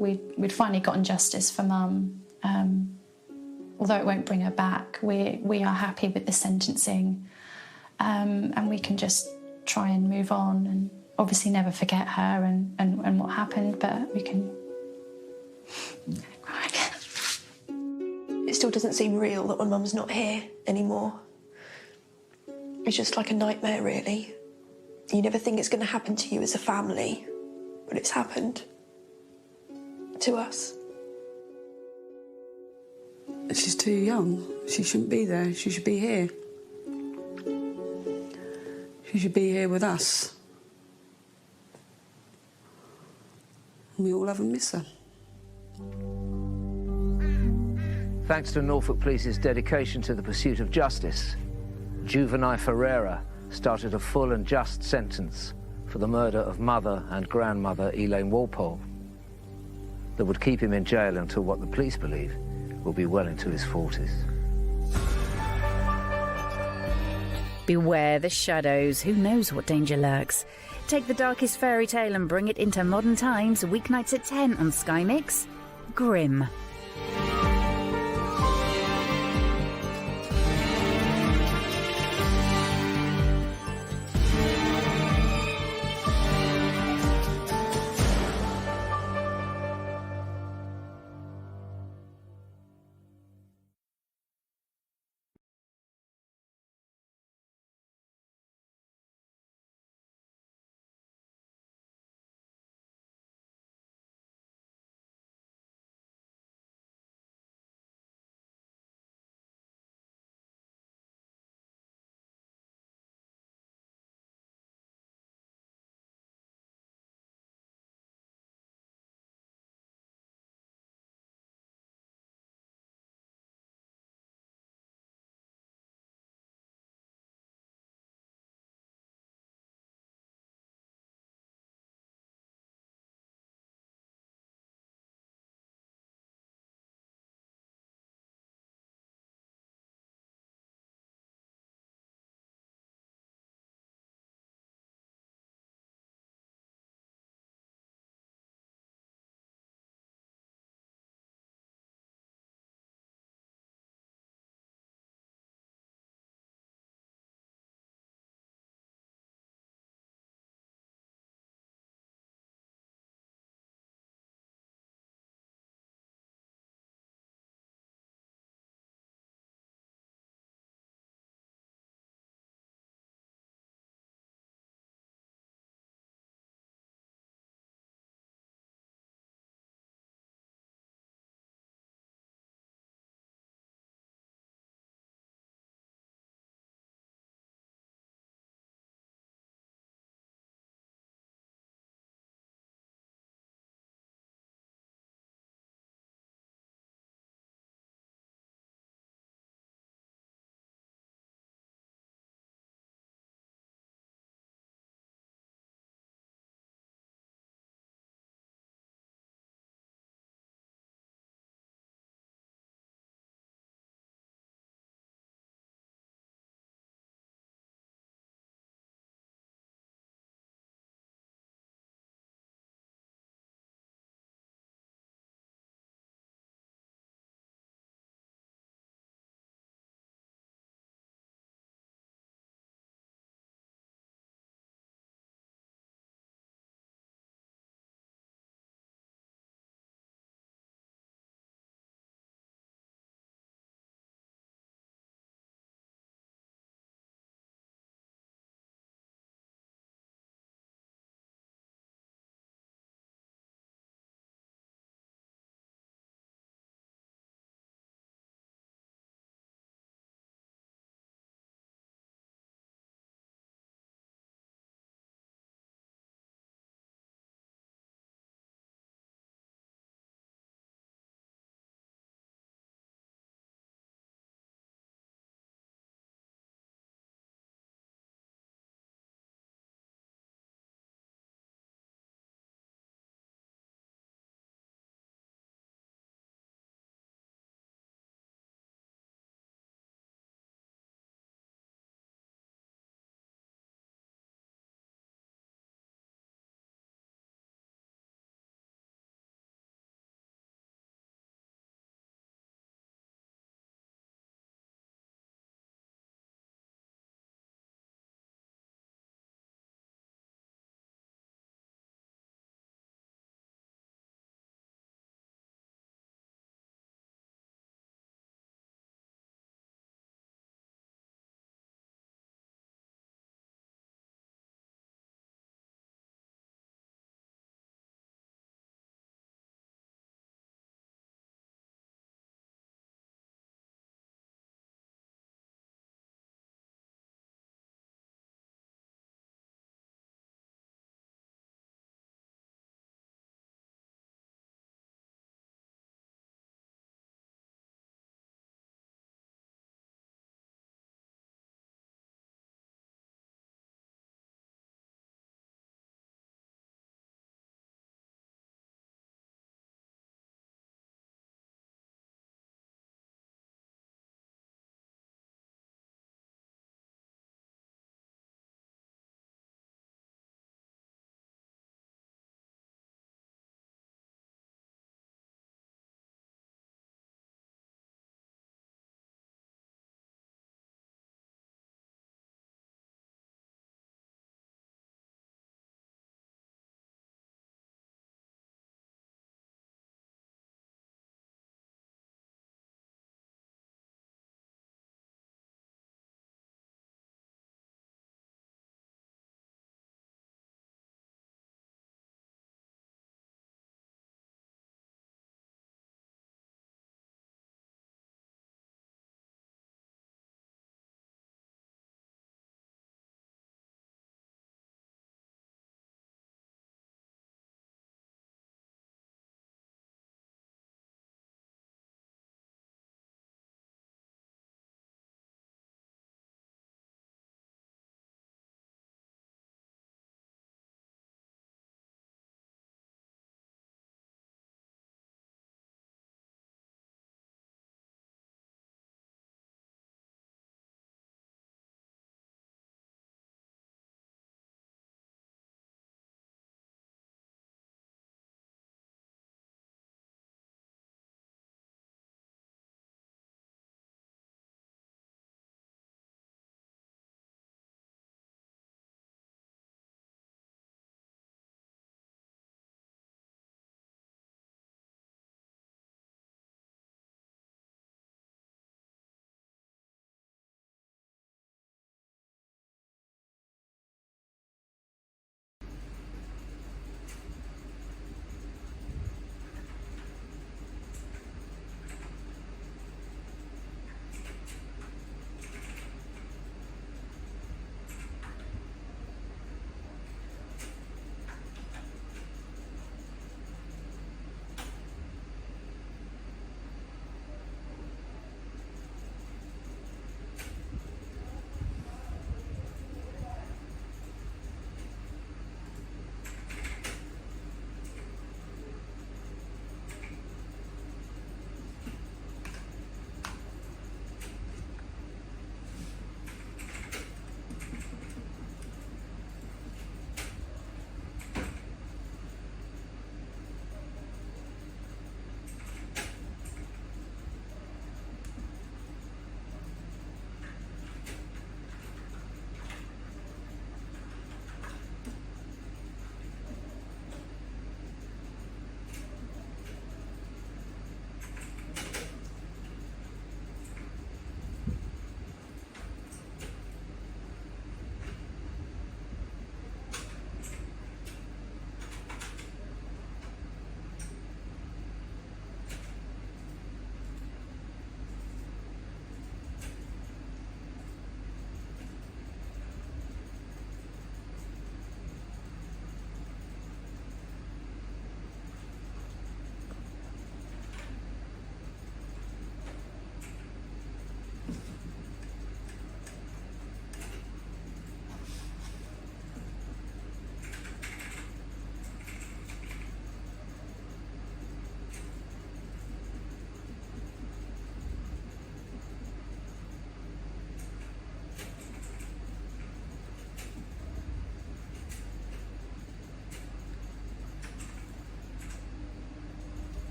we'd finally gotten justice for Mum, Although it won't bring her back, we are happy with the sentencing, and we can just try and move on and obviously never forget her and what happened, but we can... It still doesn't seem real that my mum's not here anymore. It's just like a nightmare, really. You never think it's going to happen to you as a family, but it's happened to us. She's too young. She shouldn't be there. She should be here. She should be here with us. And we all have a miss her. Thanks to Norfolk Police's dedication to the pursuit of justice, Juvenile Ferreira started a full and just sentence for the murder of mother and grandmother Elaine Walpole that would keep him in jail until what the police believe will be well into his 40s. Beware the shadows. Who knows what danger lurks? Take the darkest fairy tale and bring it into modern times. Weeknights at 10 on Sky Mix. Grim.